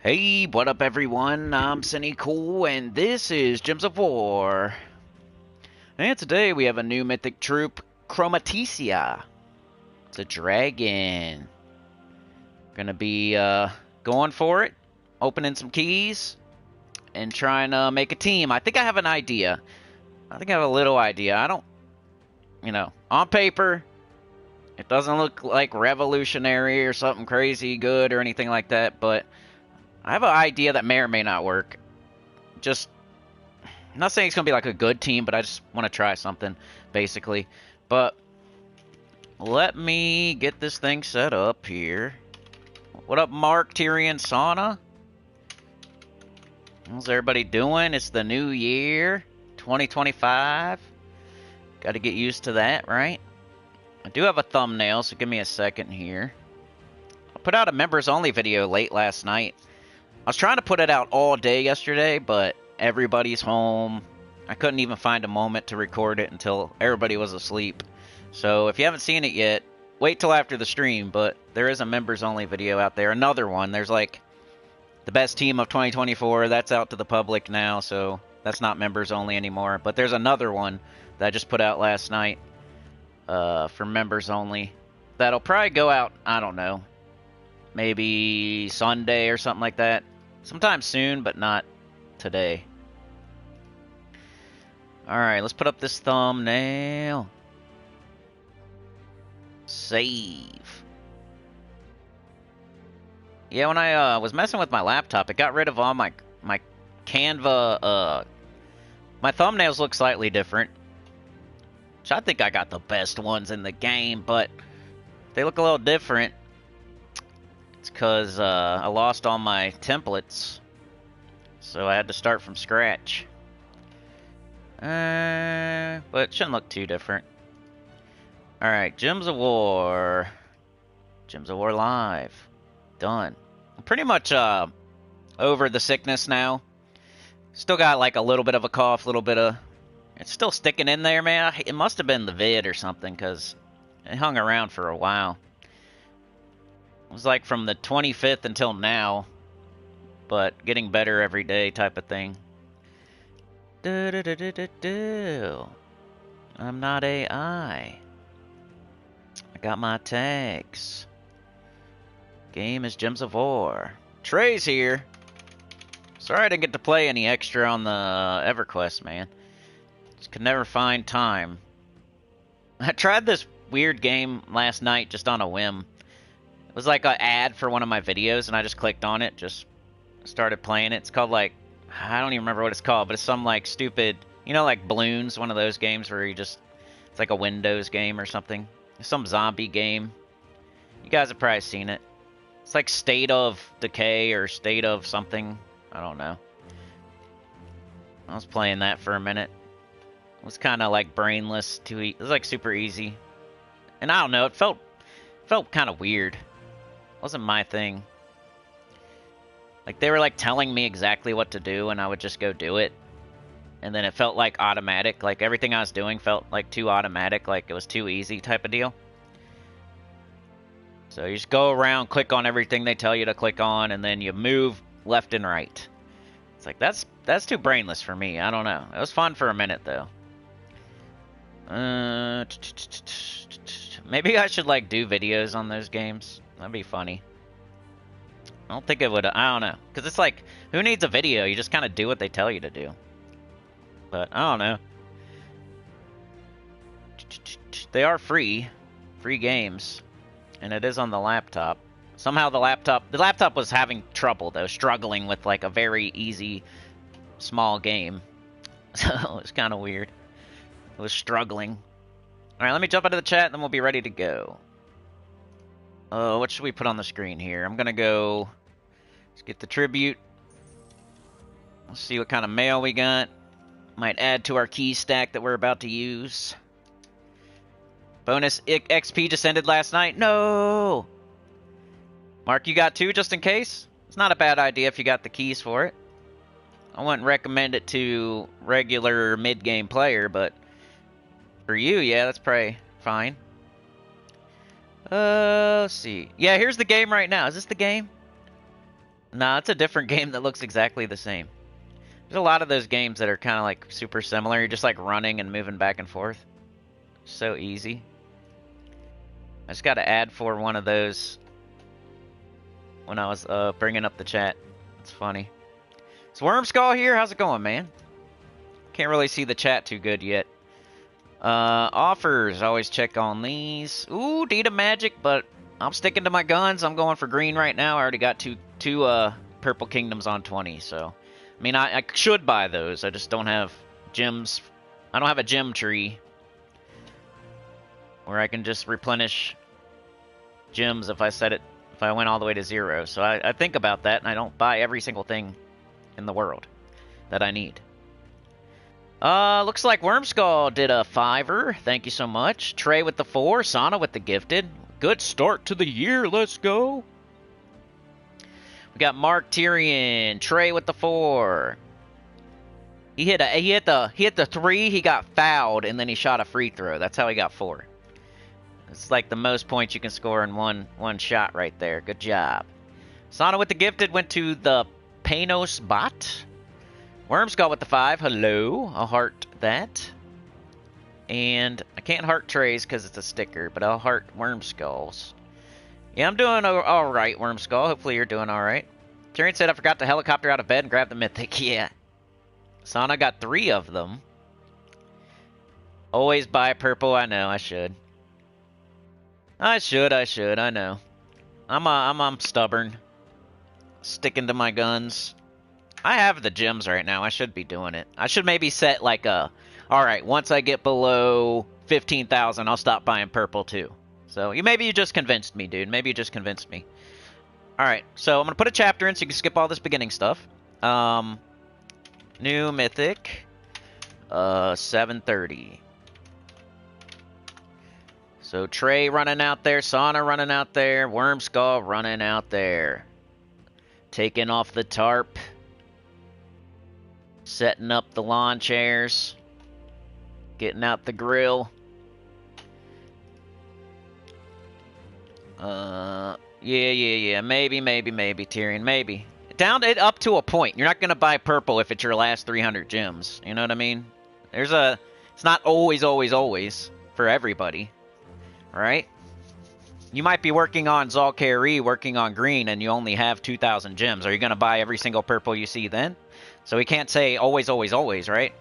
Hey, what up everyone? I'm Sinnycool and this is Gems of War. And today we have a new mythic troop, Chromaticea. It's a dragon. Gonna be going for it, opening some keys, and trying to make a team. I think I have an idea. I think I have a little idea. I don't, on paper, it doesn't look like revolutionary or something crazy good or anything like that, but I have an idea that may or may not work. I'm not saying it's going to be like a good team, but I just want to try something, basically. But let me get this thing set up here. What up, Mark, Tyrion, Sauna? How's everybody doing? It's the new year, 2025. Got to get used to that, right? I do have a thumbnail, so give me a second here. I put out a members-only video late last night. I was trying to put it out all day yesterday, but everybody's home. I couldn't even find a moment to record it until everybody was asleep. So if you haven't seen it yet, wait till after the stream, but there is a members-only video out there. Another one. There's like the best team of 2024. That's out to the public now, so that's not members-only anymore. But there's another one that I just put out last night for members-only. That'll probably go out, I don't know, maybe Sunday or something like that. Sometime soon, but not today. Alright, let's put up this thumbnail. Save. Yeah, when I was messing with my laptop, it got rid of all my Canva. My thumbnails look slightly different. Which I think I got the best ones in the game, but they look a little different. It's because I lost all my templates, so I had to start from scratch. But it shouldn't look too different. Alright, Gems of War. Gems of War Live. Done. I'm pretty much over the sickness now. Still got like a little bit of a cough, it's still sticking in there, man. It must have been the vid or something, because it hung around for a while. It was like from the 25th until now, but getting better every day type of thing. I'm not AI. I got my tags. Game is Gems of War. Trey's here. Sorry I didn't get to play any extra on the EverQuest, man. Just could never find time. I tried this weird game last night just on a whim. It was like an ad for one of my videos, and I just clicked on it, just started playing it. It's called, like, I don't even remember what it's called, but it's some, like, stupid, like Bloons, one of those games where you just, it's like a Windows game or something. It's some zombie game. You guys have probably seen it. It's like State of Decay or State of something. I don't know. I was playing that for a minute. It was kind of like brainless. It was like super easy. And I don't know, it felt kind of weird. Wasn't my thing. Like, they were like telling me exactly what to do, and I would just go do it. And then it felt like automatic. Like, everything I was doing felt like too automatic, like it was too easy type of deal. So you just go around, click on everything they tell you to click on, and then you move left and right. It's like, that's too brainless for me. I don't know. It was fun for a minute, though. Maybe I should, like, do videos on those games. That'd be funny. I don't think it would. I don't know. Because it's like, who needs a video? You just kind of do what they tell you to do. But, I don't know. They are free. Free games. And it is on the laptop. Somehow the laptop was having trouble, though. Struggling with, like, a very easy, small game. So, it was kind of weird. It was struggling. Alright, let me jump into the chat, and then we'll be ready to go. What should we put on the screen here? I'm gonna go... Let's get the tribute. Let's see what kind of mail we got. Might add to our key stack that we're about to use. Bonus XP just ended last night. No! Mark, you got 2 just in case? It's not a bad idea if you got the keys for it. I wouldn't recommend it to regular mid-game player, but... For you, yeah, that's probably fine. Let's see. Yeah, here's the game right now. Is this the game? Nah, it's a different game that looks exactly the same. There's a lot of those games that are kind of like super similar. You're just like running and moving back and forth. So easy. I just got to add for one of those when I was bringing up the chat. It's funny. Is Wormskull here? How's it going, man? Can't really see the chat too good yet. Offers. Always check on these. Ooh, Deed of Magic, but I'm sticking to my guns. I'm going for green right now. I already got two Purple Kingdoms on 20, so... I mean, I should buy those. I just don't have gems. I don't have a gem tree where I can just replenish gems if I went all the way to 0. So I think about that, and I don't buy every single thing in the world that I need. Looks like Wormskull did a 5-er. Thank you so much. Trey with the 4. Sana with the gifted. Good start to the year. Let's go. We got Mark Tyrion. Trey with the 4. He hit the 3. He got fouled, and then he shot a free throw. That's how he got 4. It's like the most points you can score in one shot right there. Good job. Sana with the gifted went to the Panos bot. Wormskull with the 5. Hello. I'll heart that. And I can't heart Trey's because it's a sticker, but I'll heart Wormskull's. Yeah, I'm doing alright, Wormskull. Hopefully you're doing alright. Tyrion said I forgot to helicopter out of bed and grab the mythic. Yeah. Sana got 3 of them. Always buy purple. I know, I should. I know. I'm stubborn. Sticking to my guns. I have the gems right now. I should be doing it. I should maybe set like a... Alright, once I get below 15,000, I'll stop buying purple too. So, maybe you just convinced me, dude. Maybe you just convinced me. Alright, so I'm going to put a chapter in so you can skip all this beginning stuff. New Mythic. 730. So, Trey running out there. Sana running out there. Wormskull running out there. Taking off the tarp. Setting up the lawn chairs. Getting out the grill. Yeah. Maybe, Tyrion. Maybe. Up to a point. You're not going to buy purple if it's your last 300 gems. You know what I mean? It's not always for everybody. Right? You might be working on Zal'Kari, working on green, and you only have 2,000 gems. Are you going to buy every single purple you see then? So we can't say always, right?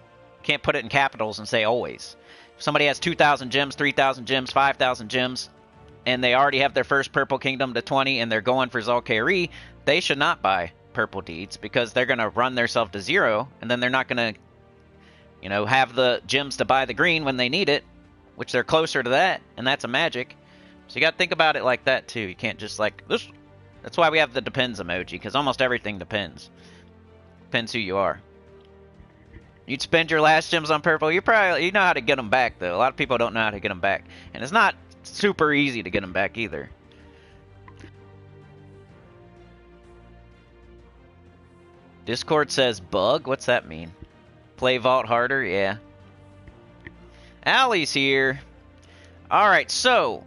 Can't put it in capitals and say always. If somebody has 2,000 gems, 3,000 gems, 5,000 gems, and they already have their first Purple Kingdom to 20 and they're going for Zal'Kari, they should not buy purple deeds because they're going to run themselves to 0, and then they're not going to, have the gems to buy the green when they need it, which they're closer to that, and that's a magic. So you got to think about it like that too. You can't just like this. That's why we have the depends emoji, because almost everything depends. Depends who you are. You'd spend your last gems on purple. You know how to get them back though. A lot of people don't know how to get them back, and it's not super easy to get them back either. Discord says bug. What's that mean? Play Vault harder? Yeah. Allie's here. All right, so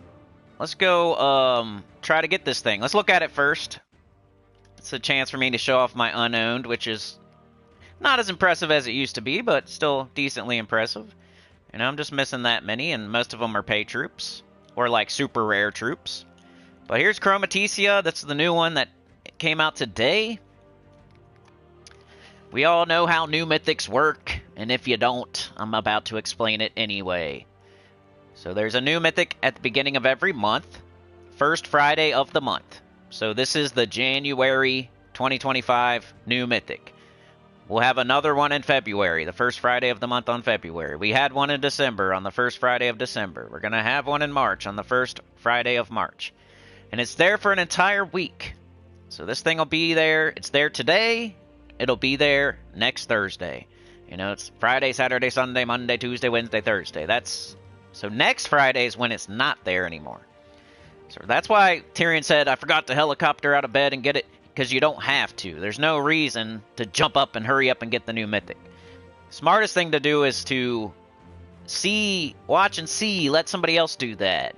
let's go try to get this thing. Let's look at it first. It's a chance for me to show off my unowned, which is not as impressive as it used to be, but still decently impressive. I'm just missing that many, and most of them are pay troops, or like super rare troops. But here's Chromaticea. That's the new one that came out today. We all know how new mythics work, and if you don't, I'm about to explain it anyway. So there's a new mythic at the beginning of every month, first Friday of the month. So this is the January 2025 new mythic. We'll have another one in February, the first Friday of the month on February. We had one in December on the first Friday of December. We're going to have one in March on the first Friday of March. And it's there for an entire week. So this thing will be there. It's there today. It'll be there next Thursday. It's Friday, Saturday, Sunday, Monday, Tuesday, Wednesday, Thursday. So next Friday is when it's not there anymore. So that's why Tyrion said, I forgot to helicopter out of bed and get it, because you don't have to. There's no reason to jump up and hurry up and get the new mythic. Smartest thing to do is to watch and see, let somebody else do that,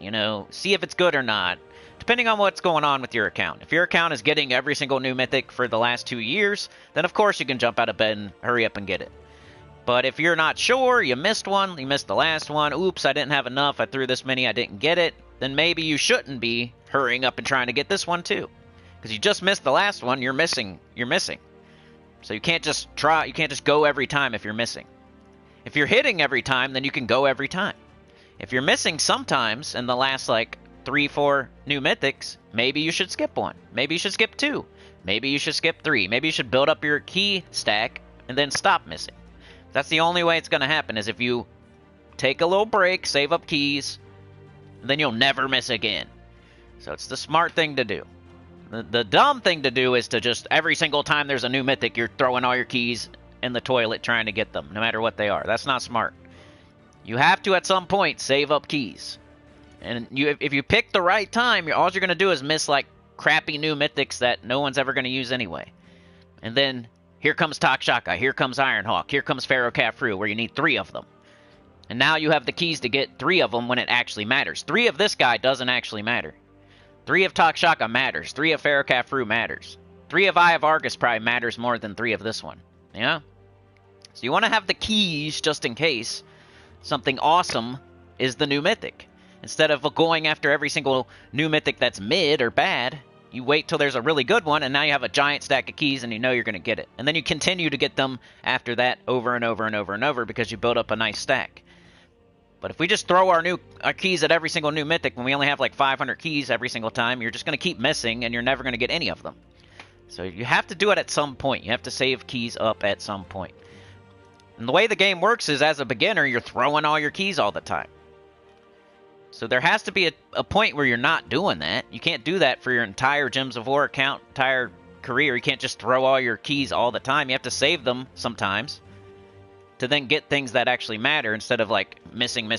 see if it's good or not. depending on what's going on with your account. If your account is getting every single new mythic for the last 2 years, then of course you can jump out of bed and hurry up and get it. But if you're not sure, you missed one, you missed the last one, oops, I didn't have enough, I threw this many, I didn't get it, then maybe you shouldn't be hurrying up and trying to get this one too. Because you just missed the last one, you're missing. So you can't just go every time if you're missing. If you're hitting every time, then you can go every time. If you're missing sometimes in the last like 3-4 new mythics, maybe you should skip one. Maybe you should skip 2. Maybe you should skip 3. Maybe you should build up your key stack and then stop missing. That's the only way it's going to happen, is if you take a little break, save up keys, then you'll never miss again. So it's the smart thing to do. The dumb thing to do is to just, every single time there's a new mythic, you're throwing all your keys in the toilet trying to get them, no matter what they are. That's not smart. You have to, at some point, save up keys. And if you pick the right time, all you're going to do is miss, like, crappy new mythics that no one's ever going to use anyway. And then here comes Takshaka, here comes Ironhawk, here comes Pharaoh Khafre, where you need 3 of them. And now you have the keys to get 3 of them when it actually matters. 3 of this guy doesn't actually matter. 3 of Takshaka matters. 3 of Pharaoh Khafre matters. 3 of Eye of Argus probably matters more than 3 of this one. Yeah? So you want to have the keys just in case something awesome is the new mythic. Instead of going after every single new mythic that's mid or bad, you wait till there's a really good one, and now you have a giant stack of keys, and you know you're going to get it. And then you continue to get them after that over and over and over and over because you build up a nice stack. But if we just throw our keys at every single new mythic when we only have like 500 keys every single time, you're just going to keep missing, and you're never going to get any of them. So you have to do it at some point. You have to save keys up at some point. And the way the game works is, as a beginner, you're throwing all your keys all the time. So there has to be a point where you're not doing that. You can't do that for your entire Gems of War account, entire career. You can't just throw all your keys all the time. You have to save them sometimes to then get things that actually matter instead of like missing.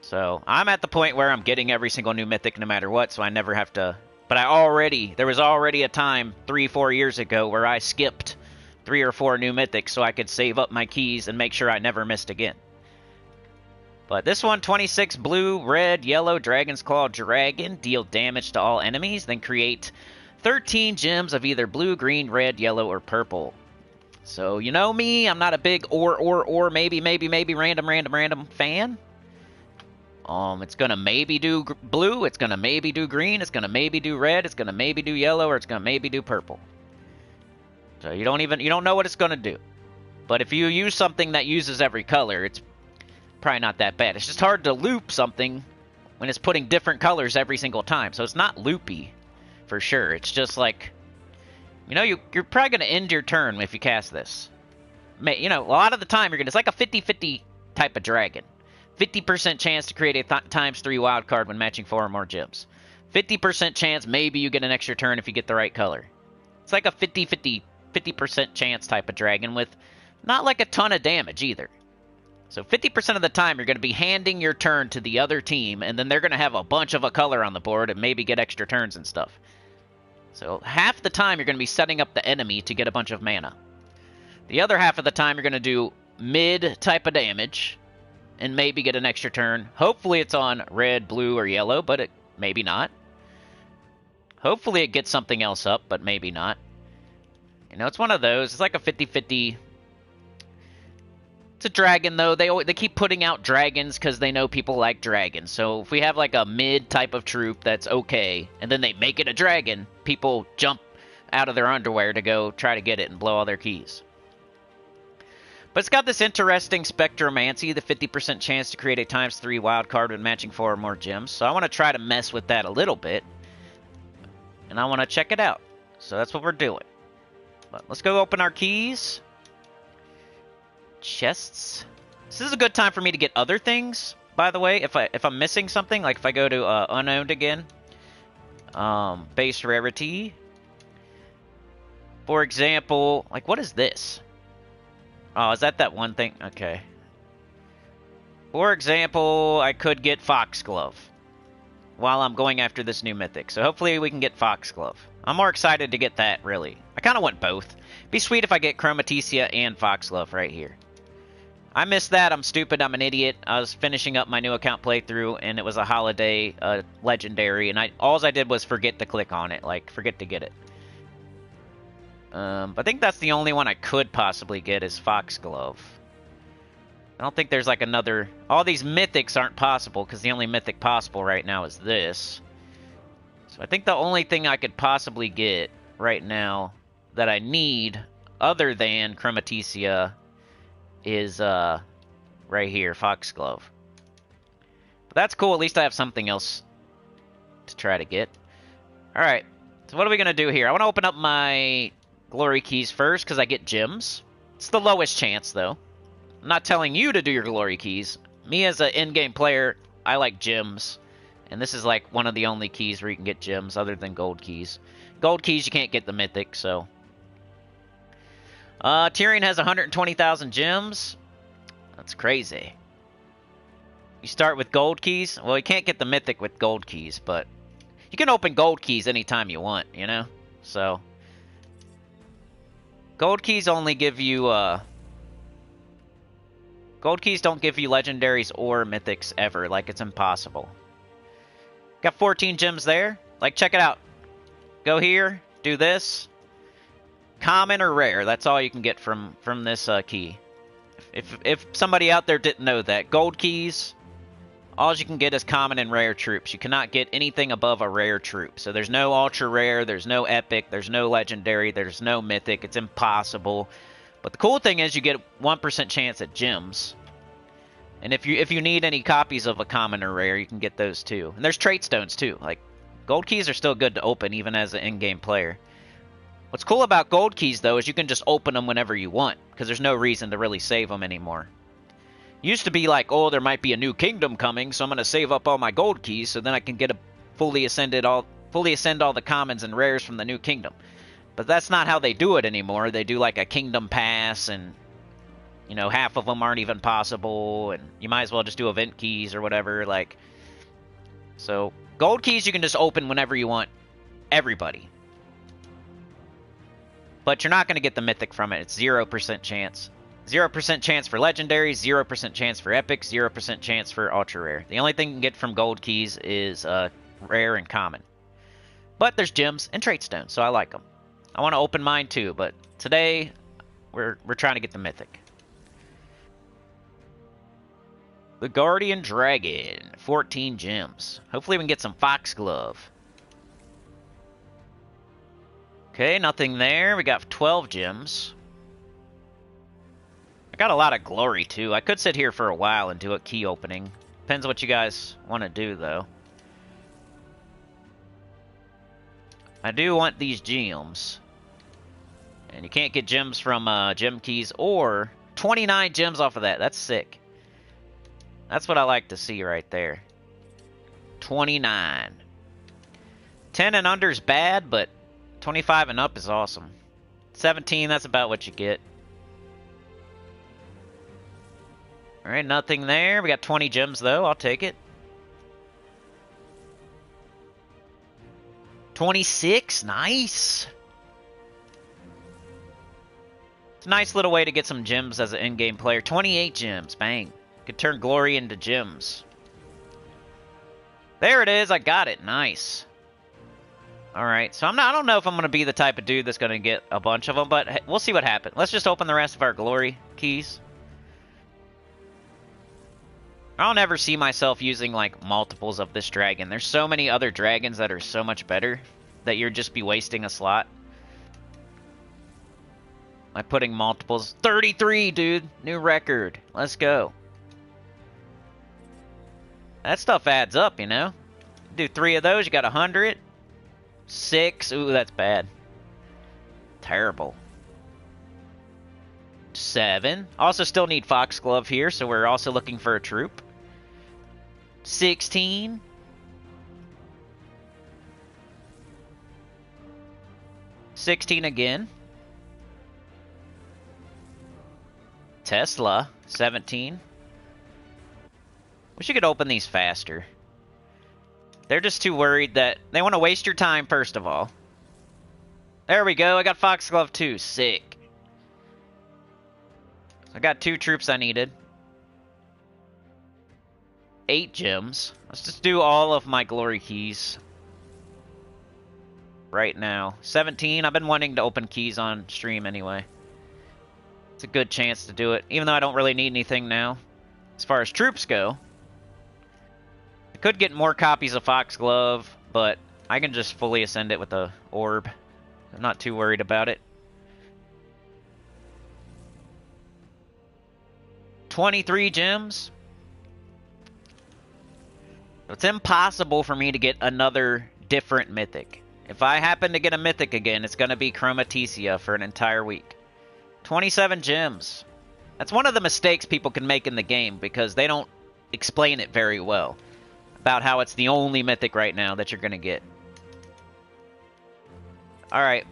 So I'm at the point where I'm getting every single new mythic no matter what, so I never have to. But there was already a time 3-4 years ago where I skipped 3 or 4 new mythics so I could save up my keys and make sure I never missed again. But this one, 26 blue, red, yellow, Dragon's Claw Dragon. Deal damage to all enemies, then create 13 gems of either blue, green, red, yellow, or purple. So, you know me, I'm not a big maybe, random fan. It's going to maybe do blue, it's going to maybe do green, it's going to maybe do red, it's going to maybe do yellow, or it's going to maybe do purple. So you don't know what it's going to do. But if you use something that uses every color, it's probably not that bad. It's just hard to loop something when it's putting different colors every single time. So it's not loopy for sure. It's just like, you're probably going to end your turn if you cast this. A lot of the time it's like a 50-50 type of dragon. 50% chance to create a ×3 wild card when matching 4 or more gems. 50% chance maybe you get an extra turn if you get the right color. It's like a 50% chance type of dragon with not like a ton of damage either. So 50% of the time, you're going to be handing your turn to the other team, and then they're going to have a bunch of a color on the board and maybe get extra turns and stuff. So half the time, you're going to be setting up the enemy to get a bunch of mana. The other half of the time, you're going to do mid type of damage and maybe get an extra turn. Hopefully, it's on red, blue, or yellow, but it maybe not. Hopefully, it gets something else up, but maybe not. It's one of those. It's like a 50-50... It's a dragon, though. They keep putting out dragons because they know people like dragons. So if we have like a mid type of troop that's okay, and then they make it a dragon, people jump out of their underwear to go try to get it and blow all their keys. But it's got this interesting Spectromancy, the 50% chance to create a ×3 wild card when matching 4 or more gems. So I want to try to mess with that a little bit, and I want to check it out. So that's what we're doing. But let's go open our keys. Chests. This is a good time for me to get other things, by the way. If I'm missing something, like if I go to unowned again, base rarity, for example, like what is this? Oh, is that one thing? Okay. For example, I could get Foxglove while I'm going after this new mythic. So hopefully we can get Foxglove. I'm more excited to get that, really. I kind of want both. It'd be sweet if I get Chromaticea and Foxglove right here. I missed that. I'm stupid. I'm an idiot. I was finishing up my new account playthrough, and it was a holiday legendary, and all I did was forget to click on it, like forget to get it. I think that's the only one I could possibly get is Foxglove. I don't think there's like another. All these mythics aren't possible because the only mythic possible right now is this. So I think the only thing I could possibly get right now that I need, other than Chromaticea, is right here, Foxglove. But that's cool. At least I have something else to try to get. Alright, so what are we going to do here? I want to open up my glory keys first because I get gems. It's the lowest chance, though. I'm not telling you to do your glory keys. Me as an in-game player, I like gems. And this is like one of the only keys where you can get gems other than gold keys. Gold keys, you can't get the mythic, so... Tyrion has 120,000 gems. That's crazy. You start with gold keys. Well, you can't get the mythic with gold keys, but you can open gold keys anytime you want, you know? So, gold keys only give you, gold keys don't give you legendaries or mythics ever. Like, it's impossible. Got 14 gems there. Like, check it out. Go here, do this. Common or rare, that's all you can get from this key. If somebody out there didn't know that, gold keys, all you can get is common and rare troops. You cannot get anything above a rare troop. So there's no ultra rare, there's no epic, there's no legendary, there's no mythic. It's impossible. But the cool thing is you get 1% chance at gems. And if you need any copies of a common or rare, you can get those too. And there's trait stones too. Like, gold keys are still good to open even as an in-game player. What's cool about gold keys, though, is you can just open them whenever you want, because there's no reason to really save them anymore. Used to be like, oh, there might be a new kingdom coming, so I'm going to save up all my gold keys, so then I can get a fully ascend all the commons and rares from the new kingdom. But that's not how they do it anymore. They do like a kingdom pass, and, you know, half of them aren't even possible, and you might as well just do event keys or whatever, like. So, gold keys you can just open whenever you want. Everybody. But you're not going to get the mythic from it. It's 0% chance. 0% chance for legendaries, 0% chance for epics, 0% chance for ultra rare. The only thing you can get from gold keys is rare and common. But there's gems and trait stones, so I like them. I want to open mine too, but today we're trying to get the mythic. The Guardian Dragon, 14 gems. Hopefully we can get some Foxglove. Okay, nothing there. We got 12 gems. I got a lot of glory, too. I could sit here for a while and do a key opening. Depends what you guys want to do, though. I do want these gems. And you can't get gems from gem keys or 29 gems off of that. That's sick. That's what I like to see right there. 29. 10 and under is bad, but 25 and up is awesome. 17, that's about what you get. Alright, nothing there. We got 20 gems, though. I'll take it. 26? Nice! It's a nice little way to get some gems as an in-game player. 28 gems. Bang. Could turn glory into gems. There it is. I got it. Nice. Alright, so I don't know if I'm going to be the type of dude that's going to get a bunch of them, but we'll see what happens. Let's just open the rest of our glory keys. I'll never see myself using, like, multiples of this dragon. There's so many other dragons that are so much better that you'd just be wasting a slot. By putting multiples. 33, dude! New record. Let's go. That stuff adds up, you know? Do 3 of those, you got 100. 6. Ooh, that's bad. Terrible. 7. Also still need Foxglove here, so we're also looking for a troop. 16. 16 again. Tesla. 17. Wish you could open these faster. They're just too worried that they want to waste your time, first of all. There we go. I got Foxglove too. Sick. I got 2 troops I needed. 8 gems. Let's just do all of my glory keys right now. 17. I've been wanting to open keys on stream anyway. It's a good chance to do it, even though I don't really need anything now. As far as troops go, I could get more copies of Foxglove, but I can just fully ascend it with the orb. I'm not too worried about it. 23 gems. It's impossible for me to get another different mythic. If I happen to get a mythic again, it's going to be Chromaticea for an entire week. 27 gems. That's one of the mistakes people can make in the game because they don't explain it very well about how it's the only mythic right now that you're going to get. Alright.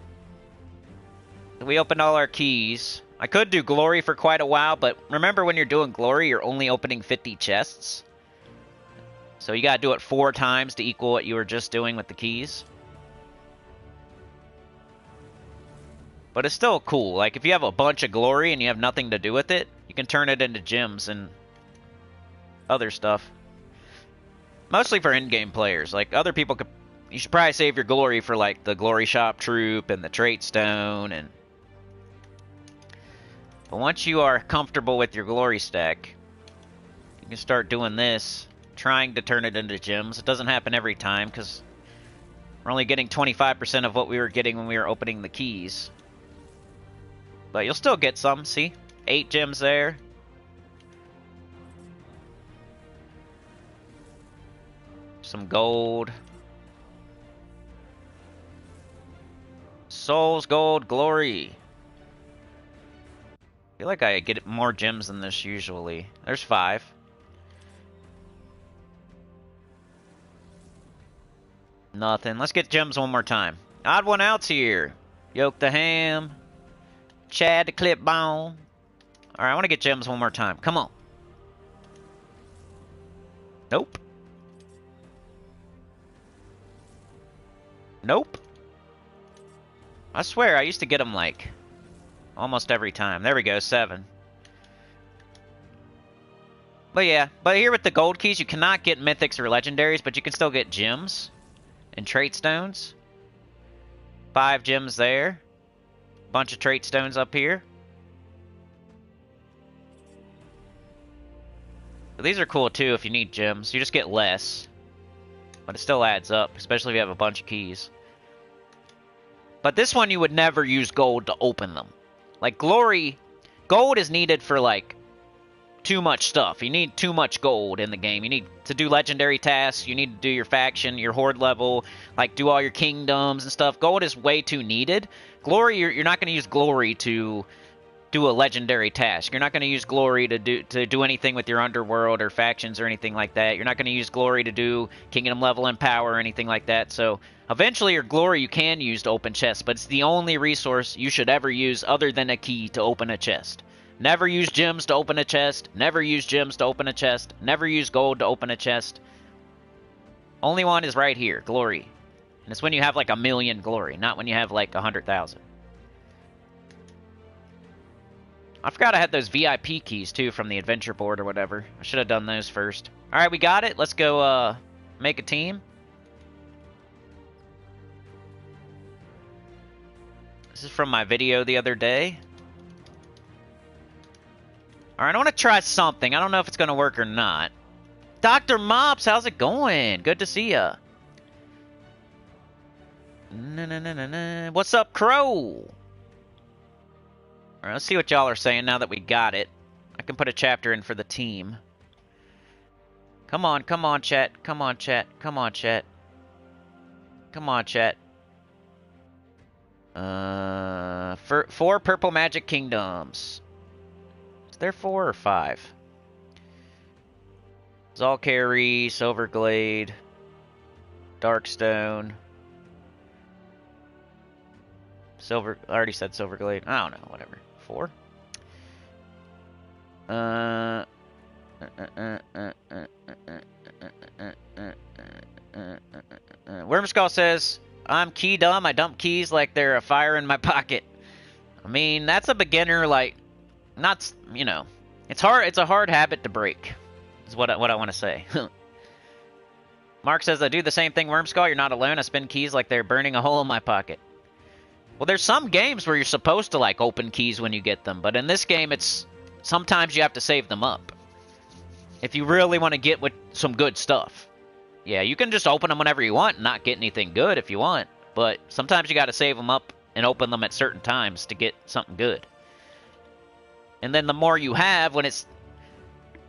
We opened all our keys. I could do glory for quite a while, but remember when you're doing glory, you're only opening 50 chests. So you gotta do it 4 times to equal what you were just doing with the keys. But it's still cool. Like, if you have a bunch of glory and you have nothing to do with it, you can turn it into gems and other stuff. Mostly for in-game players. Like, other people could... You should probably save your glory for, like, the Glory Shop Troop and the Trait Stone and... But once you are comfortable with your glory stack, you can start doing this, trying to turn it into gems. It doesn't happen every time, because we're only getting 25% of what we were getting when we were opening the keys. But you'll still get some, see? 8 gems there. Some gold. Souls, gold, glory. I feel like I get more gems than this usually. There's 5. Nothing. Let's get gems one more time. Odd one out's here. Yoke the ham. Chad the clipbone. Alright, I want to get gems one more time. Come on. Nope. Nope. I swear, I used to get them like almost every time. There we go, 7. But yeah, but here with the gold keys, you cannot get mythics or legendaries, but you can still get gems and trait stones. 5 gems there. Bunch of trait stones up here. But these are cool too if you need gems. You just get less. But it still adds up, especially if you have a bunch of keys. But this one you would never use gold to open them. Like glory, gold is needed for like too much stuff. You need too much gold in the game. You need to do legendary tasks. You need to do your faction, your horde level, like do all your kingdoms and stuff. Gold is way too needed. Glory, you're not going to use glory to do a legendary task. You're not going to use glory to do anything with your underworld or factions or anything like that. You're not going to use glory to do kingdom level and power or anything like that. So eventually your glory you can use to open chests, but it's the only resource you should ever use other than a key to open a chest. Never use gems to open a chest. Never use gems to open a chest. Never use gold to open a chest. Only one is right here, glory. And it's when you have like 1,000,000 glory, not when you have like 100,000. I forgot I had those VIP keys too from the adventure board or whatever. I should have done those first. Alright, we got it. Let's go make a team. This is from my video the other day. Alright, I want to try something. I don't know if it's going to work or not. Dr. Mops, how's it going? Good to see ya. What's up, Crow? Alright, let's see what y'all are saying now that we got it. I can put a chapter in for the team. Come on, chat. Come on, chat. Come on, chat. Come on, chat. 4 purple magic kingdoms. Is there 4 or 5? Zalkari, Silverglade, Darkstone. I already said Silverglade. I don't know, whatever. 4? Wormskull says, I'm key dumb. I dump keys like they're a fire in my pocket. I mean, that's a beginner, like, not, you know, it's hard. It's a hard habit to break. is what I want to say. Mark says, I do the same thing, Wormskull. You're not alone. I spin keys like they're burning a hole in my pocket. Well, there's some games where you're supposed to, like, open keys when you get them. But in this game, it's... Sometimes you have to save them up. If you really want to get with some good stuff. Yeah, you can just open them whenever you want and not get anything good if you want. But sometimes you got to save them up and open them at certain times to get something good. And then the more you have, when it's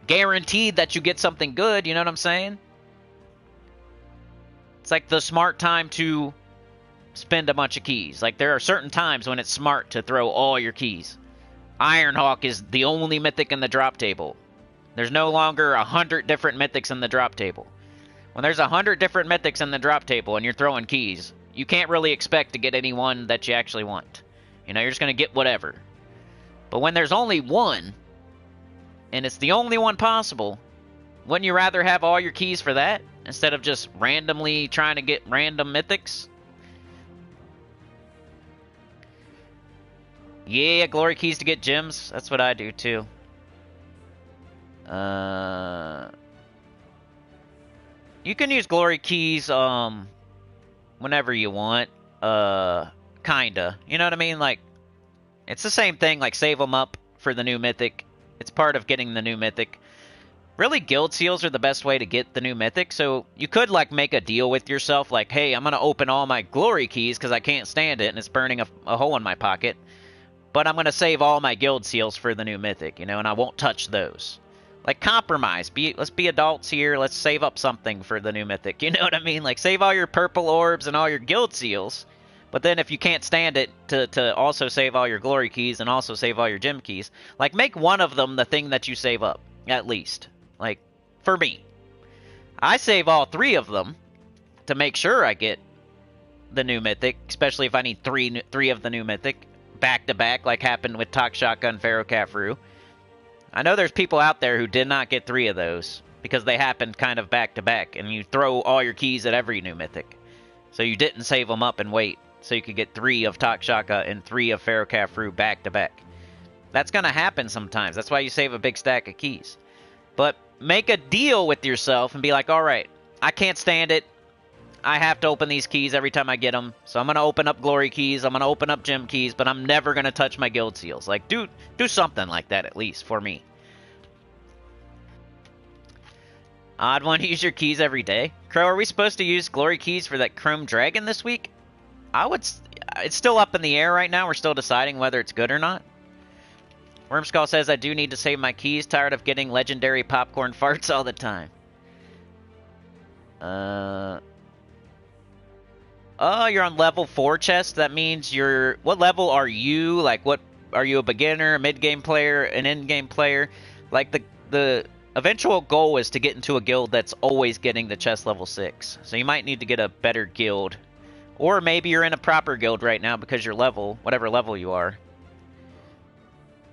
guaranteed that you get something good, you know what I'm saying? It's like the smart time to spend a bunch of keys. Like, there are certain times when it's smart to throw all your keys. Ironhawk is the only mythic in the drop table. There's no longer 100 different mythics in the drop table. When there's 100 different mythics in the drop table and you're throwing keys, you can't really expect to get any one that you actually want. You know, you're just going to get whatever. But when there's only one, and it's the only one possible, wouldn't you rather have all your keys for that instead of just randomly trying to get random mythics? Yeah, glory keys to get gems. That's what I do too. You can use glory keys whenever you want. Kinda. You know what I mean? Like, it's the same thing, like save them up for the new mythic. It's part of getting the new mythic. Really, guild seals are the best way to get the new mythic, so you could, like, make a deal with yourself, like, hey, I'm going to open all my glory keys because I can't stand it and it's burning a hole in my pocket, but I'm going to save all my guild seals for the new mythic, you know, and I won't touch those. Like, compromise. Let's be adults here. Let's save up something for the new mythic, you know what I mean? Like, save all your purple orbs and all your guild seals, but then if you can't stand it, to also save all your glory keys and also save all your gem keys, like, make one of them the thing that you save up, at least. Like, for me, I save all three of them to make sure I get the new mythic, especially if I need three of the new mythic back to back, like happened with Talk Shotgun Pharaoh Cafru. I know there's people out there who did not get 3 of those because they happened kind of back to back, and you throw all your keys at every new mythic. So you didn't save them up and wait, so you could get 3 of Talk Shotgun and 3 of Pharaoh Cafru back to back. That's going to happen sometimes. That's why you save a big stack of keys. But make a deal with yourself and be like, all right, I can't stand it. I have to open these keys every time I get them. So I'm going to open up glory keys. I'm going to open up gem keys, but I'm never going to touch my guild seals. Like, do something like that at least for me. Odd one, use your keys every day. Crow, are we supposed to use glory keys for that Chrome Dragon this week? It's still up in the air right now. We're still deciding whether it's good or not. Wormskull says, I do need to save my keys. Tired of getting legendary popcorn farts all the time. Oh, you're on level 4 chest? That means you're... What level are you? Like, what... Are you a beginner, a mid-game player, an end-game player? Like, the eventual goal is to get into a guild that's always getting the chest level 6. So you might need to get a better guild. Or maybe you're in a proper guild right now because your level, whatever level you are.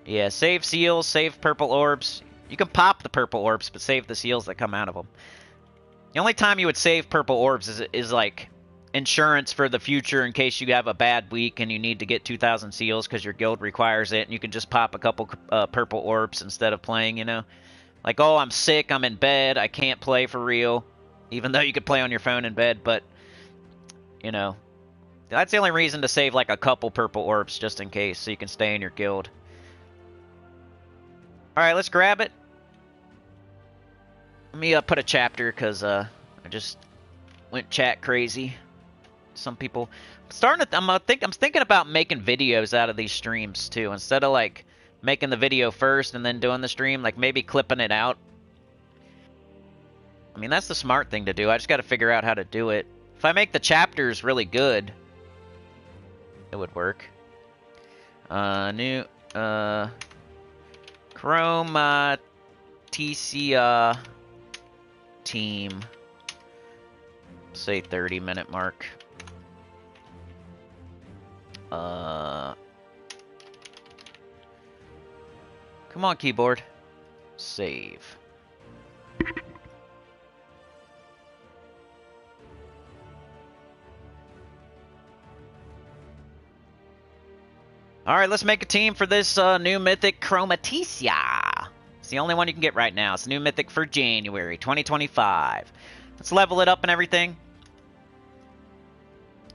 Yeah, save seals, save purple orbs. You can pop the purple orbs, but save the seals that come out of them. The only time you would save purple orbs is like insurance for the future in case you have a bad week and you need to get 2,000 seals because your guild requires it, and you can just pop a couple purple orbs instead of playing, you know? Like, oh, I'm sick, I'm in bed, I can't play for real. Even though you could play on your phone in bed, but, you know. That's the only reason to save like a couple purple orbs just in case, so you can stay in your guild. Alright, let's grab it. Let me put a chapter, because I just went chat crazy. Some people... I'm thinking about making videos out of these streams, too. Instead of, like, making the video first and then doing the stream, like, maybe clipping it out. I mean, that's the smart thing to do. I just got to figure out how to do it. If I make the chapters really good, it would work. New... Chromaticea team. Say 30-minute mark. Come on, keyboard. Save. Alright, let's make a team for this new mythic Chromaticea. the only one you can get right now. It's the new Mythic for January 2025. Let's level it up and everything.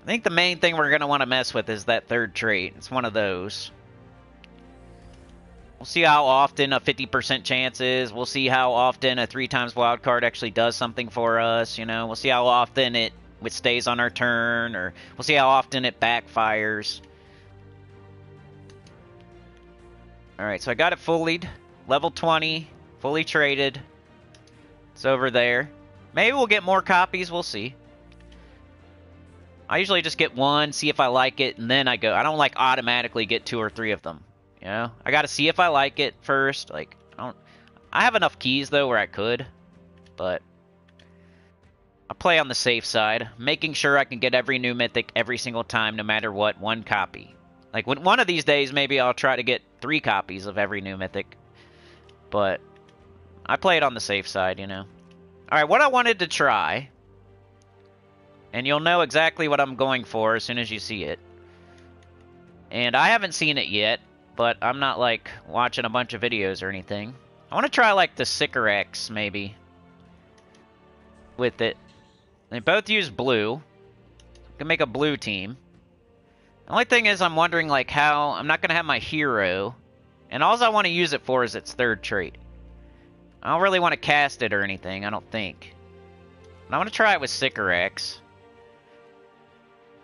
I think the main thing we're going to want to mess with is that third trait. It's one of those. We'll see how often a 50% chance is. We'll see how often a 3 times wild card actually does something for us, you know. We'll see how often it stays on our turn, or we'll see how often it backfires. Alright, so I got it fully. Level 20. Fully traded. It's over there. Maybe we'll get more copies. We'll see. I usually just get one, see if I like it, and then I go. I don't like automatically get 2 or 3 of them. You know? I gotta see if I like it first. Like, I have enough keys though where I could. But I play on the safe side, making sure I can get every new mythic every single time, no matter what, 1 copy. Like, one of these days, maybe I'll try to get 3 copies of every new mythic. But I play it on the safe side, you know. Alright, what I wanted to try, and you'll know exactly what I'm going for as soon as you see it. And I haven't seen it yet, but I'm not, like, watching a bunch of videos or anything. I want to try, like, the CHROMATICEA, maybe, with it. They both use blue. We can make a blue team. The only thing is I'm wondering, like, how... I'm not going to have my hero. And all I want to use it for is its third trait. I don't really want to cast it or anything, I don't think. But I want to try it with CHROMATICEA.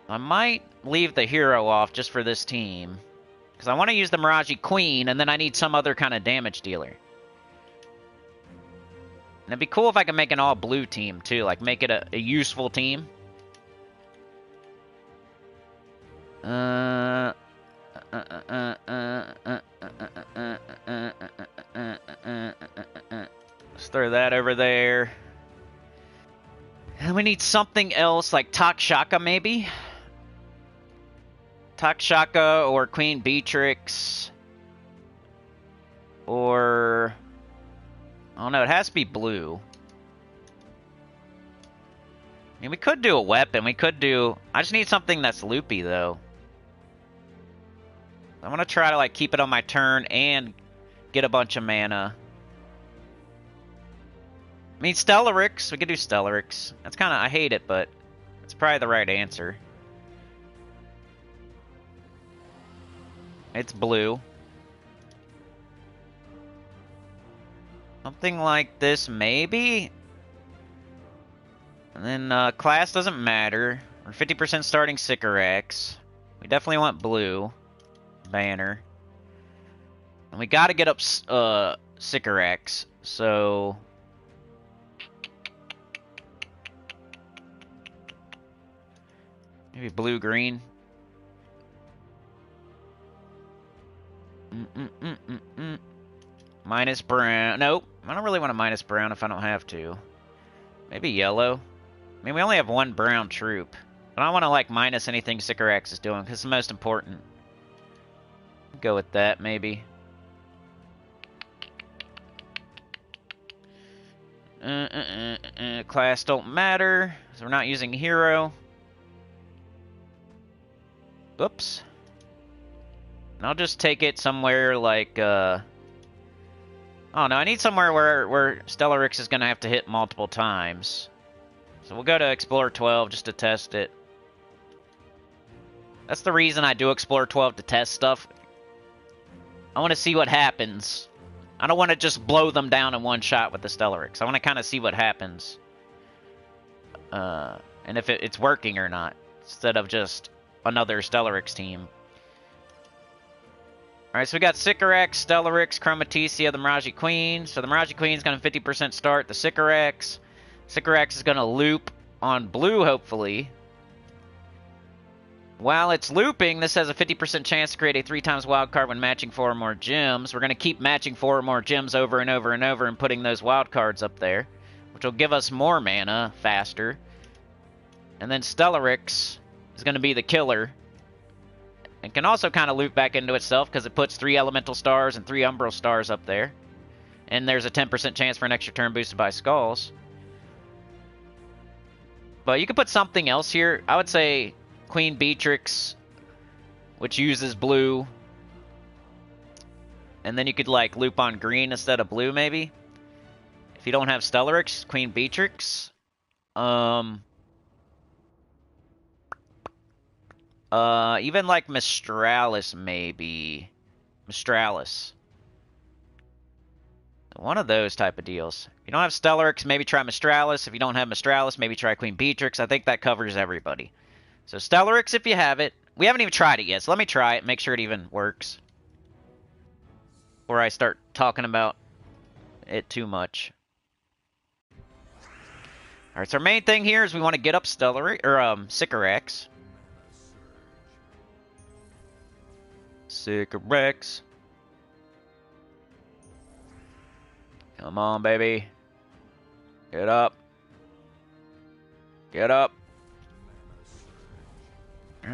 I might leave the hero off just for this team. Because I want to use the Mirage Queen, and then I need some other kind of damage dealer. And it'd be cool if I could make an all-blue team, too. Like, make it a useful team. Let's throw that over there. And we need something else, like Takshaka, maybe? Takshaka or Queen Beatrix. Or... I don't know, it has to be blue. I mean, we could do a weapon. We could do... I just need something that's loopy, though. I want to try to, like, keep it on my turn and get a bunch of mana. I mean, Stellarix. We could do Stellarix. That's kind of... I hate it, but it's probably the right answer. It's blue. Something like this, maybe? And then, class doesn't matter. We're 50% starting Sycorax. We definitely want blue. Banner. And we gotta get up, Sycorax. So... maybe blue-green. Minus brown. Nope. I don't really want to minus brown if I don't have to. Maybe yellow. I mean, we only have 1 brown troop. But I don't want to, like, minus anything Sycorax is doing, because it's the most important. Go with that, maybe. Class don't matter, so we're not using hero. Oops. And I'll just take it somewhere like, oh no, I need somewhere where Stellarix is going to have to hit multiple times. So we'll go to Explorer 12 just to test it. That's the reason I do Explorer 12, to test stuff. I want to see what happens. I don't want to just blow them down in one shot with the Stellarix. I want to kind of see what happens. And if it's working or not. Instead of just another Stellarix team. Alright, so we got Sycorax, Stellarix, Chromaticea, the Mirage Queen. So the Mirage Queen's going to 50% start the Sycorax. Sycorax is going to loop on blue, hopefully. While it's looping, this has a 50% chance to create a 3 times wild card when matching 4 or more gems. We're going to keep matching 4 or more gems over and over and over and putting those wild cards up there, which will give us more mana faster. And then Stellarix is going to be the killer. And can also kind of loop back into itself because it puts 3 elemental stars and 3 umbral stars up there. And there's a 10% chance for an extra turn boosted by skulls. But you could put something else here. I would say Queen Beatrix, which uses blue. and then you could like loop on green instead of blue, maybe. If you don't have Stellarix, Queen Beatrix. Even like Mistralis, maybe. Mistralis. One of those type of deals. If you don't have Stellarix, maybe try Mistralis. If you don't have Mistralis, maybe try Queen Beatrix. I think that covers everybody. So Stellarix if you have it. We haven't even tried it yet, so let me try it, make sure it even works. Before I start talking about it too much. Alright, so our main thing here is we want to get up Stellarix, or Sycorax. Sycorax. Come on, baby. Get up. Get up.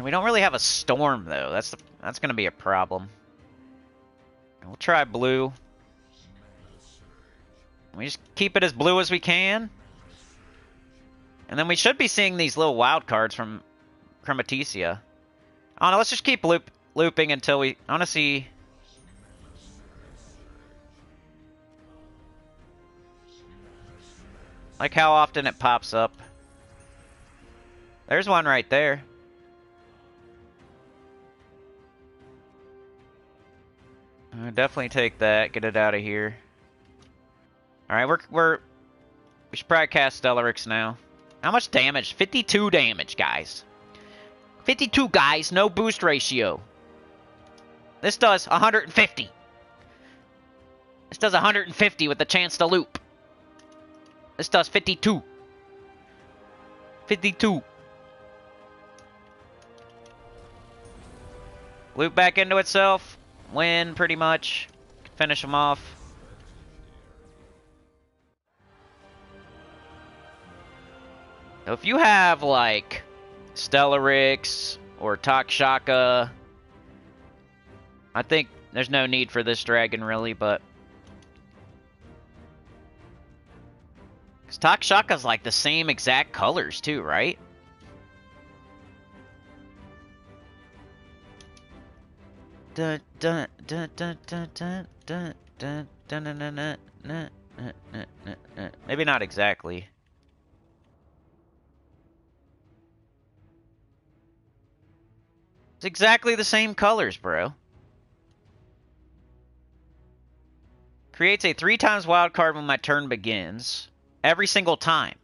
We don't really have a storm though. That's going to be a problem. We'll try blue. We just keep it as blue as we can. And then we should be seeing these little wild cards from Chromaticea. I don't know, let's just keep looping until we... I want to see... like how often it pops up. There's one right there. I'll definitely take that. Get it out of here. Alright, we should probably cast Stellarix now. How much damage? 52 damage, guys. 52, guys. No boost ratio. This does 150. This does 150 with the chance to loop. This does 52. 52. Loop back into itself. Win, pretty much. Finish them off. So if you have, like, Stellarix or Takshaka, I think there's no need for this dragon, really, but... because Takshaka's, like, the same exact colors, too, right? Maybe not exactly. It's exactly the same colors, bro. Creates a 3x wild card when my turn begins. Every single time.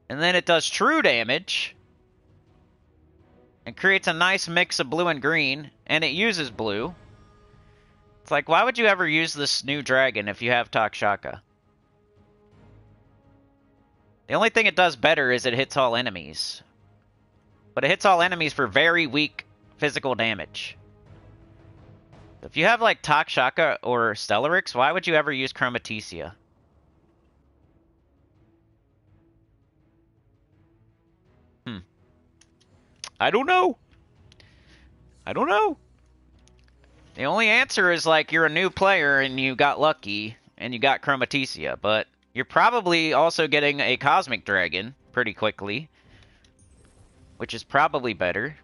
And then it does true damage. And creates a nice mix of blue and green. And it uses blue. It's like, why would you ever use this new dragon if you have Takshaka? The only thing it does better is it hits all enemies. But it hits all enemies for very weak physical damage. If you have like Takshaka or Stellarix, why would you ever use Chromaticea? I don't know. I don't know. The only answer is like you're a new player and you got lucky and you got Chromaticea, but you're probably also getting a Cosmic Dragon pretty quickly, which is probably better.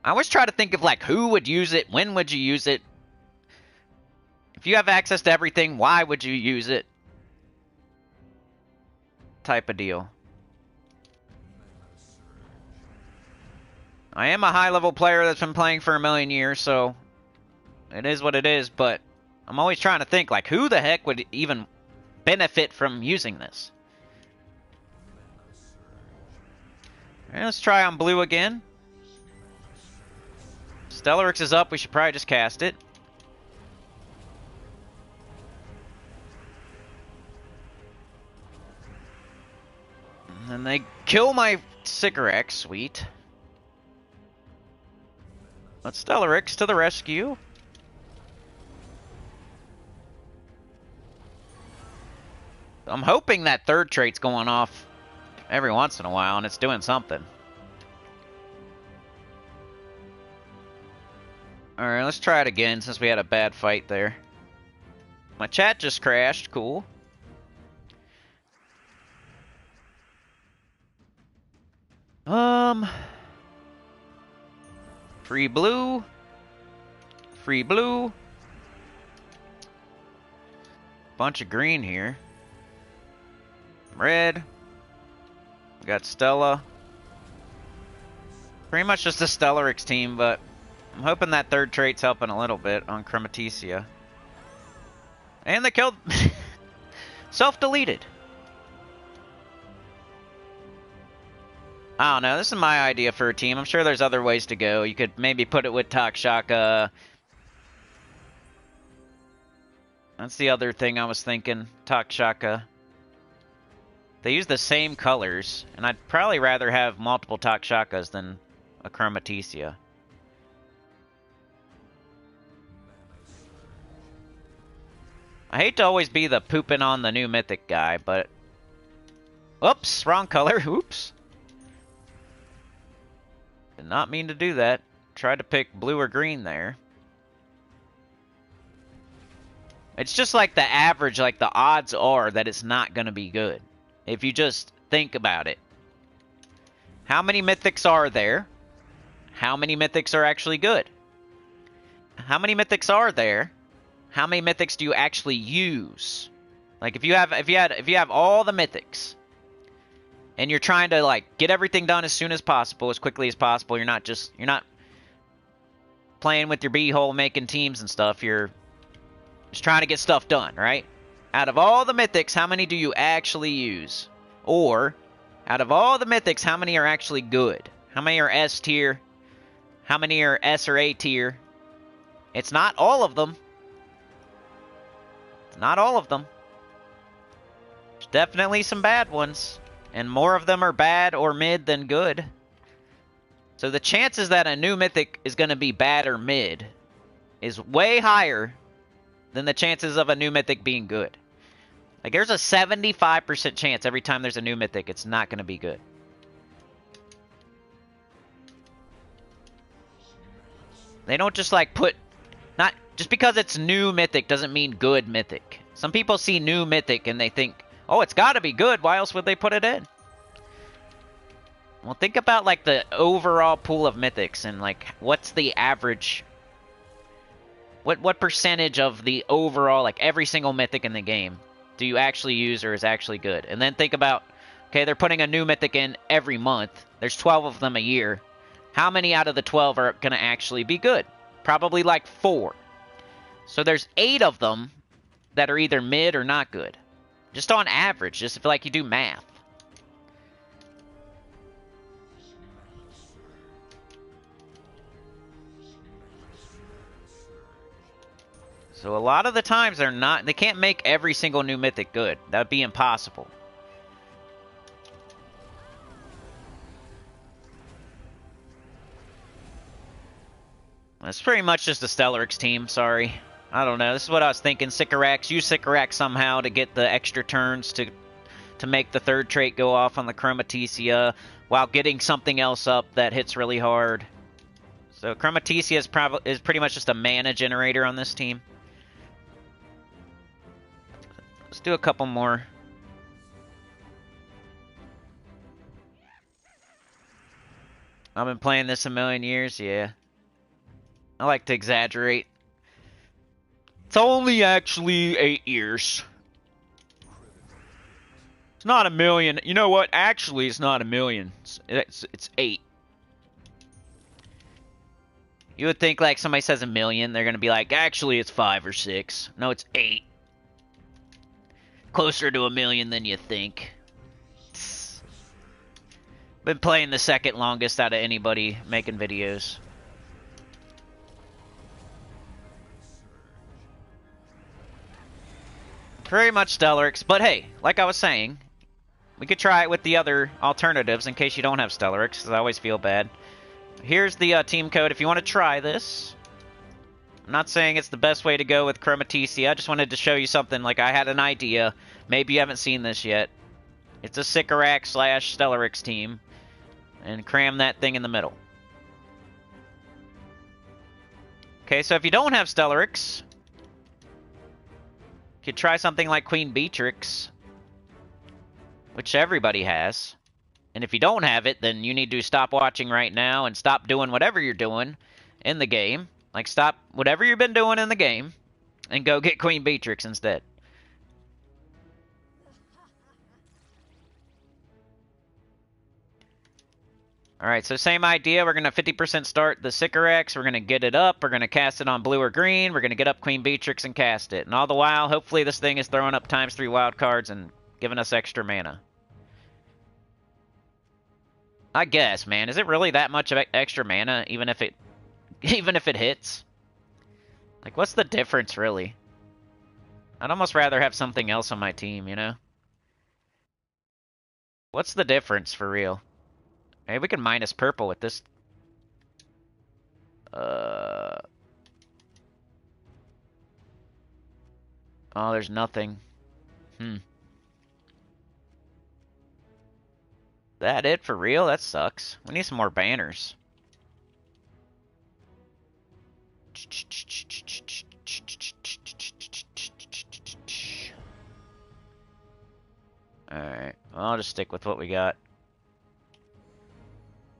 I always try to think of like who would use it, when would you use it? If you have access to everything, why would you use it? Type of deal. I am a high-level player that's been playing for a million years, so it is what it is, but I'm always trying to think, like, who the heck would even benefit from using this? Alright, let's try on blue again. Stellarix is up, we should probably just cast it. And then they kill my Sycorax, sweet. Let's Stellarix to the rescue. I'm hoping that third trait's going off every once in a while and it's doing something. Alright, let's try it again since we had a bad fight there. My chat just crashed, cool. Free blue. Free blue. Bunch of green here. Red. We got Stella. Pretty much just a Stellarix team, but I'm hoping that third trait's helping a little bit on Chromaticea. And they killed... Self-deleted. I don't know. This is my idea for a team. I'm sure there's other ways to go. You could maybe put it with Takshaka. That's the other thing I was thinking. Takshaka. They use the same colors, and I'd probably rather have multiple Takshakas than a Chromaticea. I hate to always be the pooping on the new Mythic guy, but... Oops, wrong color. Oops. Did not mean to do that. Tried to pick blue or green there. It's just like the average, like the odds are that it's not going to be good. If you just think about it. How many Mythics are there? How many Mythics are actually good? How many Mythics are there? How many Mythics do you actually use? Like if you have all the Mythics and you're trying to like get everything done as soon as possible, as quickly as possible, you're not playing with your b-hole making teams and stuff, you're just trying to get stuff done, right? Out of all the Mythics, how many do you actually use? Or out of all the Mythics, how many are actually good? How many are S tier? How many are S or A tier? It's not all of them. Not all of them. There's definitely some bad ones. And more of them are bad or mid than good. So the chances that a new Mythic is going to be bad or mid is way higher than the chances of a new Mythic being good. Like there's a 75% chance every time there's a new Mythic it's not going to be good. They don't just like put... Not just because it's new Mythic doesn't mean good Mythic. Some people see new Mythic and they think, oh, it's got to be good. Why else would they put it in? Well, think about like the overall pool of Mythics and like what's the average... What percentage of the overall, like every single Mythic in the game do you actually use or is actually good? And then think about, okay, they're putting a new Mythic in every month. There's 12 of them a year. How many out of the 12 are going to actually be good? Probably like 4. So there's 8 of them that are either mid or not good. Just on average, just if like you do math. So a lot of the times they can't make every single new Mythic good. That would be impossible. It's pretty much just a Stellarix team, sorry. I don't know, this is what I was thinking. Sycorax, use Sycorax somehow to get the extra turns to make the third trait go off on the Chromaticea while getting something else up that hits really hard. So Chromaticea is pretty much just a mana generator on this team. Let's do a couple more. I've been playing this a million years, yeah. I like to exaggerate. It's only actually 8 years. It's not a million. You know what? Actually, it's not a million. It's 8. You would think like somebody says a million, they're going to be like, actually, it's 5 or 6. No, it's 8. Closer to a million than you think. Been playing the second longest out of anybody making videos. Pretty much Stellarix, but hey, like I was saying, we could try it with the other alternatives in case you don't have Stellarix, because I always feel bad. Here's the team code if you want to try this. I'm not saying it's the best way to go with Chromaticea, I just wanted to show you something, like I had an idea. Maybe you haven't seen this yet. It's a Sycorax / Stellarix team, and cram that thing in the middle. Okay, so if you don't have Stellarix, you could try something like Queen Beatrix, which everybody has. And if you don't have it, then you need to stop watching right now and stop doing whatever you're doing in the game. Like, stop whatever you've been doing in the game and go get Queen Beatrix instead. Alright, so same idea. We're going to 50% start the Sycorax. We're going to get it up. We're going to cast it on blue or green. We're going to get up Queen Beatrix and cast it. And all the while, hopefully this thing is throwing up ×3 wild cards and giving us extra mana. I guess, man. Is it really that much of extra mana, even if it hits? Like, what's the difference, really? I'd almost rather have something else on my team, you know? What's the difference, for real? Maybe we can minus purple with this. Oh, there's nothing. That it for real? That sucks. We need some more banners. Alright, well, I'll just stick with what we got.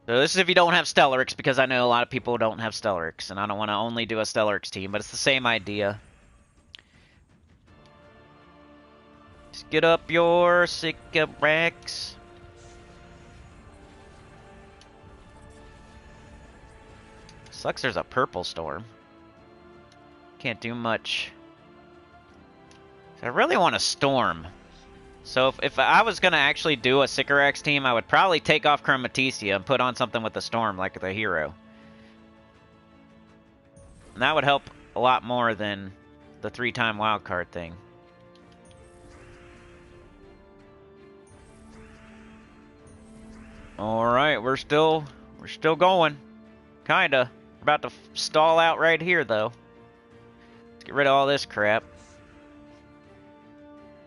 So this is if you don't have Stellaryx, because I know a lot of people don't have Stellaryx, and I don't want to only do a Stellaryx team, but it's the same idea. Just get up your Sycorax. Sucks there's a purple storm. Can't do much. I really want a storm. So if I was going to actually do a Sycorax team, I would probably take off Chrometicea and put on something with a storm like the hero. And that would help a lot more than the 3-time wildcard thing. Alright, we're still going. Kinda. We're about to stall out right here, though. Let's get rid of all this crap.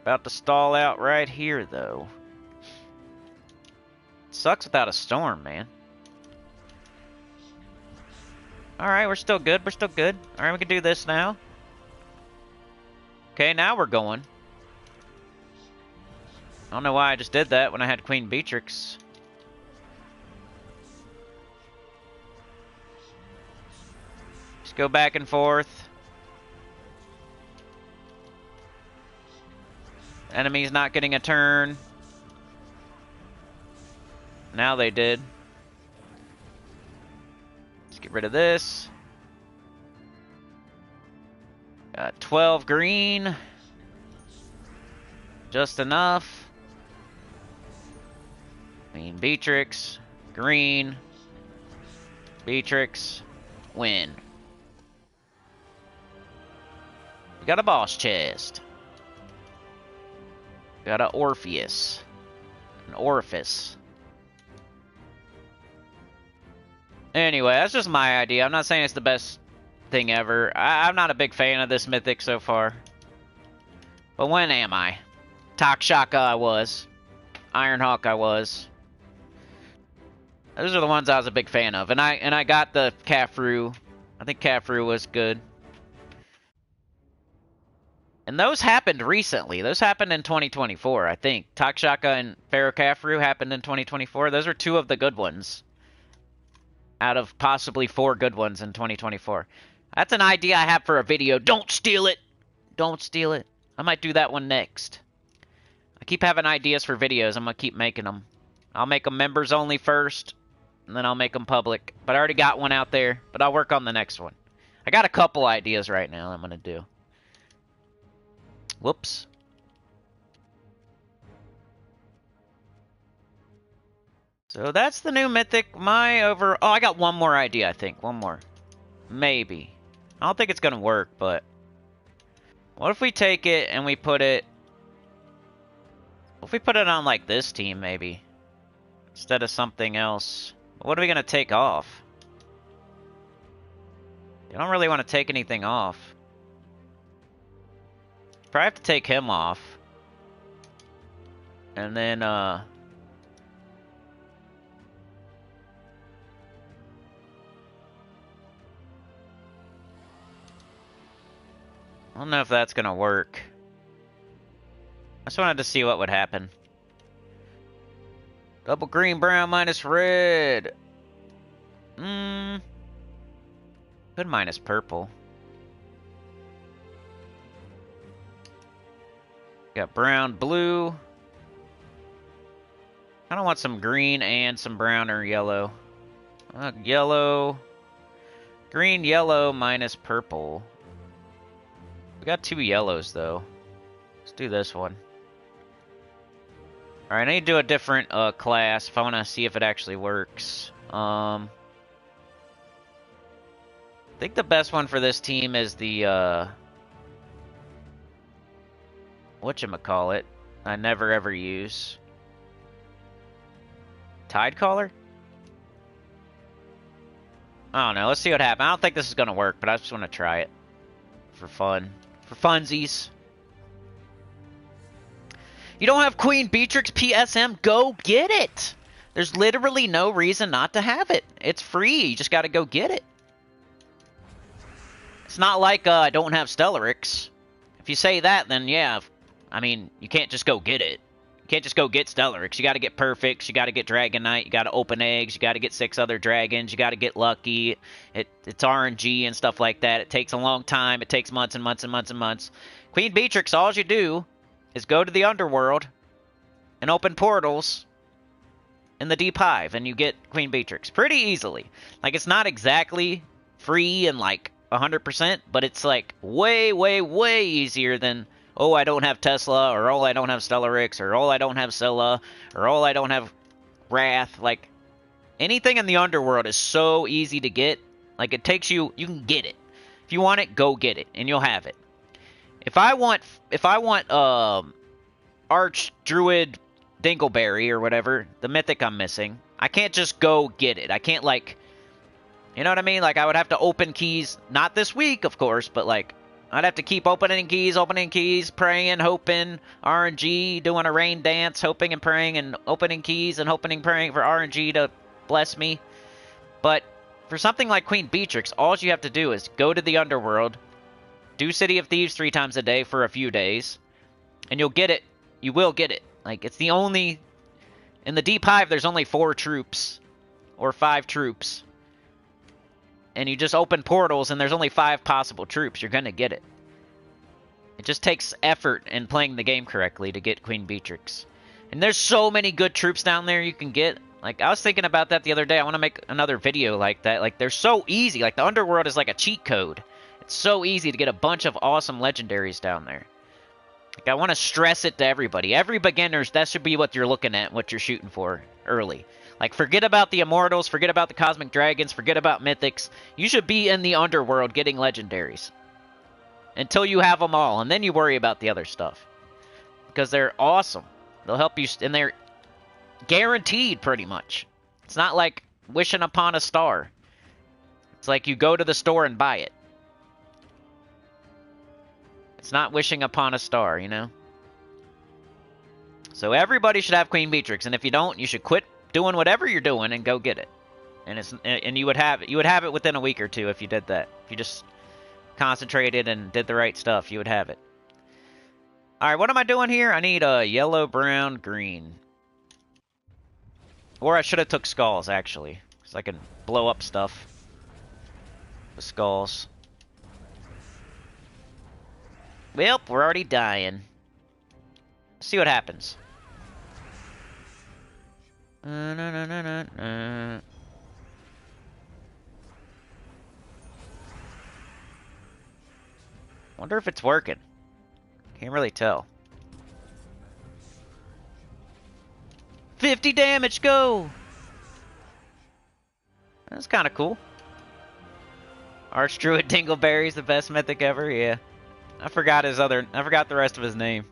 About to stall out right here, though. Sucks without a storm, man. Alright, we're still good. We're still good. Alright, we can do this now. Okay, now we're going. I don't know why I just did that when I had Queen Beatrix. Just go back and forth. Enemy's not getting a turn. Now they did. Let's get rid of this. 12 green. Just enough. Queen Beatrix. Green. Beatrix. Win. We got a boss chest. Got an Orpheus. An orifice. Anyway, that's just my idea. I'm not saying it's the best thing ever. I'm not a big fan of this mythic so far. But when am I? Takshaka I was. Ironhawk I was. Those are the ones I was a big fan of. And I got the Caffrey. I think Caffrey was good. And those happened recently. Those happened in 2024, I think. Takshaka and Pharaoh Caffrey happened in 2024. Those are 2 of the good ones. Out of possibly 4 good ones in 2024. That's an idea I have for a video. Don't steal it! Don't steal it. I might do that one next. I keep having ideas for videos. I'm going to keep making them. I'll make them members only first. And then I'll make them public. But I already got one out there. But I'll work on the next one. I got a couple ideas right now I'm going to do. Whoops. So that's the new mythic. Oh, I got one more idea, I think. One more. Maybe. I don't think it's going to work, but... What if we take it and we put it... What if we put it on, like, this team, maybe? Instead of something else. What are we going to take off? I don't really want to take anything off. Probably have to take him off. And then, I don't know if that's gonna work. I just wanted to see what would happen. Double green, brown, minus red. Could minus purple. Got brown, blue. I don't want some green and some brown or yellow. Yellow. Green, yellow, minus purple. We got 2 yellows, though. Let's do this one. Alright, I need to do a different class if I want to see if it actually works. I think the best one for this team is the, whatchamacallit, I never ever use. Tide Caller? I don't know, let's see what happens. I don't think this is going to work, but I just want to try it. For fun. For funsies. You don't have Queen Beatrix PSM? Go get it! There's literally no reason not to have it. It's free, you just gotta go get it. It's not like I don't have Stellarix. If you say that, then yeah, I mean, you can't just go get it. You can't just go get Stellarix. You gotta get Perfects, you gotta get Dragonite, you gotta open eggs, you gotta get 6 other dragons, you gotta get lucky. It's RNG and stuff like that. It takes a long time, it takes months and months and months and months. Queen Beatrix, all you do is go to the underworld and open portals in the Deep Hive, and you get Queen Beatrix pretty easily. Like, it's not exactly free and like 100%, but it's like way, way, way easier than, oh, I don't have Tesla, or oh, I don't have Stellarix, or oh, I don't have Scylla, or oh, I don't have Wrath. Like, anything in the underworld is so easy to get. Like, it takes you can get it. If you want it, go get it, and you'll have it. If I want Arch Druid Dingleberry or whatever, the mythic I'm missing, I can't just go get it. I can't, like, you know what I mean? Like, I would have to open keys, not this week, of course, but like, I'd have to keep opening keys, praying, hoping, RNG, doing a rain dance, hoping and praying, and opening keys and hoping and praying for RNG to bless me. But for something like Queen Beatrix, all you have to do is go to the underworld, do City of Thieves 3 times a day for a few days, and you'll get it. You will get it. Like, it's the only... In the Deep Hive, there's only 4 troops. Or 5 troops. And you just open portals, and there's only 5 possible troops. You're gonna get it. It just takes effort in playing the game correctly to get Queen Beatrix. And there's so many good troops down there you can get. Like, I was thinking about that the other day. I want to make another video like that. Like, they're so easy. Like, the underworld is like a cheat code. It's so easy to get a bunch of awesome legendaries down there. Like, I want to stress it to everybody. Every beginners, that should be what you're looking at, what you're shooting for early. Like, forget about the Immortals, forget about the Cosmic Dragons, forget about Mythics. You should be in the underworld getting legendaries. Until you have them all, and then you worry about the other stuff. Because they're awesome. They'll help you, and they're guaranteed, pretty much. It's not like wishing upon a star. It's like you go to the store and buy it. It's not wishing upon a star, you know? So everybody should have Queen Beatrix, and if you don't, you should quit doing whatever you're doing and go get it. And you would have it. You would have it within a week or 2 if you did that. If you just concentrated and did the right stuff, you would have it. Alright, what am I doing here? I need a yellow, brown, green. Or I should have took skulls, actually. Because I can blow up stuff with skulls. Well, we're already dying. Let's see what happens. Wonder if it's working. Can't really tell. 50 damage, go! That's kind of cool. Archdruid Dingleberry's the best mythic ever, yeah. I forgot the rest of his name.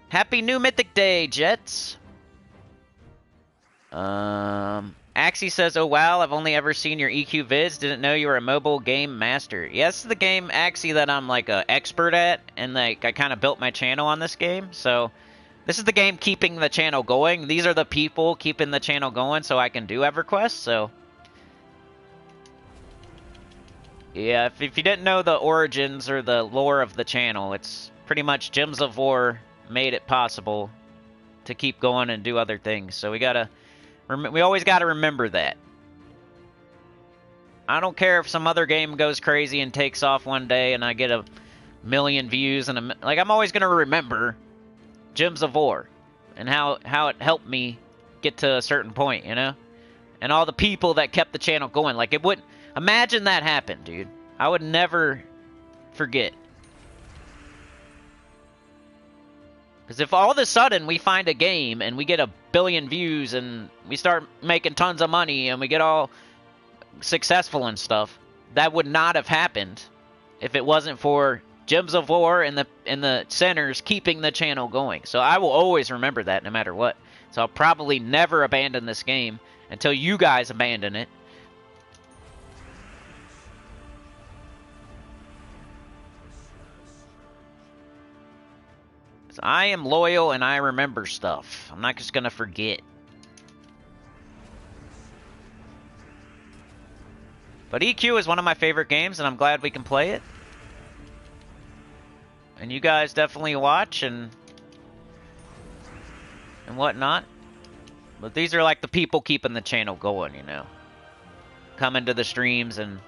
Happy New Mythic Day, Jets! Axie says, oh wow, I've only ever seen your EQ vids. Didn't know you were a mobile game master. Yeah, this is the game, Axie, that I'm like a expert at, and like I kind of built my channel on this game. So this is the game keeping the channel going. These are the people keeping the channel going, so I can do EverQuest. So yeah, if you didn't know the origins or the lore of the channel, it's pretty much Gems of War made it possible to keep going and do other things. So we always gotta remember that. I don't care if some other game goes crazy and takes off one day and I get a million views and like I'm always gonna remember Gems of War and how it helped me get to a certain point, you know, and all the people that kept the channel going. Like it wouldn't imagine that happened, dude. I would never forget. Because if all of a sudden we find a game and we get a billion views and we start making tons of money and we get all successful and stuff, that would not have happened if it wasn't for Gems of War and the centers keeping the channel going. So I will always remember that no matter what. So I'll probably never abandon this game until you guys abandon it. I am loyal and I remember stuff. I'm not just gonna forget. But EQ is one of my favorite games and I'm glad we can play it. And you guys definitely watch and whatnot. But these are like the people keeping the channel going, you know. Coming to the streams and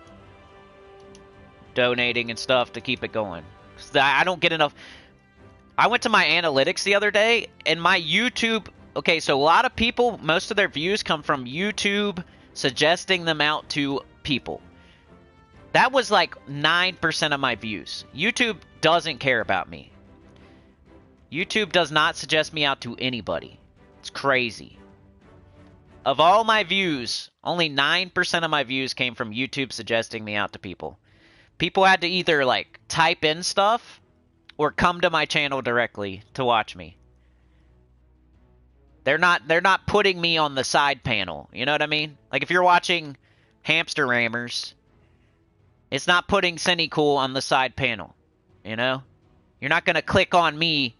donating and stuff to keep it going. I don't get enough. I went to my analytics the other day, and my YouTube... Okay, so a lot of people, most of their views come from YouTube suggesting them out to people. That was like 9% of my views. YouTube doesn't care about me. YouTube does not suggest me out to anybody. It's crazy. Of all my views, only 9% of my views came from YouTube suggesting me out to people. People had to either like type in stuff or come to my channel directly to watch me. They're not putting me on the side panel. You know what I mean? Like if you're watching Hamster Rammers, it's not putting Sinnycool on the side panel. You know? You're not going to click on me.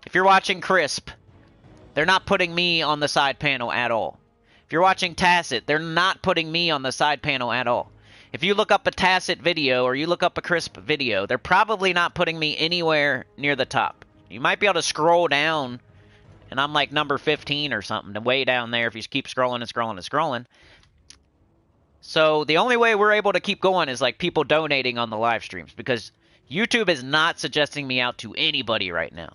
If you're watching Crisp, they're not putting me on the side panel at all. If you're watching Tacit, they're not putting me on the side panel at all. If you look up a Tacit video or you look up a Crisp video, they're probably not putting me anywhere near the top. You might be able to scroll down, and I'm like number 15 or something, way down there if you keep scrolling and scrolling and scrolling. So the only way we're able to keep going is like people donating on the live streams, because YouTube is not suggesting me out to anybody right now.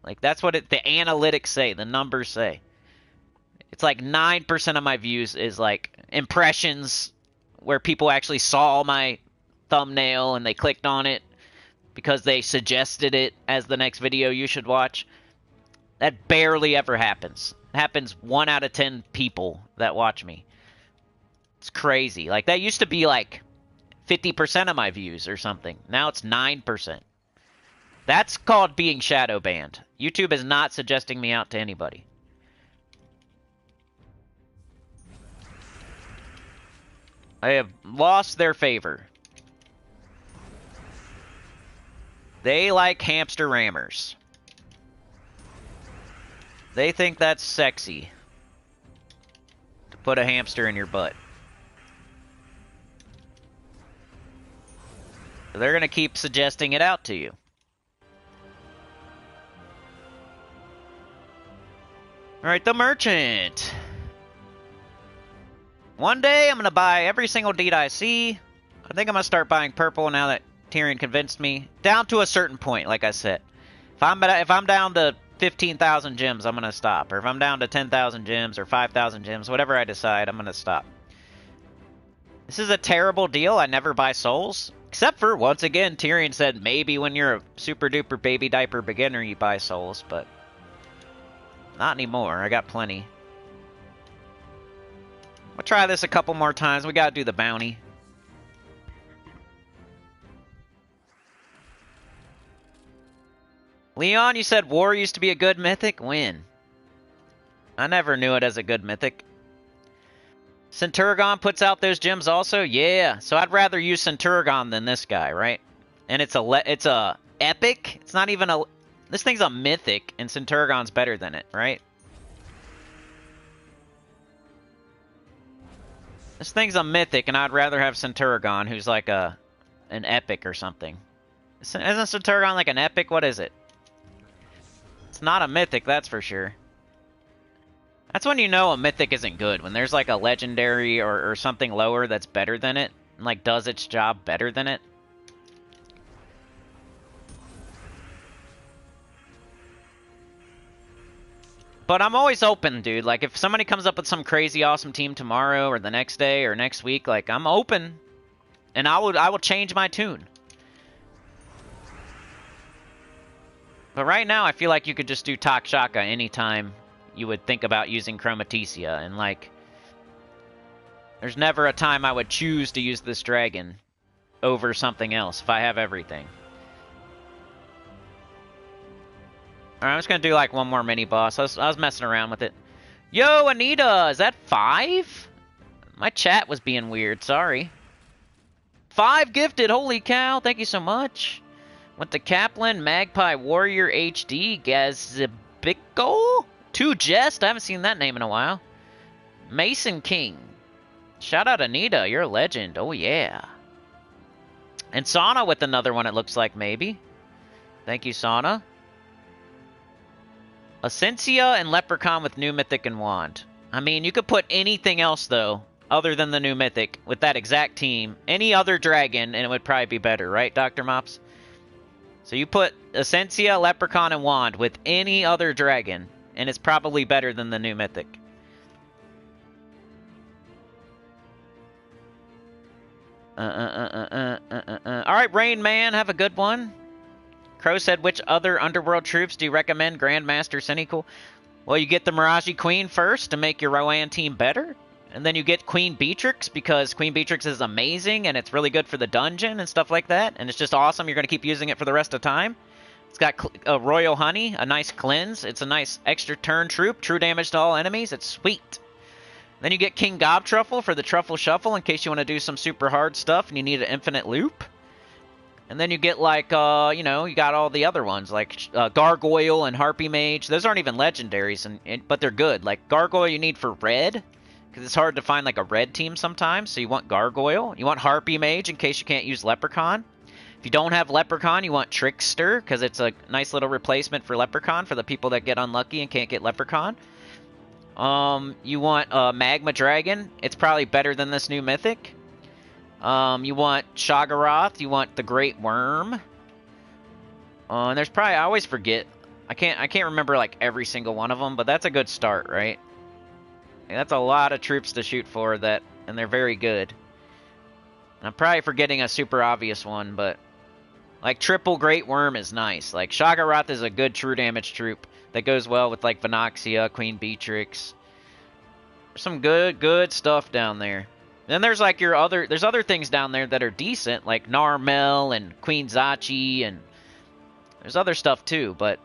Like that's what the analytics say, the numbers say. It's like 9% of my views is like impressions where people actually saw my thumbnail and they clicked on it because they suggested it as the next video you should watch. That barely ever happens. It happens 1 out of 10 people that watch me. It's crazy. Like that used to be like 50% of my views or something. Now it's 9%. That's called being shadow banned. YouTube is not suggesting me out to anybody. I have lost their favor. They like hamster rammers. They think that's sexy to put a hamster in your butt. They're going to keep suggesting it out to you. Alright, the merchant. One day I'm going to buy every single deed I see. I think I'm going to start buying purple now that Tyrion convinced me. Down to a certain point, like I said. If I'm down to 15,000 gems, I'm going to stop. Or if I'm down to 10,000 gems or 5,000 gems, whatever I decide, I'm going to stop. This is a terrible deal. I never buy souls. Except for, once again, Tyrion said maybe when you're a super duper baby diaper beginner you buy souls, but not anymore. I got plenty. I'll try this a couple more times. We gotta do the bounty. Leon, you said War used to be a good mythic? When? I never knew it as a good mythic. Centurion puts out those gems also? Yeah. So I'd rather use Centurion than this guy, right? And it's a epic. It's not even a... This thing's a mythic, and Centurion's better than it, right? This thing's a mythic, and I'd rather have Centurion, who's like an epic or something. Isn't Centurion like an epic? What is it? It's not a mythic, that's for sure. That's when you know a mythic isn't good. When there's like a legendary or something lower that's better than it, and like does its job better than it. But I'm always open, dude. Like, if somebody comes up with some crazy awesome team tomorrow or the next day or next week, like, I'm open. And I will change my tune. But right now, I feel like you could just do Takshaka anytime you would think about using Chromaticea. And, like, there's never a time I would choose to use this dragon over something else if I have everything. Alright, I'm just gonna do like one more mini boss. I was messing around with it. Yo, Anita, is that 5? My chat was being weird, sorry. 5 gifted, holy cow, thank you so much. Went to Kaplan, Magpie Warrior HD, Gazibico, 2 Jest, I haven't seen that name in a while. Mason King. Shout out Anita, you're a legend, oh yeah. And Sauna with another one, it looks like, maybe. Thank you, Sauna. Essentia and Leprechaun with new Mythic and Wand. I mean, you could put anything else, though, other than the new Mythic, with that exact team. Any other dragon, and it would probably be better, right, Dr. Mops? So you put Essentia, Leprechaun, and Wand with any other dragon, and it's probably better than the new Mythic. Alright, Rain Man, have a good one. Crow said, which other Underworld troops do you recommend, Grandmaster Sinnycool? Well, you get the Miraji Queen first to make your Rowan team better. And then you get Queen Beatrix, because Queen Beatrix is amazing, and it's really good for the dungeon and stuff like that. And it's just awesome. You're going to keep using it for the rest of the time. It's got Royal Honey, a nice cleanse. It's a nice extra turn troop, true damage to all enemies. It's sweet. Then you get King Gobtruffle for the Truffle Shuffle, in case you want to do some super hard stuff and you need an infinite loop. And then you get, like, you know, you got all the other ones, like Gargoyle and Harpy Mage. Those aren't even legendaries, but they're good. Like, Gargoyle you need for red, because it's hard to find, like, a red team sometimes, so you want Gargoyle. You want Harpy Mage in case you can't use Leprechaun. If you don't have Leprechaun, you want Trickster, because it's a nice little replacement for Leprechaun for the people that get unlucky and can't get Leprechaun. You want Magma Dragon. It's probably better than this new Mythic. You want Shoggoth, you want the Great Worm. And there's probably, I always forget. I can't remember like every single one of them, but that's a good start, right? And that's a lot of troops to shoot for that, and they're very good. And I'm probably forgetting a super obvious one, but like triple Great Worm is nice. Like Shoggoth is a good true damage troop that goes well with like Venoxia, Queen Beatrix. There's some good stuff down there. Then there's like there's other things down there that are decent, like Narmel and Queen Zachi, and there's other stuff too, but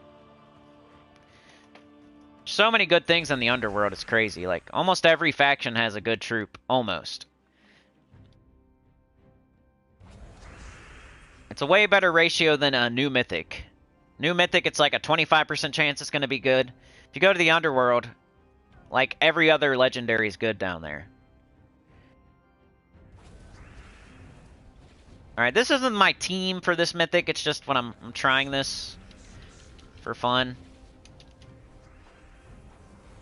so many good things in the Underworld, it's crazy. Like, almost every faction has a good troop. Almost. It's a way better ratio than a new Mythic. New Mythic, it's like a 25% chance it's going to be good. If you go to the Underworld, like, every other legendary is good down there. Alright, this isn't my team for this Mythic. It's just when I'm trying this for fun.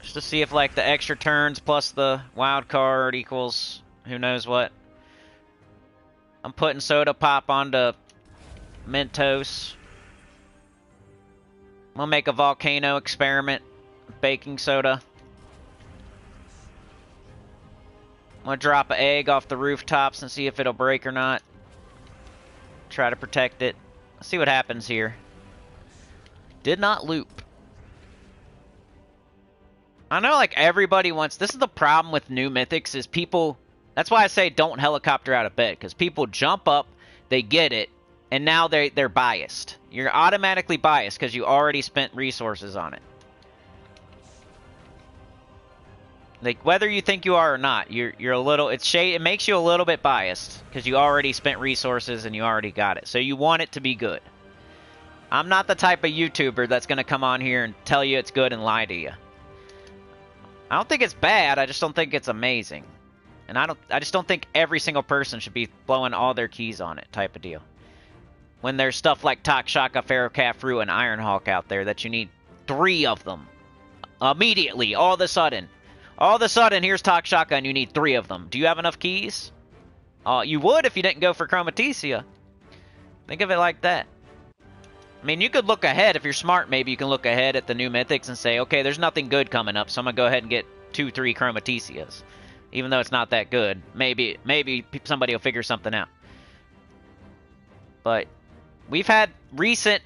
Just to see if, like, the extra turns plus the wild card equals who knows what. I'm putting Soda Pop onto Mentos. I'm gonna make a volcano experiment. Baking soda. I'm gonna drop an egg off the rooftops and see if it'll break or not. Try to protect it. Let's see what happens here. Did not loop. I know, like, everybody wants... This is the problem with new Mythics, is people... That's why I say don't helicopter out of bed, because people jump up, they get it, and now they're biased. You're automatically biased because you already spent resources on it. Like, whether you think you are or not, you're a little... It makes you a little bit biased, because you already spent resources and you already got it. So you want it to be good. I'm not the type of YouTuber that's going to come on here and tell you it's good and lie to you. I don't think it's bad, I just don't think it's amazing. And I just don't think every single person should be blowing all their keys on it, type of deal. When there's stuff like Takshaka, Pharaoh-Khafre, and Ironhawk out there that you need 3 of them. Immediately, all of a sudden. All of a sudden, here's Talk Shotgun, you need 3 of them. Do you have enough keys? You would if you didn't go for Chromaticea. Think of it like that. I mean, you could look ahead. If you're smart, maybe you can look ahead at the new Mythics and say, okay, there's nothing good coming up, so I'm going to go ahead and get 2-3 Chromaticias. Even though it's not that good. Maybe somebody will figure something out. But we've had recent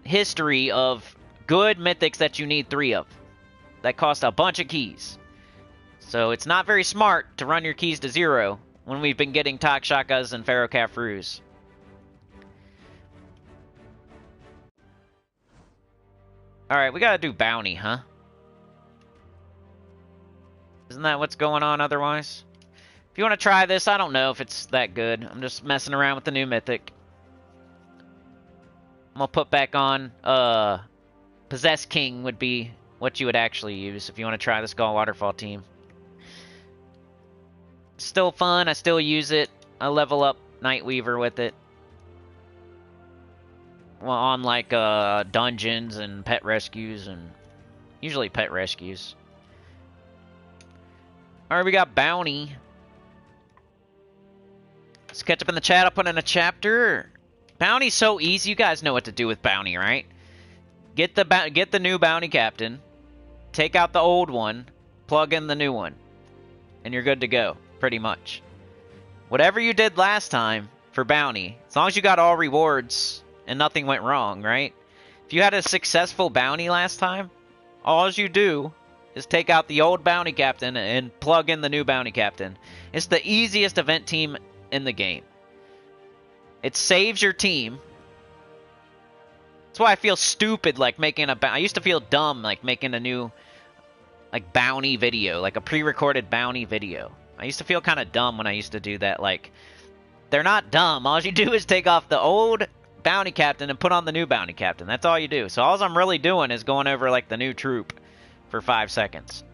history of good Mythics that you need 3 of. That cost a bunch of keys. So it's not very smart to run your keys to 0 when we've been getting Takshakas and Pharaoh Cafrus. Alright, we gotta do bounty, huh? Isn't that what's going on otherwise? If you want to try this, I don't know if it's that good. I'm just messing around with the new Mythic. I'm gonna put back on, Possess King would be what you would actually use if you want to try the Skull Waterfall team. Still fun, I still use it. I level up Nightweaver with it. Well, on like dungeons and pet rescues, and usually pet rescues. Alright, we got bounty. Let's catch up in the chat. I'll put in a chapter. Bounty's so easy. You guys know what to do with bounty, right? Get the new bounty captain. Take out the old one. Plug in the new one. And you're good to go, pretty much. Whatever you did last time for bounty, as long as you got all rewards and nothing went wrong, right? If you had a successful bounty last time, all you do is take out the old bounty captain and plug in the new bounty captain. It's the easiest event team in the game. It saves your team. That's why I feel stupid like making a... I used to feel dumb like making a new like bounty video, like a pre-recorded bounty video. I used to feel kind of dumb when I used to do that. Like, they're not dumb. All you do is take off the old bounty captain and put on the new bounty captain. That's all you do. So all I'm really doing is going over like the new troop for 5 seconds.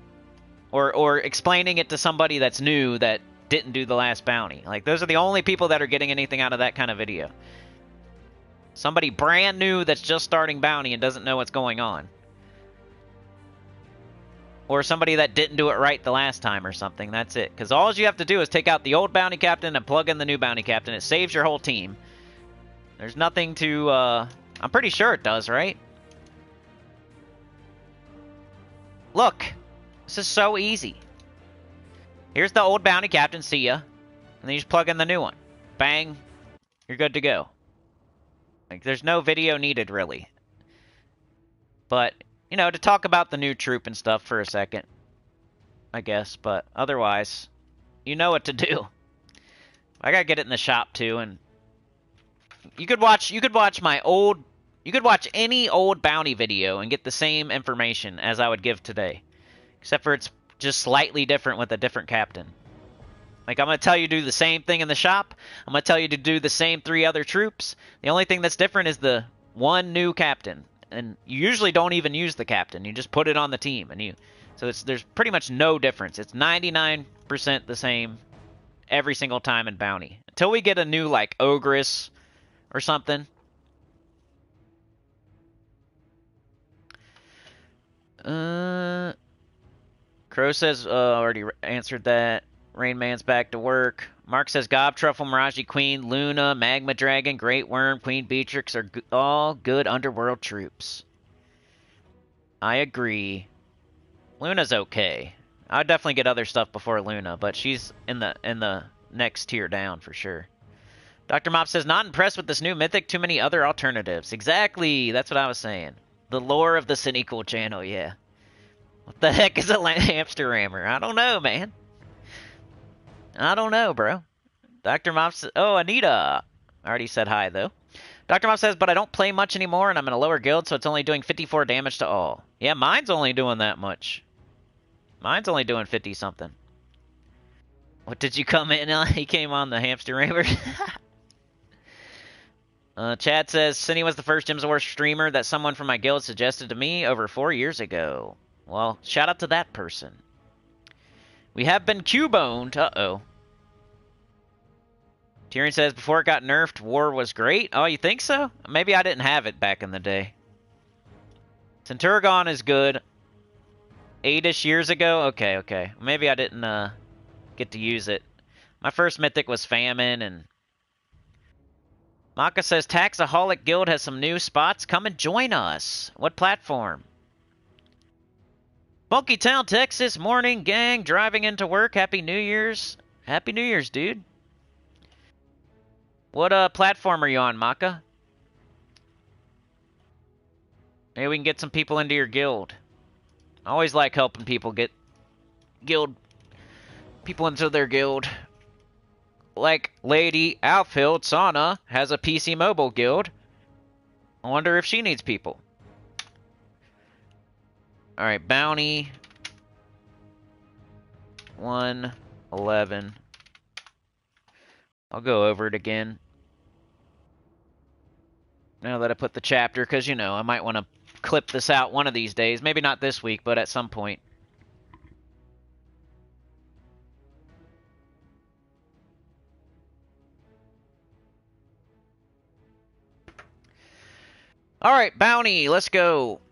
Or explaining it to somebody that's new that didn't do the last bounty. Like, those are the only people that are getting anything out of that kind of video. Somebody brand new that's just starting bounty and doesn't know what's going on. Or somebody that didn't do it right the last time or something. That's it. Because all you have to do is take out the old bounty captain and plug in the new bounty captain. It saves your whole team. There's nothing to... I'm pretty sure it does, right? Look! This is so easy. Here's the old bounty captain, see ya. And then you just plug in the new one. Bang. You're good to go. Like, there's no video needed, really. But, you know, to talk about the new troop and stuff for a second, I guess. But otherwise, you know what to do. I gotta get it in the shop, too, and... You could watch my old... You could watch any old bounty video and get the same information as I would give today. Except for it's just slightly different with a different captain. Like, I'm going to tell you to do the same thing in the shop. I'm going to tell you to do the same 3 other troops. The only thing that's different is the one new captain. And you usually don't even use the captain. You just put it on the team. So there's pretty much no difference. It's 99% the same every single time in bounty. Until we get a new, like, Ogress or something. Crow says, already answered that. Rain Man's back to work. Mark says, Gob, Truffle, Miraji, Queen, Luna, Magma Dragon, Great Worm, Queen Beatrix are all good underworld troops. I agree. Luna's okay. I'd definitely get other stuff before Luna, but she's in the next tier down for sure. Dr. Mop says, not impressed with this new mythic, too many other alternatives. Exactly, that's what I was saying. The lore of the Sinnycool channel, yeah. What the heck is a hamster rammer? I don't know, man. I don't know, bro. Dr. Mop says... Oh, Anita. I already said hi, though. Dr. Mop says, but I don't play much anymore, and I'm in a lower guild, so it's only doing 54 damage to all. Yeah, mine's only doing that much. Mine's only doing 50-something. What did you come in on? He came on the hamster rammer. Chad says, Cinny was the first Gems of War streamer that someone from my guild suggested to me over 4 years ago. Well, shout out to that person. We have been Q-boned. Uh-oh. Tyrion says, before it got nerfed, War was great. Oh, you think so? Maybe I didn't have it back in the day. Centurion is good. 8-ish years ago? Okay, okay. Maybe I didn't get to use it. My first Mythic was Famine, and... Maka says, Taxaholic Guild has some new spots. Come and join us. What platform? Funky Town, Texas. Morning, gang. Driving into work. Happy New Year's. Happy New Year's, dude. What platform are you on, Maka? Maybe we can get some people into your guild. I always like helping people get people into their guild. Like Lady Outfield Sauna has a PC mobile guild. I wonder if she needs people. Alright, bounty. 111. I'll go over it again. Now that I put the chapter, because, you know, I might want to clip this out one of these days. Maybe not this week, but at some point. Alright, bounty, let's go.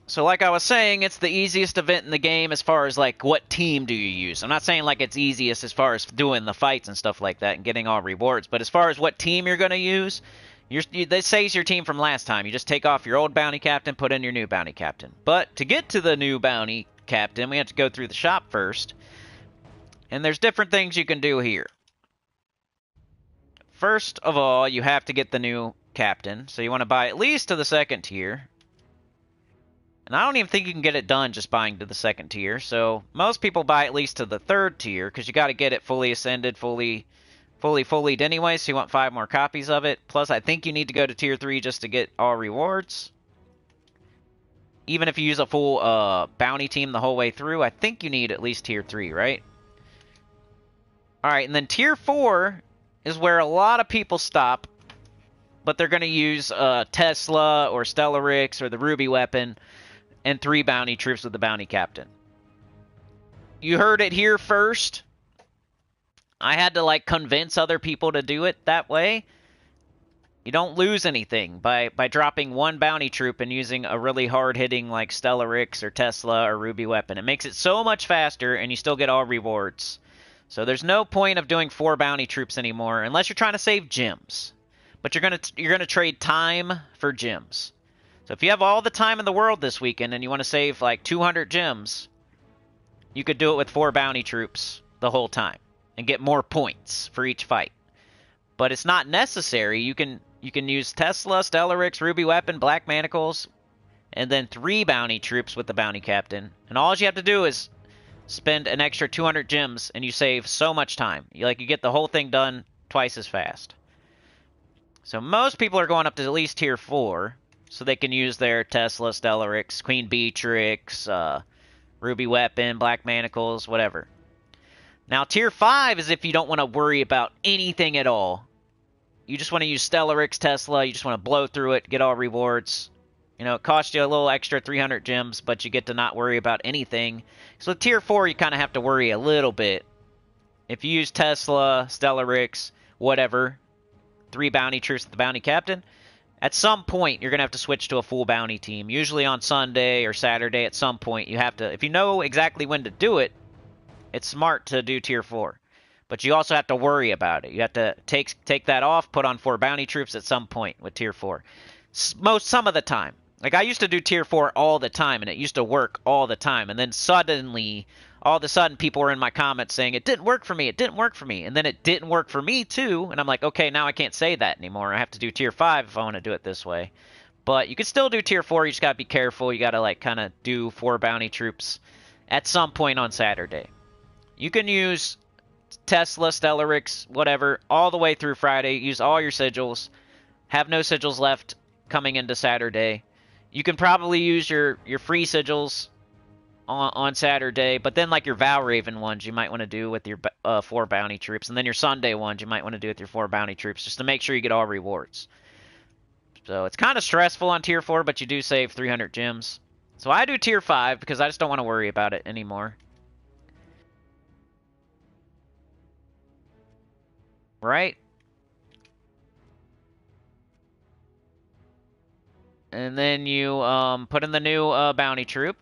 So like I was saying, it's the easiest event in the game as far as, like, what team do you use. I'm not saying, like, it's easiest as far as doing the fights and stuff like that and getting all rewards, but as far as what team you're going to use, this says your team from last time. You just take off your old bounty captain, put in your new bounty captain. But to get to the new bounty captain, we have to go through the shop first. And there's different things you can do here. First of all, you have to get the new captain. So you want to buy at least to the second tier. And I don't even think you can get it done just buying to the second tier. So most people buy at least to the third tier because you got to get it fully ascended, fully anyway. So you want 5 more copies of it. Plus, I think you need to go to tier 3 just to get all rewards. Even if you use a full bounty team the whole way through, I think you need at least tier 3, right? Alright, and then tier 4 is where a lot of people stop. But they're going to use Tesla or Stellarix or the Ruby weapon and 3 bounty troops with the bounty captain. You heard it here first. I had to, like, convince other people to do it that way. You don't lose anything by dropping 1 bounty troop and using a really hard-hitting, like, Stellarix or Tesla or Ruby weapon. It makes it so much faster, and you still get all rewards. So there's no point of doing 4 bounty troops anymore, unless you're trying to save gems. But you're gonna trade time for gems. So if you have all the time in the world this weekend and you want to save like 200 gems, you could do it with 4 bounty troops the whole time and get more points for each fight. But it's not necessary. You can use Tesla, Stellarix, Ruby weapon, Black Manacles, and then 3 bounty troops with the bounty captain. And all you have to do is spend an extra 200 gems and you save so much time. You get the whole thing done twice as fast. So most people are going up to at least tier 4, so they can use their Tesla, Stellarix, Queen Beatrix, Ruby weapon, Black Manacles, whatever. Now tier 5 is if you don't want to worry about anything at all. You just want to use Stellarix, Tesla, you just want to blow through it, get all rewards. You know, it costs you a little extra 300 gems, but you get to not worry about anything. So with tier 4, you kind of have to worry a little bit. If you use Tesla, Stellarix, whatever, 3 bounty troops with the bounty captain, at some point you're going to have to switch to a full bounty team. Usually on Sunday or Saturday at some point you have to, if you know exactly when to do it, it's smart to do tier 4. But you also have to worry about it. You have to take that off, put on 4 bounty troops at some point with tier 4. Some of the time. Like, I used to do tier 4 all the time, and it used to work all the time. And then suddenly, all of a sudden, people were in my comments saying, it didn't work for me, it didn't work for me. And then it didn't work for me, too. And I'm like, okay, now I can't say that anymore. I have to do tier 5 if I want to do it this way. But you can still do tier 4. You just got to be careful. You got to, like, kind of do 4 bounty troops at some point on Saturday. You can use Tesla, Stellarix, whatever, all the way through Friday. Use all your sigils. Have no sigils left coming into Saturday. You can probably use your free sigils on Saturday, but then like your Valraven ones you might want to do with your 4 bounty troops, and then your Sunday ones you might want to do with your 4 bounty troops, just to make sure you get all rewards. So it's kind of stressful on tier 4, but you do save 300 gems. So I do tier 5 because I just don't want to worry about it anymore. Right? And then you put in the new bounty troop.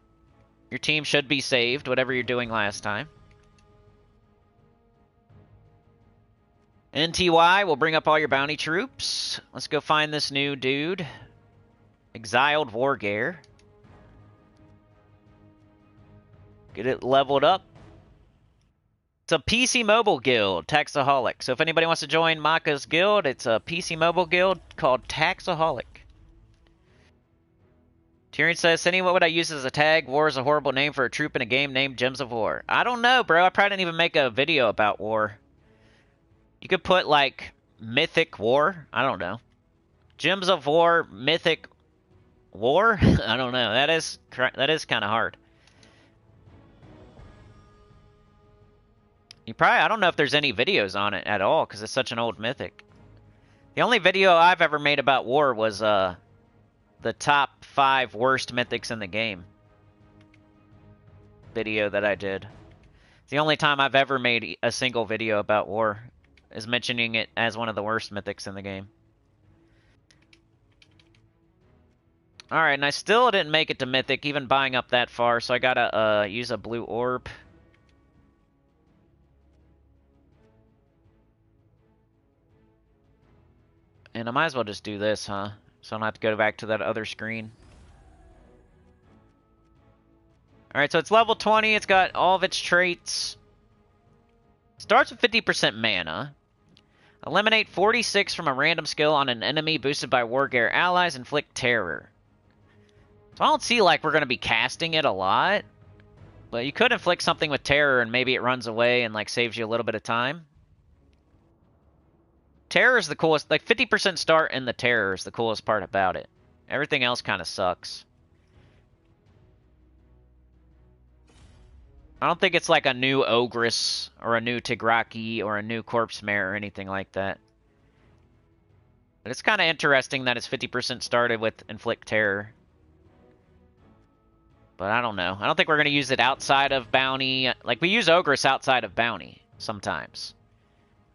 Your team should be saved, whatever you're doing last time. NTY will bring up all your bounty troops. Let's go find this new dude. Exiled Wargear. Get it leveled up. It's a PC mobile guild, Taxaholic. So if anybody wants to join Maka's guild, it's a PC mobile guild called Taxaholic. Tyrion says, Cinny, what would I use as a tag? War is a horrible name for a troop in a game named Gems of War. I don't know, bro. I probably didn't even make a video about war. You could put, like, Mythic War. I don't know. Gems of War, Mythic War? I don't know. That is kind of hard. I don't know if there's any videos on it at all, because it's such an old Mythic. The only video I've ever made about war was, the top 5 worst Mythics in the game video that I did. It's the only time I've ever made a single video about war, is mentioning it as one of the worst Mythics in the game. Alright, and I still didn't make it to Mythic, even buying up that far, so I gotta use a blue orb. And I might as well just do this, huh? So I don't have to go back to that other screen. Alright, so it's level 20. It's got all of its traits. Starts with 50% mana. Eliminate 46 from a random skill on an enemy boosted by Wargear allies. Inflict terror. So I don't see like we're going to be casting it a lot. But you could inflict something with terror and maybe it runs away and like saves you a little bit of time. Terror is the coolest. Like 50% start in the terror is the coolest part about it. Everything else kind of sucks. I don't think it's like a new Ogress or a new Tigraki or a new Corpse Mare or anything like that. But it's kind of interesting that it's 50% started with Inflict Terror. But I don't know. I don't think we're going to use it outside of Bounty. Like, we use Ogress outside of Bounty sometimes.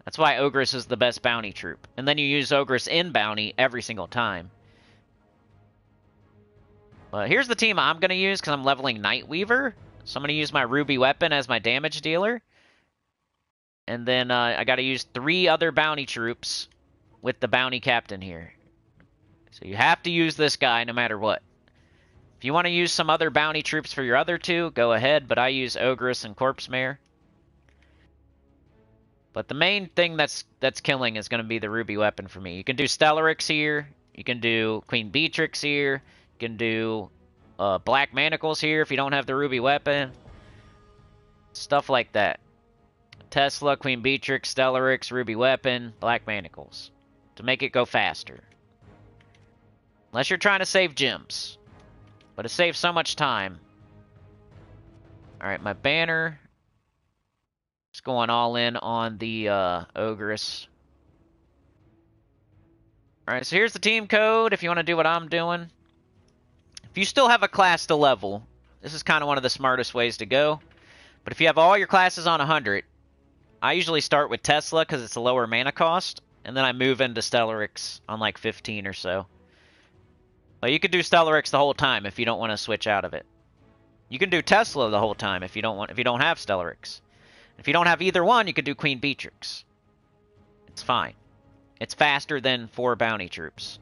That's why Ogress is the best bounty troop. And then you use Ogress in bounty every single time. But here's the team I'm going to use because I'm leveling Nightweaver. So I'm going to use my Ruby Weapon as my damage dealer. And then I got to use 3 other bounty troops with the bounty captain here. So you have to use this guy no matter what. If you want to use some other bounty troops for your other 2, go ahead. But I use Ogress and Corpse Mare. But the main thing that's killing is going to be the Ruby Weapon for me. You can do Stellarix here. You can do Queen Beatrix here. You can do Black Manacles here if you don't have the Ruby Weapon. Stuff like that. Tesla, Queen Beatrix, Stellarix, Ruby Weapon, Black Manacles. To make it go faster. Unless you're trying to save gems. But it saves so much time. Alright, my banner... Just going all in on the Ogress. Alright, so here's the team code if you want to do what I'm doing. If you still have a class to level, this is kind of one of the smartest ways to go. But if you have all your classes on 100, I usually start with Tesla because it's a lower mana cost. And then I move into Stellarix on like 15 or so. But you could do Stellarix the whole time if you don't want to switch out of it. You can do Tesla the whole time if you don't have Stellarix. If you don't have either one, you could do Queen Beatrix. It's fine. It's faster than 4 bounty troops.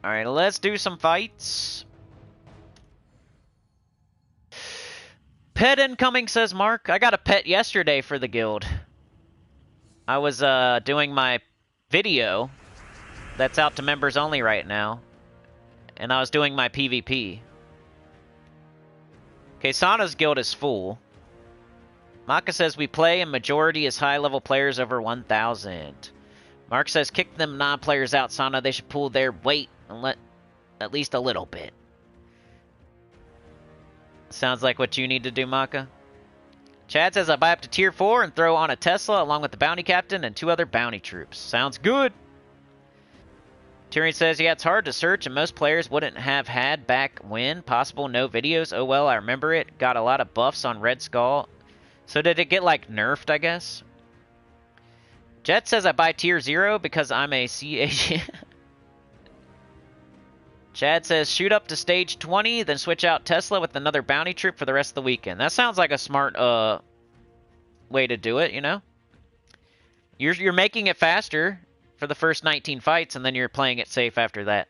Alright, let's do some fights. Pet incoming, says Mark. I got a pet yesterday for the guild. I was doing my video that's out to members only right now. And I was doing my PvP. Okay, Sana's guild is full. Maka says we play and majority is high-level players over 1,000. Mark says kick them non-players out, Sana. They should pull their weight and let at least a little bit. Sounds like what you need to do, Maka. Chad says I buy up to tier 4 and throw on a Tesla along with the bounty captain and 2 other bounty troops. Sounds good. Tyrion says, yeah, it's hard to search, and most players wouldn't have had back when. Possible no videos. Oh, well, I remember it. Got a lot of buffs on Red Skull. So did it get, like, nerfed, I guess? Jet says I buy tier 0 because I'm a CH... Chad says, shoot up to stage 20, then switch out Tesla with another bounty troop for the rest of the weekend. That sounds like a smart way to do it, you know? You're making it faster for the first 19 fights, and then you're playing it safe after that.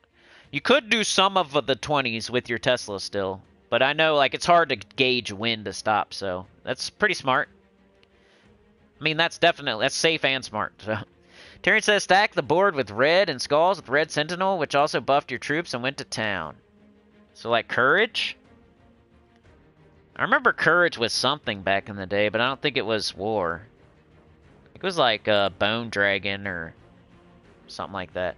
You could do some of the 20s with your Tesla still, but I know like it's hard to gauge when to stop, so that's pretty smart. I mean, that's safe and smart. So. Terry says, stack the board with red and skulls with red sentinel, which also buffed your troops and went to town. So, like, courage? I remember courage was something back in the day, but I don't think it was war. It was like Bone Dragon or something like that.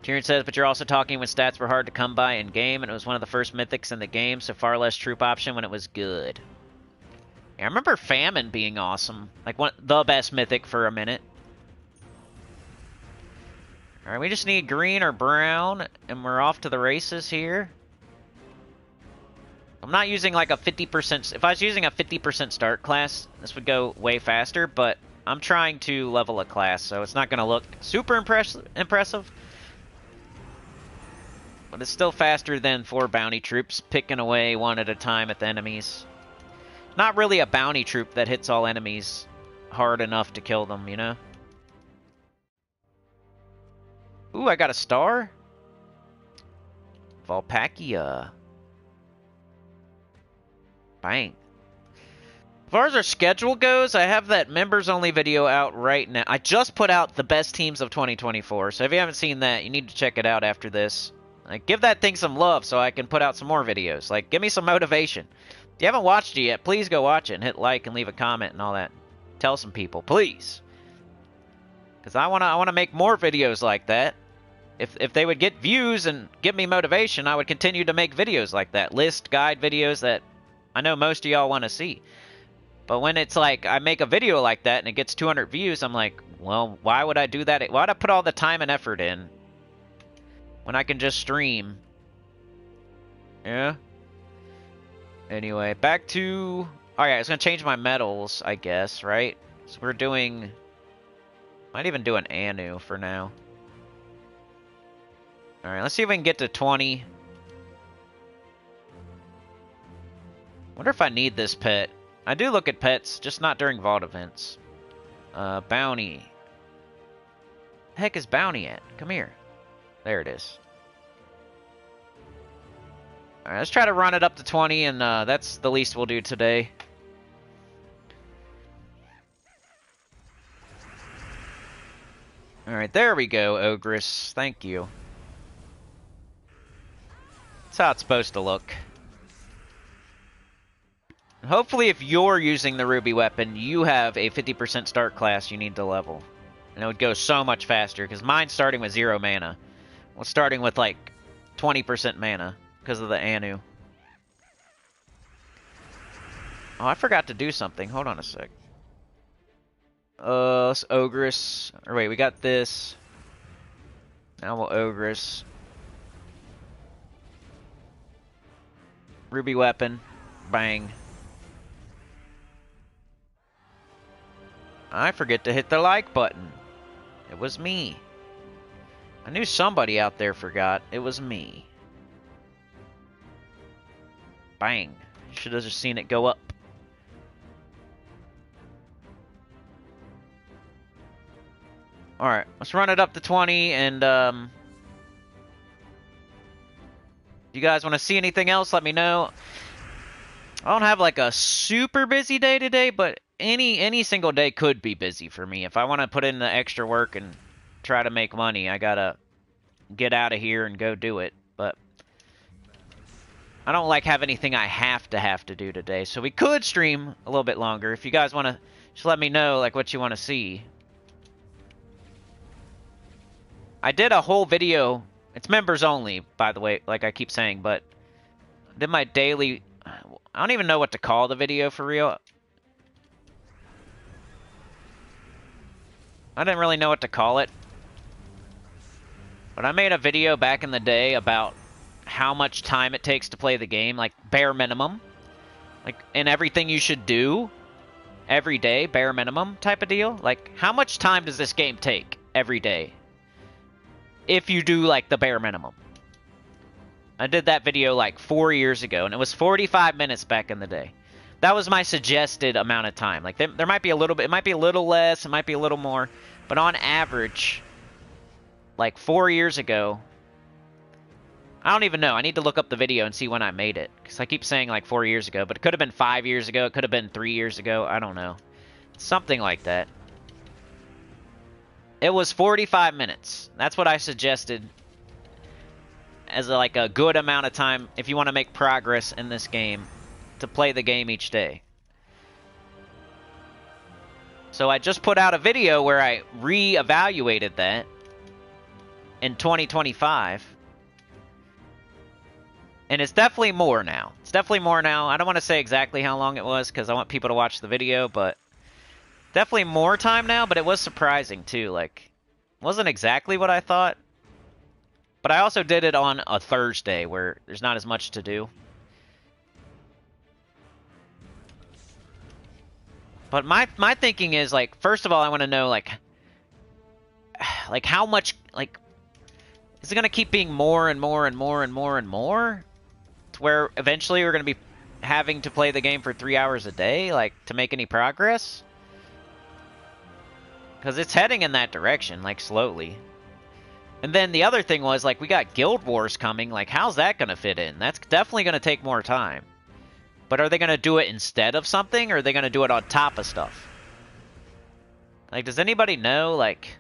Tyrion says, but you're also talking when stats were hard to come by in game, and it was one of the first mythics in the game, so far less troop option when it was good. I remember Famine being awesome. Like, the best mythic for a minute. Alright, we just need green or brown, and we're off to the races here. I'm not using like a 50%... If I was using a 50% start class, this would go way faster, but I'm trying to level a class, so it's not going to look super impressive. But it's still faster than 4 bounty troops picking away one at a time at the enemies. Not really a bounty troop that hits all enemies hard enough to kill them, you know? Ooh, I got a star? Valpakia. Bang. As far as our schedule goes, I have that members-only video out right now. I just put out the best teams of 2024, so if you haven't seen that, you need to check it out after this. Like, give that thing some love so I can put out some more videos. Like, give me some motivation. If you haven't watched it yet, please go watch it and hit like and leave a comment and all that. Tell some people, please. Because I wanna make more videos like that. If they would get views and give me motivation, I would continue to make videos like that. List guide videos that I know most of y'all want to see. But when it's like I make a video like that and it gets 200 views, I'm like, well, why would I do that? Why would I put all the time and effort in when I can just stream? Yeah. Anyway, back to... Alright, I was going to change my medals, I guess, right? So we're doing... Might even do an Anu for now. Alright, let's see if we can get to 20. Wonder if I need this pet. I do look at pets, just not during Vault events. Bounty. The heck is Bounty at? Come here. There it is. Alright, let's try to run it up to 20, and that's the least we'll do today. Alright, there we go, Ogress. Thank you. That's how it's supposed to look. Hopefully, if you're using the Ruby weapon, you have a 50% start class you need to level. And it would go so much faster, because mine's starting with 0 mana. Well, starting with, like, 20% mana. Because of the Anu. Oh, I forgot to do something. Hold on a sec. Ogress. Or wait, we got this. Now we'll Ogress. Ruby weapon. Bang. I forget to hit the like button. It was me. I knew somebody out there forgot. It was me. Bang. Should have just seen it go up. Alright, let's run it up to 20, and, if you guys want to see anything else, let me know. I don't have, like, a super busy day today, but any single day could be busy for me. If I want to put in the extra work and try to make money, I gotta get out of here and go do it, but I don't like have anything I have to do today, so we could stream a little bit longer. If you guys want to, just let me know like what you want to see. I did a whole video. It's members only, by the way, like I keep saying, but I did my daily... I don't even know what to call the video for real. I didn't really know what to call it. But I made a video back in the day about how much time it takes to play the game, like bare minimum, like, and everything you should do every day, bare minimum type of deal. Like, how much time does this game take every day? if you do, like, the bare minimum. I did that video, like, 4 years ago, and it was 45 minutes back in the day. That was my suggested amount of time. Like, there might be a little bit, it might be a little less, it might be a little more, but on average, like, 4 years ago, I don't even know. I need to look up the video and see when I made it, because I keep saying, like, 4 years ago, but it could have been 5 years ago, it could have been 3 years ago, I don't know. Something like that. It was 45 minutes. That's what I suggested as like a good amount of time if you want to make progress in this game, to play the game each day. So I just put out a video where I re-evaluated that in 2025. And it's definitely more now. It's definitely more now. I don't want to say exactly how long it was because I want people to watch the video, but definitely more time now, but it was surprising too. Like, it wasn't exactly what I thought. But I also did it on a Thursday where there's not as much to do. But my thinking is, like, first of all, I want to know, like how much, like, is it going to keep being more and more and more and more and more? To where eventually we're going to be having to play the game for 3 hours a day, like, to make any progress? Because it's heading in that direction, like, slowly. And then the other thing was, like, we got Guild Wars coming. Like, how's that going to fit in? That's definitely going to take more time. But are they going to do it instead of something, or are they going to do it on top of stuff? Like, does anybody know, like...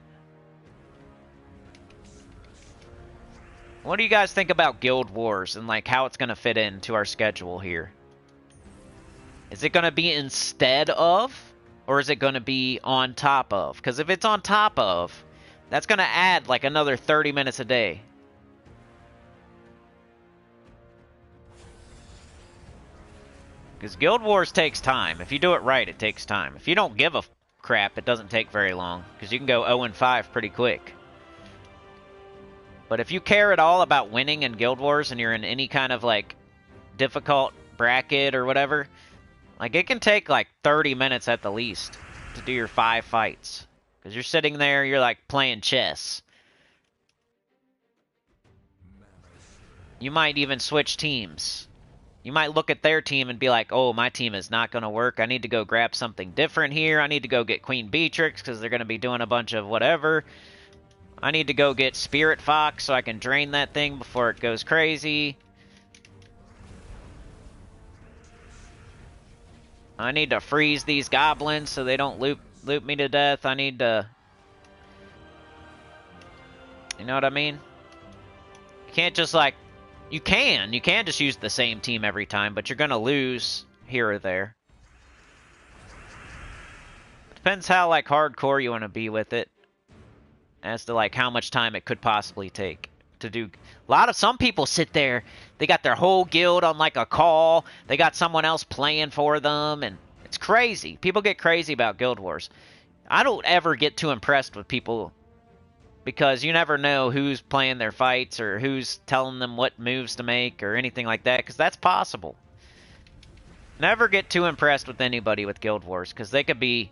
What do you guys think about Guild Wars and, like, how it's going to fit into our schedule here? Is it going to be instead of, or is it going to be on top of? Because if it's on top of, that's going to add, like, another 30 minutes a day. Because Guild Wars takes time. If you do it right, it takes time. If you don't give a crap, it doesn't take very long. Because you can go 0-5 pretty quick. But if you care at all about winning in Guild Wars and you're in any kind of, like, difficult bracket or whatever, like, it can take, like, 30 minutes at the least to do your 5 fights. Because you're sitting there, you're, like, playing chess. You might even switch teams. You might look at their team and be like, oh, my team is not going to work. I need to go grab something different here. I need to go get Queen Beatrix because they're going to be doing a bunch of whatever. I need to go get Spirit Fox so I can drain that thing before it goes crazy. I need to freeze these goblins so they don't loop me to death. I need to... You know what I mean? You can't just, like... You can just use the same team every time, but you're gonna lose here or there. Depends how, like, hardcore you want to be with it. As to, like, how much time it could possibly take to do. Some people sit there, they got their whole guild on, like, a call. They got someone else playing for them, and it's crazy. People get crazy about Guild Wars. I don't ever get too impressed with people, because you never know who's playing their fights or who's telling them what moves to make or anything like that, because that's possible. Never get too impressed with anybody with Guild Wars, because they could be...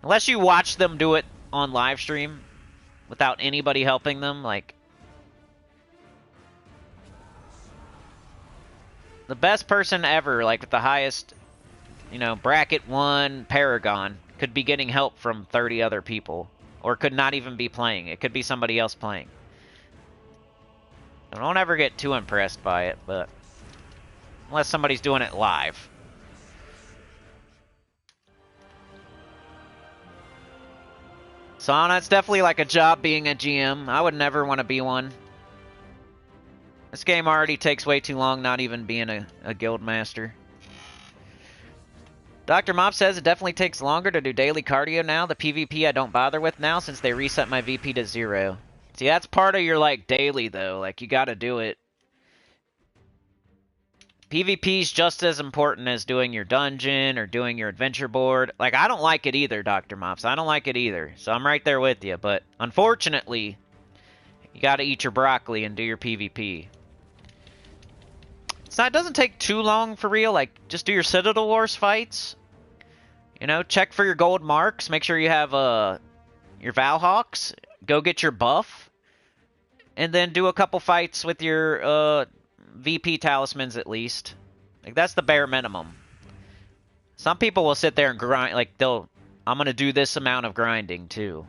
Unless you watch them do it on live stream without anybody helping them, like... The best person ever, like with the highest, you know, bracket 1 Paragon, could be getting help from 30 other people. Or could not even be playing. It could be somebody else playing. I don't ever get too impressed by it, but... Unless somebody's doing it live. Sauna, it's definitely like a job being a GM. I would never want to be one. This game already takes way too long not even being a guild master. Dr. Mop says it definitely takes longer to do daily cardio now. The PvP I don't bother with now since they reset my VP to 0. See, that's part of your, like, daily, though. Like, you gotta do it. PvP's just as important as doing your dungeon or doing your adventure board. Like, I don't like it either, Dr. Mops. I don't like it either. So I'm right there with you. But, unfortunately, you gotta eat your broccoli and do your PvP. So it doesn't take too long for real. Like, just do your Citadel Wars fights. You know, check for your gold marks. Make sure you have your Valhawks. Go get your buff. and then do a couple fights with your VP talismans at least. Like, that's the bare minimum. Some people will sit there and grind, like, I'm gonna do this amount of grinding, too.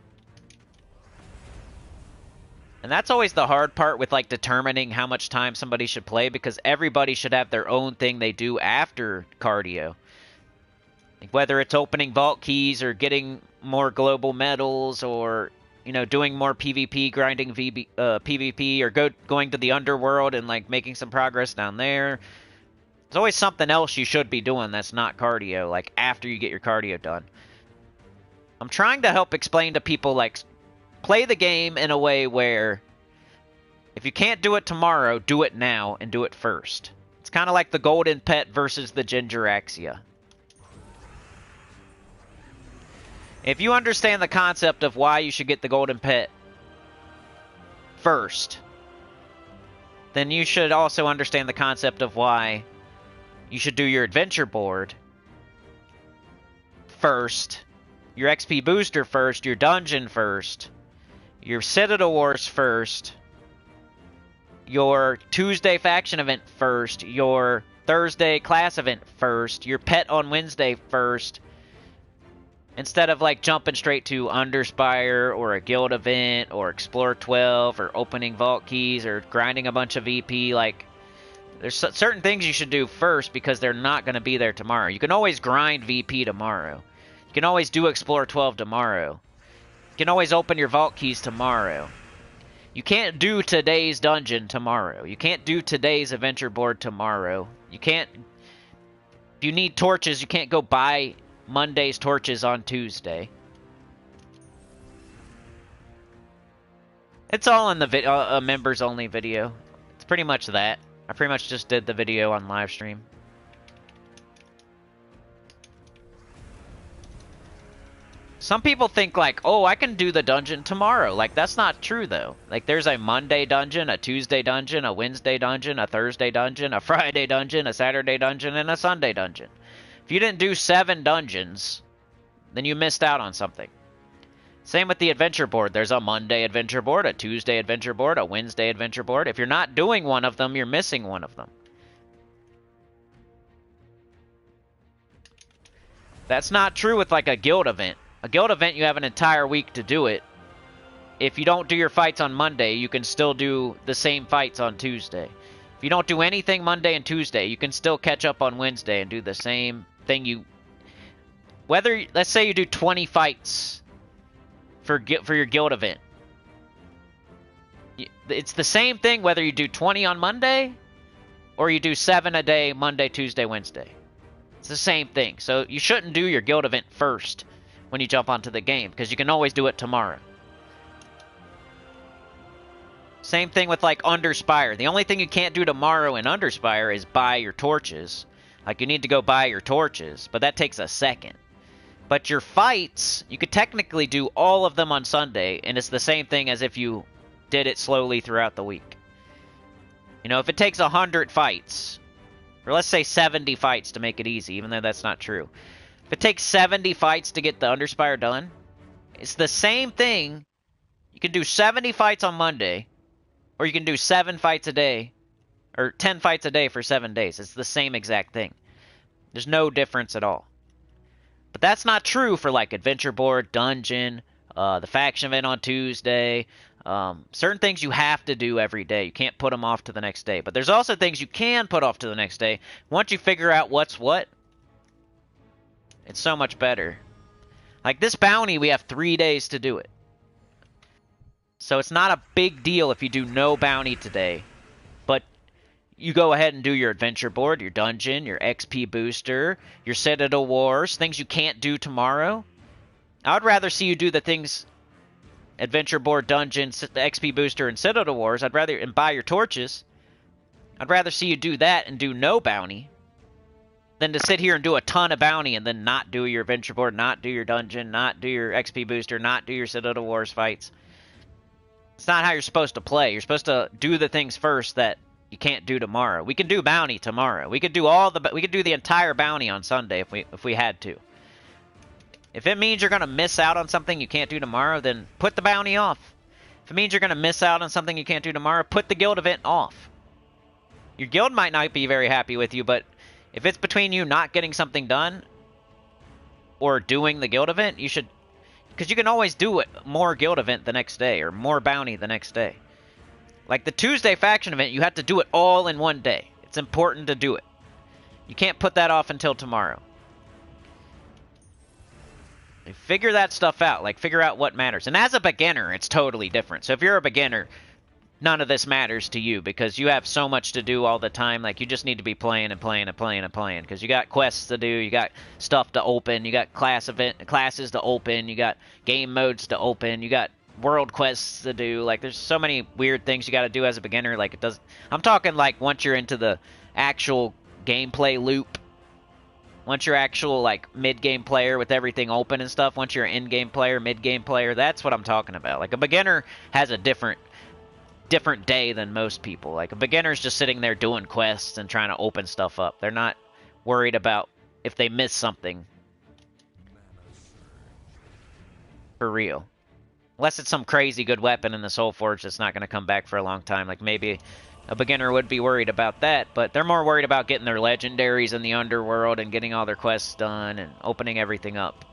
And that's always the hard part with, like, determining how much time somebody should play, because everybody should have their own thing they do after cardio. Like, whether it's opening vault keys, or getting more global medals, or, you know, doing more PvP, grinding PvP, or going to the underworld and, like, making some progress down there. There's always something else you should be doing that's not cardio, like, after you get your cardio done. I'm trying to help explain to people, like, play the game in a way where if you can't do it tomorrow, do it now and do it first. It's kind of like the golden pet versus the CHROMATICEA. If you understand the concept of why you should get the golden pet first, then you should also understand the concept of why you should do your adventure board first, your XP booster first, your dungeon first, your Citadel Wars first, your Tuesday faction event first, your Thursday class event first, your pet on Wednesday first, instead of, like, jumping straight to Underspire or a guild event or Explore 12 or opening vault keys or grinding a bunch of VP. Like, there's certain things you should do first because they're not going to be there tomorrow. You can always grind VP tomorrow. You can always do Explore 12 tomorrow. You can always open your vault keys tomorrow. You can't do today's dungeon tomorrow. You can't do today's adventure board tomorrow. You can't... If you need torches, you can't go buy Monday's torches on Tuesday. It's all in the members-only video. It's pretty much that. I pretty much just did the video on live stream. Some people think, like, oh, I can do the dungeon tomorrow. Like, that's not true, though. Like, there's a Monday dungeon, a Tuesday dungeon, a Wednesday dungeon, a Thursday dungeon, a Friday dungeon, a Saturday dungeon, and a Sunday dungeon. If you didn't do 7 dungeons, then you missed out on something. Same with the adventure board. There's a Monday adventure board, a Tuesday adventure board, a Wednesday adventure board. If you're not doing one of them, you're missing one of them. That's not true with, like, a guild event. A guild event, you have an entire week to do it. If you don't do your fights on Monday, you can still do the same fights on Tuesday. If you don't do anything Monday and Tuesday, you can still catch up on Wednesday and do the same thing you... Whether, let's say you do 20 fights for your guild event. It's the same thing whether you do 20 on Monday or you do 7 a day Monday, Tuesday, Wednesday. It's the same thing. So you shouldn't do your guild event first when you jump onto the game, because you can always do it tomorrow. Same thing with, like, Underspire. The only thing you can't do tomorrow in Underspire is buy your torches. Like, you need to go buy your torches, but that takes a second. But your fights, you could technically do all of them on Sunday, and it's the same thing as if you did it slowly throughout the week. You know, if it takes 100 fights, or let's say 70 fights to make it easy, even though that's not true. If it takes 70 fights to get the Underspire done, it's the same thing. You can do 70 fights on Monday, or you can do 7 fights a day, or 10 fights a day for 7 days. It's the same exact thing. There's no difference at all. But that's not true for, like, Adventure Board, Dungeon, the Faction event on Tuesday. Certain things you have to do every day. You can't put them off to the next day. But there's also things you can put off to the next day. Once you figure out what's what, it's so much better. Like this bounty, we have 3 days to do it. So it's not a big deal if you do no bounty today. But you go ahead and do your adventure board, your dungeon, your XP booster, your Citadel Wars, things you can't do tomorrow. I would rather see you do the things, adventure board, dungeon, XP booster, and Citadel Wars. And buy your torches. I'd rather see you do that and do no bounty than to sit here and do a ton of bounty and then not do your adventure board, not do your dungeon, not do your XP booster, not do your Citadel Wars fights. It's not how you're supposed to play. You're supposed to do the things first that you can't do tomorrow. We can do bounty tomorrow. We could do the entire bounty on Sunday if we had to. If it means you're going to miss out on something you can't do tomorrow, then put the bounty off. If it means you're going to miss out on something you can't do tomorrow, put the guild event off. Your guild might not be very happy with you, but if it's between you not getting something done or doing the guild event, you should... Because you can always do it, more guild event the next day or more bounty the next day. Like the Tuesday faction event, you have to do it all in one day. It's important to do it. You can't put that off until tomorrow. Figure that stuff out. Like, figure out what matters. And as a beginner, it's totally different. So if you're a beginner, none of this matters to you because you have so much to do all the time. Like, you just need to be playing and playing and playing and playing because you got quests to do, you got stuff to open, you got classes to open, you got game modes to open, you got world quests to do. Like, there's so many weird things you got to do as a beginner. Like, it does. I'm talking like once you're into the actual gameplay loop. Once you're actual, like, mid-game player with everything open and stuff, once you're an in-game player, mid-game player, that's what I'm talking about. Like, a beginner has a different day than most people. Like, a beginner's just sitting there doing quests and trying to open stuff up. They're not worried about if they miss something. For real. Unless it's some crazy good weapon in the Soul Forge that's not going to come back for a long time. Like, maybe... a beginner would be worried about that, but they're more worried about getting their legendaries in the underworld and getting all their quests done and opening everything up.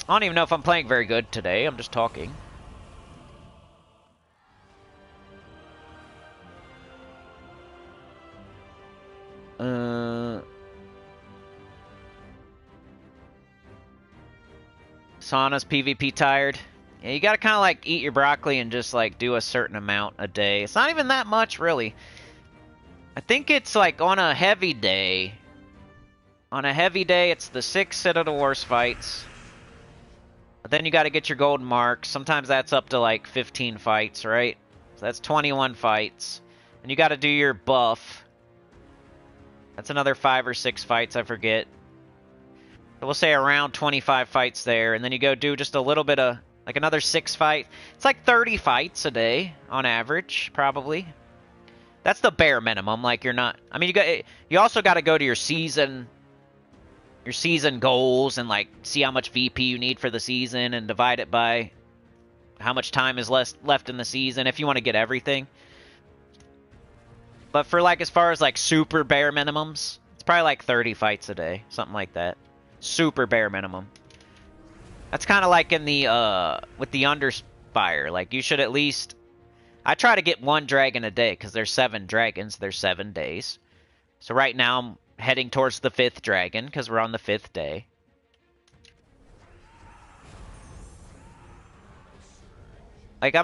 I don't even know if I'm playing very good today. I'm just talking. Sauna's PvP tired. Yeah, you gotta kind of, like, eat your broccoli and just, like, do a certain amount a day. It's not even that much, really. I think it's, like, on a heavy day. On a heavy day, it's the 6 Citadel Wars fights. But then you gotta get your golden marks. Sometimes that's up to, like, 15 fights, right? So that's 21 fights. And you gotta do your buff. That's another 5 or 6 fights, I forget. So we'll say around 25 fights there. And then you go do just a little bit of... like another 6 fights. It's like 30 fights a day on average, probably. That's the bare minimum. Like, you're not... I mean, you also got to go to your season goals and, like, see how much VP you need for the season and divide it by how much time is left in the season if you want to get everything. But for, like, as far as, like, super bare minimums, it's probably like 30 fights a day. Something like that. Super bare minimum. That's kind of like in the, with the Underspire. Like, you should at least... I try to get 1 dragon a day, because there's 7 dragons. There's 7 days. So right now, I'm heading towards the 5th dragon, because we're on the 5th day. Like,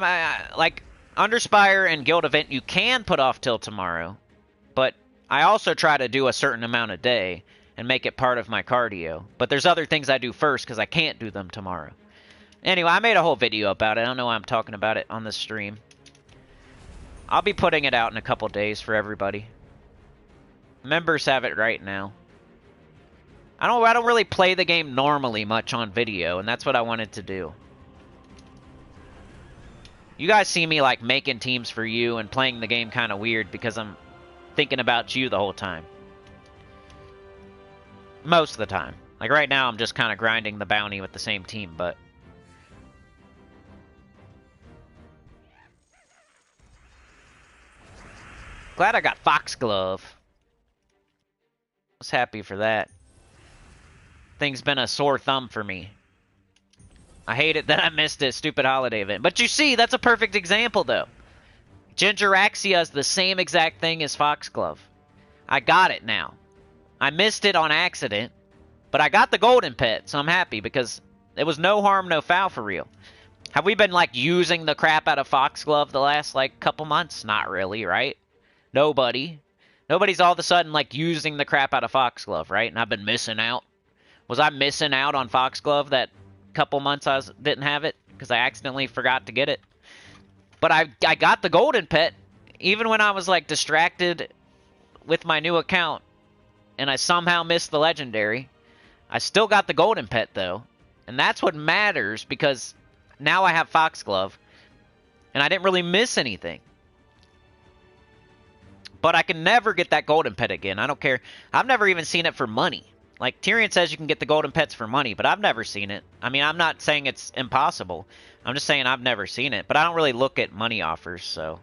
like, Underspire and Guild Event, you can put off till tomorrow. But I also try to do a certain amount a day and make it part of my cardio. But there's other things I do first because I can't do them tomorrow. Anyway, I made a whole video about it. I don't know why I'm talking about it on this stream. I'll be putting it out in a couple days for everybody. Members have it right now. I don't really play the game normally much on video, and that's what I wanted to do. You guys see me, like, making teams for you and playing the game kind of weird because I'm thinking about you the whole time. Most of the time. Like, right now, I'm just kind of grinding the bounty with the same team, but... glad I got Foxglove. I was happy for that. Thing's been a sore thumb for me. I hate it that I missed this stupid holiday event. But you see, that's a perfect example, though. Chromaticea is the same exact thing as Foxglove. I got it now. I missed it on accident, but I got the golden pet, so I'm happy because it was no harm, no foul for real. Have we been, like, using the crap out of Foxglove the last, like, couple months? Not really, right? Nobody. Nobody's all of a sudden, like, using the crap out of Foxglove, right? And I've been missing out. Was I missing out on Foxglove that couple months I didn't have it? Because I accidentally forgot to get it. But I got the golden pet, even when I was, like, distracted with my new account. And I somehow missed the legendary. I still got the golden pet, though. And that's what matters, because now I have Foxglove. And I didn't really miss anything. But I can never get that golden pet again. I don't care. I've never even seen it for money. Like, Tyrion says you can get the golden pets for money, but I've never seen it. I mean, I'm not saying it's impossible. I'm just saying I've never seen it. But I don't really look at money offers, so...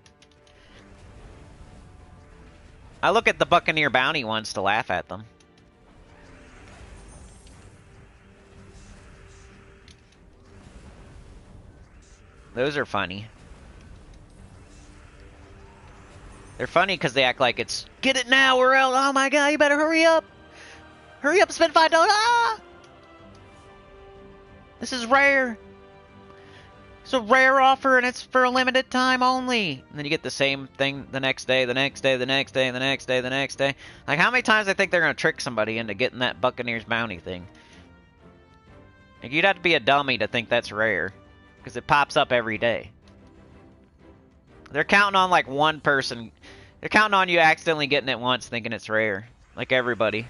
I look at the Buccaneer bounty ones to laugh at them. Those are funny. They're funny because they act like it's, get it now or else, oh my god, you better hurry up! Hurry up and spend $5! Ah! This is rare! It's a rare offer and it's for a limited time only! And then you get the same thing the next day, the next day, the next day, the next day, the next day. Like, how many times I think they're gonna trick somebody into getting that Buccaneers bounty thing? Like, you'd have to be a dummy to think that's rare. Because it pops up every day. They're counting on, like, one person. They're counting on you accidentally getting it once thinking it's rare. Like everybody.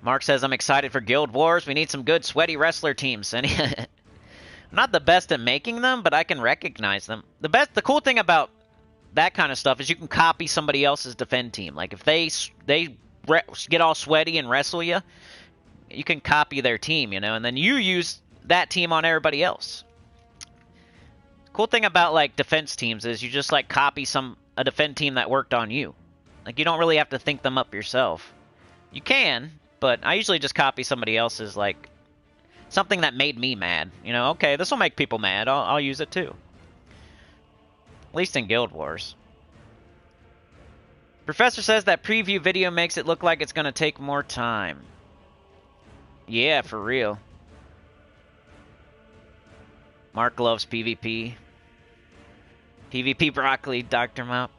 Mark says, I'm excited for Guild Wars. We need some good sweaty wrestler teams. I'm not the best at making them, but I can recognize them. The cool thing about that kind of stuff is you can copy somebody else's defend team. Like, if they get all sweaty and wrestle you, you can copy their team, you know, and then you use that team on everybody else. Cool thing about, like, defense teams is you just, like, copy a defend team that worked on you. Like, you don't really have to think them up yourself. You can, but I usually just copy somebody else's, like, something that made me mad. You know, okay, this will make people mad. I'll use it too. At least in Guild Wars. Professor says that preview video makes it look like it's going to take more time. Yeah, for real. Mark loves PvP. PvP broccoli, Dr. Mop.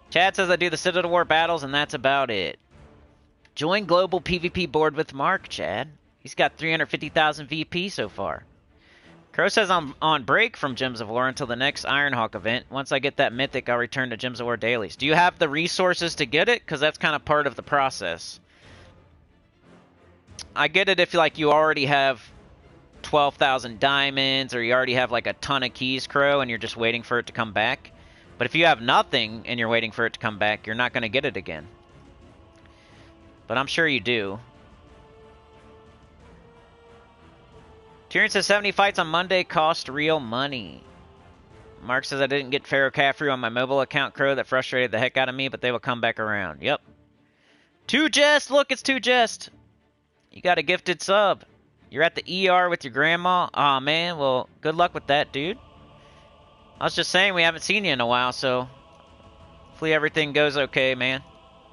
Chad says I do the Citadel War battles, and that's about it. Join global PvP board with Mark, Chad. He's got 350,000 VP so far. Crow says I'm on break from Gems of War until the next Ironhawk event. Once I get that Mythic, I'll return to Gems of War dailies. Do you have the resources to get it? Because that's kind of part of the process. I get it if, like, you already have 12,000 diamonds, or you already have, like, a ton of keys, Crow, and you're just waiting for it to come back. But if you have nothing and you're waiting for it to come back, you're not going to get it again. But I'm sure you do. Tyrion says 70 fights on Monday cost real money. Mark says I didn't get Pharaoh Caffrey on my mobile account, Crow. That frustrated the heck out of me, but they will come back around. Yep. 2Jest! Look, it's 2Jest! You got a gifted sub. You're at the ER with your grandma? Aw, man. Well, good luck with that, dude. I was just saying we haven't seen you in a while, so hopefully everything goes okay, man.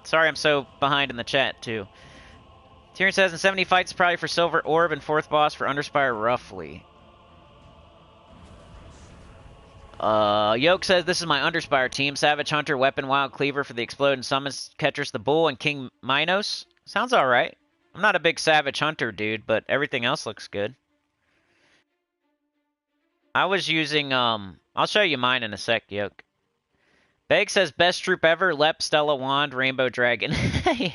Sorry I'm so behind in the chat, too. Tyrion says in 70 fights probably for Silver Orb and 4th boss for Underspire roughly. Yoke says this is my Underspire team. Savage Hunter, Weapon Wild Cleaver for the Exploding Summons, Ketris the Bull, and King Minos. Sounds alright. I'm not a big Savage Hunter dude, but everything else looks good. I was using, I'll show you mine in a sec, Yoke. Beg says best troop ever, Lep, Stella Wand, Rainbow Dragon. Yeah.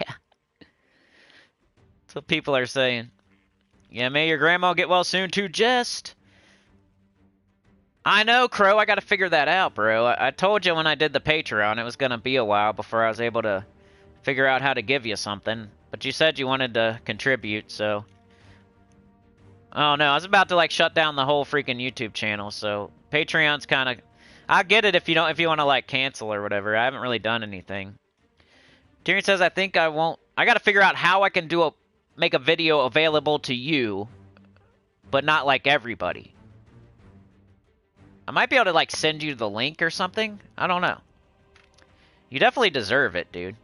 That's what people are saying. Yeah, may your grandma get well soon too, Jest. I know, Crow. I got to figure that out, bro. I told you when I did the Patreon it was going to be a while before I was able to figure out how to give you something. But you said you wanted to contribute, so... Oh, no. I was about to, like, shut down the whole freaking YouTube channel, so... Patreon's kind of... I get it if you want to, like, cancel or whatever. I haven't really done anything. Tyrion says, I think I won't... I got to figure out how I can make a video available to you, but not, like, everybody. I might be able to, like, send you the link or something. I don't know. You definitely deserve it, dude.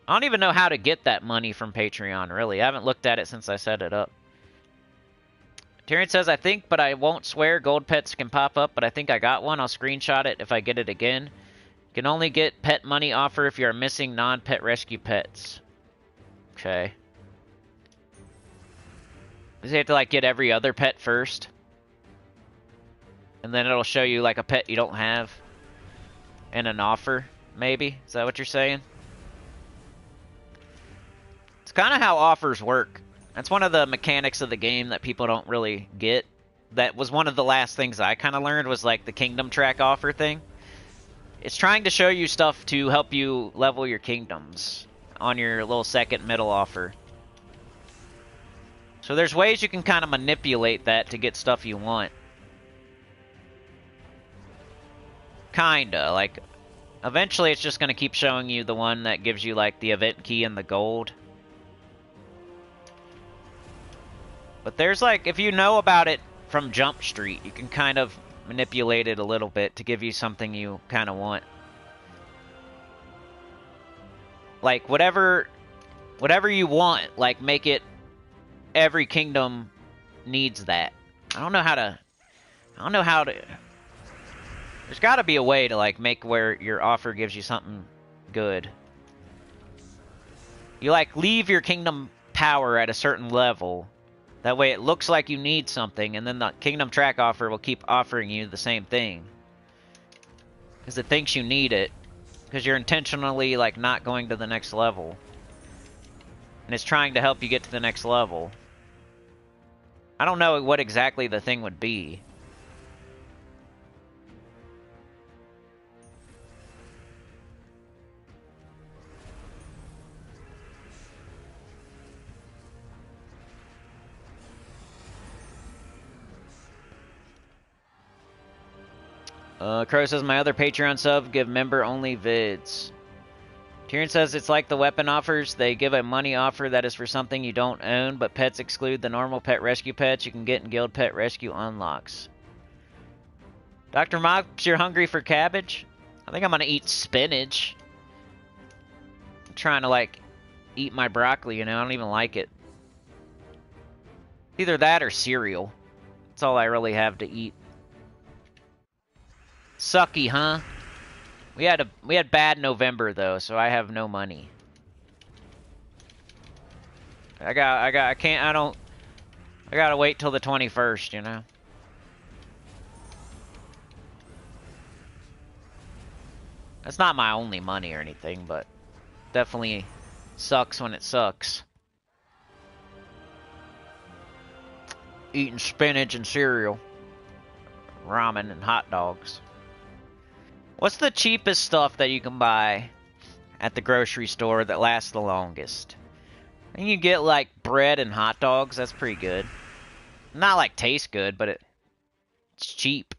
I don't even know how to get that money from Patreon, really. I haven't looked at it since I set it up. Tyrion says, I think, but I won't swear. Gold pets can pop up, but I think I got one. I'll screenshot it if I get it again. You can only get pet money offer if you are missing non-pet rescue pets. Okay. Does he have to, like, get every other pet first? And then it'll show you, like, a pet you don't have? And an offer, maybe? Is that what you're saying? It's kind of how offers work. That's one of the mechanics of the game that people don't really get. that was one of the last things I kind of learned, was like the kingdom track offer thing. It's trying to show you stuff to help you level your kingdoms on your little second middle offer. So there's ways you can kind of manipulate that to get stuff you want. Kinda, like, eventually it's just going to keep showing you the one that gives you, like, the event key and the gold. But there's, like, if you know about it from Jump Street, you can kind of manipulate it a little bit to give you something you kind of want. Like, whatever you want, like, make it, every kingdom needs that. I don't know how to, there's gotta be a way to, like, make where your offer gives you something good. You, like, leave your kingdom power at a certain level. That way it looks like you need something, and then the kingdom track offer will keep offering you the same thing. Because it thinks you need it. Because you're intentionally, like, not going to the next level. And it's trying to help you get to the next level. I don't know what exactly the thing would be. Crow says, my other Patreon sub give member-only vids. Tyrion says, it's like the weapon offers. They give a money offer that is for something you don't own, but pets exclude the normal pet rescue pets you can get in Guild Pet Rescue unlocks. Dr. Mops, you're hungry for cabbage? I think I'm gonna eat spinach. I'm trying to, like, eat my broccoli, you know? I don't even like it. Either that or cereal. That's all I really have to eat. Sucky, huh? We had bad November though, so I have no money. I gotta wait till the 21st, you know? That's not my only money or anything, but definitely sucks when it sucks. Eating spinach and cereal. Ramen and hot dogs. What's the cheapest stuff that you can buy at the grocery store that lasts the longest? I think you get, like, bread and hot dogs. That's pretty good. Not, like, tastes good, but it's cheap.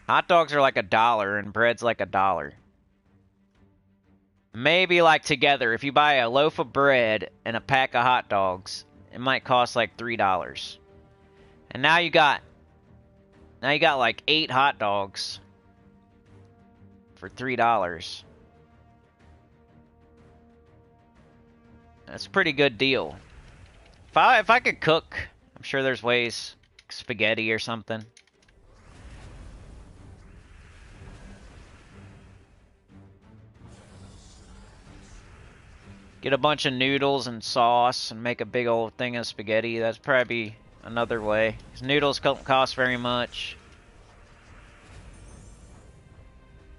Hot dogs are like $1, and bread's like $1. Maybe, like, together, if you buy a loaf of bread and a pack of hot dogs, it might cost, like, $3. And now you got like 8 hot dogs for $3. That's a pretty good deal. If I could cook, I'm sure there's ways. Spaghetti or something. Get a bunch of noodles and sauce and make a big old thing of spaghetti. That's probably another way. 'Cause noodles don't cost very much.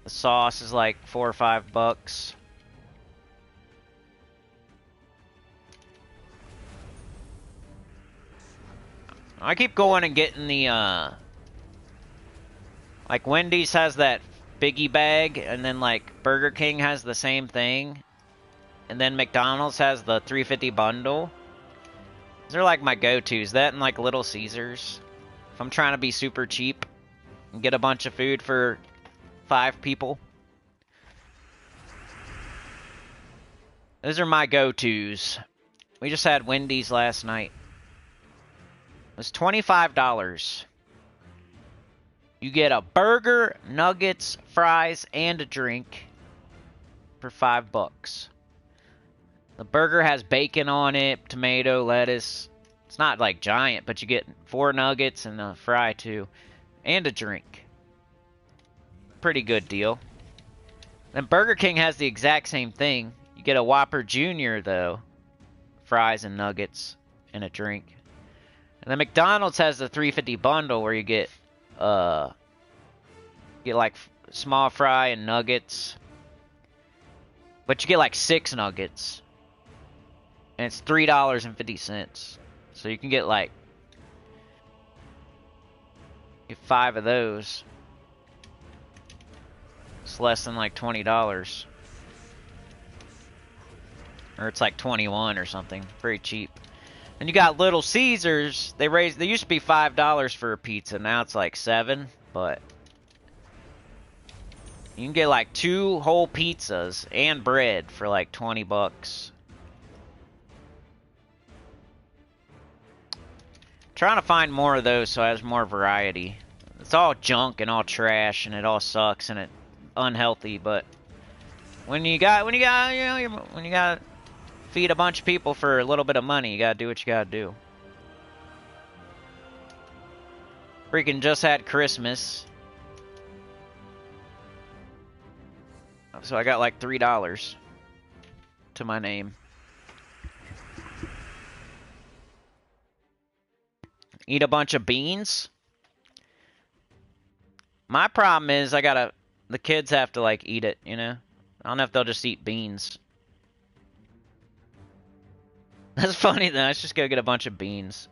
The sauce is like $4 or $5. I keep going and getting the like Wendy's has that biggie bag, and then like Burger King has the same thing, and then McDonald's has the 350 bundle. These are like my go-tos. That and like Little Caesars. If I'm trying to be super cheap and get a bunch of food for 5 people. Those are my go-tos. We just had Wendy's last night. It was $25. You get a burger, nuggets, fries, and a drink for $5. The burger has bacon on it, tomato, lettuce. It's not like giant, but you get 4 nuggets and a fry too. And a drink. Pretty good deal. Then Burger King has the exact same thing. You get a Whopper Jr. though. Fries and nuggets and a drink. And then McDonald's has the 350 bundle where you get like small fry and nuggets. But you get like 6 nuggets. And it's $3.50. So you can get like 5 of those. It's less than like $20. Or it's like 21 or something. Very cheap. And you got Little Caesars. They used to be $5 for a pizza. Now it's like 7, but you can get like 2 whole pizzas and bread for like 20 bucks. Trying to find more of those so it has more variety. It's all junk and all trash and it all sucks and it's unhealthy, but when you got feed a bunch of people for a little bit of money, you gotta do what you gotta do. Freaking just had Christmas. So I got like $3 to my name. Eat a bunch of beans. My problem is the kids have to like eat it, you know? I don't know if they'll just eat beans. That's funny though, let's just go get a bunch of beans.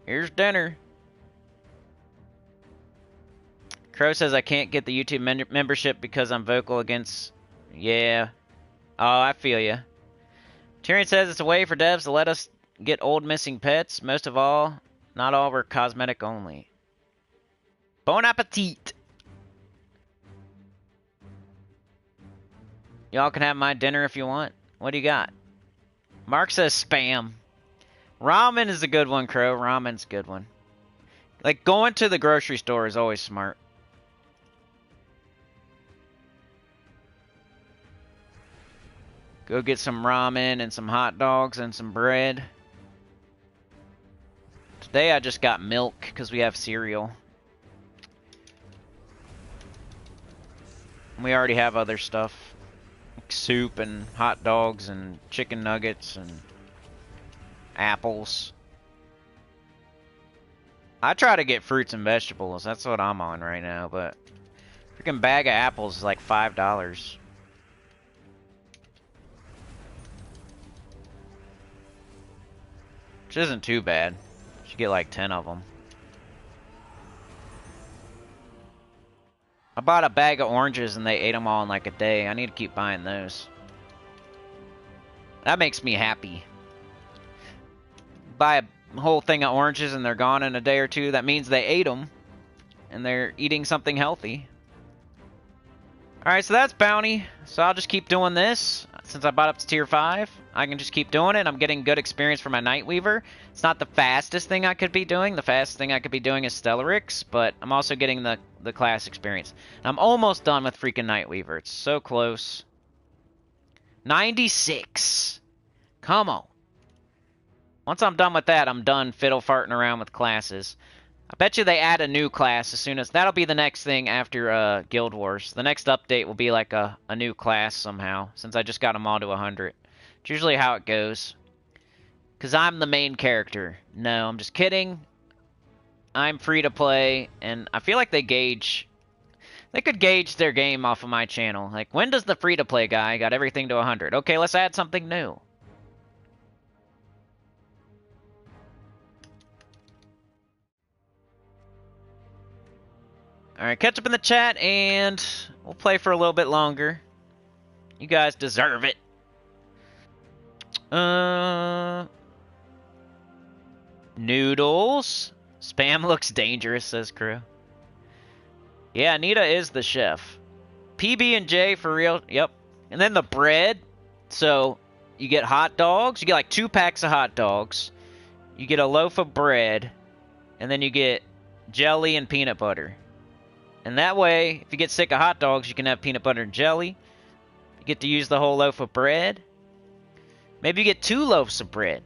Here's dinner. Crow says I can't get the YouTube membership because I'm vocal against... Yeah. Oh, I feel ya. Tyrion says it's a way for devs to let us get old missing pets. Most of all, not all were cosmetic only. Bon appetit! Y'all can have my dinner if you want. What do you got? Mark says spam. Ramen is a good one, Crow. Ramen's a good one. Like, going to the grocery store is always smart. Go get some ramen and some hot dogs and some bread. Today I just got milk because we have cereal. We already have other stuff. Like soup and hot dogs and chicken nuggets and apples. I try to get fruits and vegetables. That's what I'm on right now, but freaking bag of apples is like $5. Which isn't too bad. You get like 10 of them. I bought a bag of oranges and they ate them all in like a day. I need to keep buying those. That makes me happy. Buy a whole thing of oranges and they're gone in a day or two. That means they ate them. And they're eating something healthy. Alright, so that's bounty. So I'll just keep doing this. Since I bought up to tier 5, I can just keep doing it. I'm getting good experience for my Nightweaver. It's not the fastest thing I could be doing. The fastest thing I could be doing is Stellarix, but I'm also getting the class experience. I'm almost done with freaking Nightweaver. It's so close. 96. Come on. Once I'm done with that, I'm done fiddle farting around with classes. I bet you they add a new class as soon as... That'll be the next thing after Guild Wars. The next update will be like a new class somehow, since I just got them all to 100. It's usually how it goes. Because I'm the main character. No, I'm just kidding. I'm free to play, and I feel like they gauge... They could gauge their game off of my channel. Like, when does the free to play guy got everything to 100? Okay, let's add something new. Alright, catch up in the chat, and we'll play for a little bit longer. You guys deserve it. Noodles. Spam looks dangerous, says Crew. Yeah, Anita is the chef. PB&J for real. Yep. And then the bread. So, you get hot dogs. You get like 2 packs of hot dogs. You get a loaf of bread. And then you get jelly and peanut butter. And that way, if you get sick of hot dogs, you can have peanut butter and jelly. You get to use the whole loaf of bread. Maybe you get 2 loaves of bread.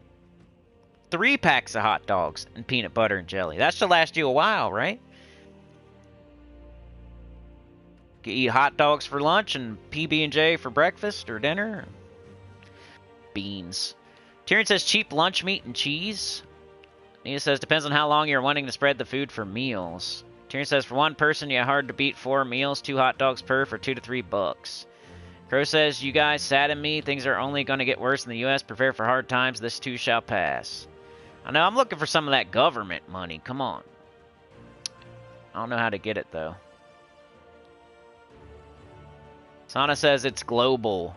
3 packs of hot dogs and peanut butter and jelly. That should last you a while, right? You can eat hot dogs for lunch and PB&J for breakfast or dinner. Beans. Tyrion says cheap lunch meat and cheese. Nina says depends on how long you're wanting to spread the food for meals. Tyrion says for one person, you hard to beat 4 meals, 2 hot dogs per for $2 to $3. Crow says, you guys sadden me. Things are only going to get worse in the U.S. Prepare for hard times. This too shall pass. I know I'm looking for some of that government money. Come on. I don't know how to get it, though. Sana says it's global.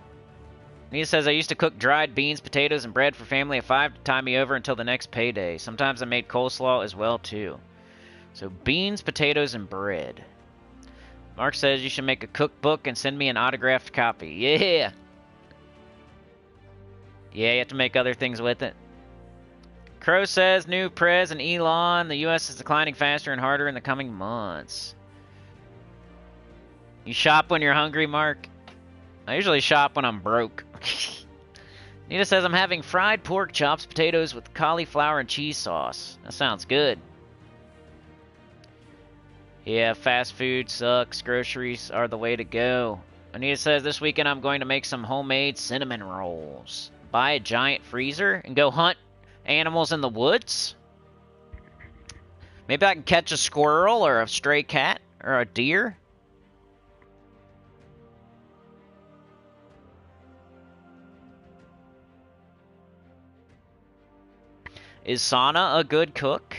Nia says, I used to cook dried beans, potatoes, and bread for family of 5 to tie me over until the next payday. Sometimes I made coleslaw as well, too. So beans, potatoes, and bread. Mark says you should make a cookbook and send me an autographed copy. Yeah! Yeah, you have to make other things with it. Crow says, new Prez and Elon, the U.S. is declining faster and harder in the coming months. You shop when you're hungry, Mark? I usually shop when I'm broke. Nita says, I'm having fried pork chops, potatoes with cauliflower and cheese sauce. That sounds good. Yeah, fast food sucks. Groceries are the way to go. Anita says, this weekend I'm going to make some homemade cinnamon rolls. Buy a giant freezer and go hunt animals in the woods? Maybe I can catch a squirrel or a stray cat or a deer? Is Sana a good cook?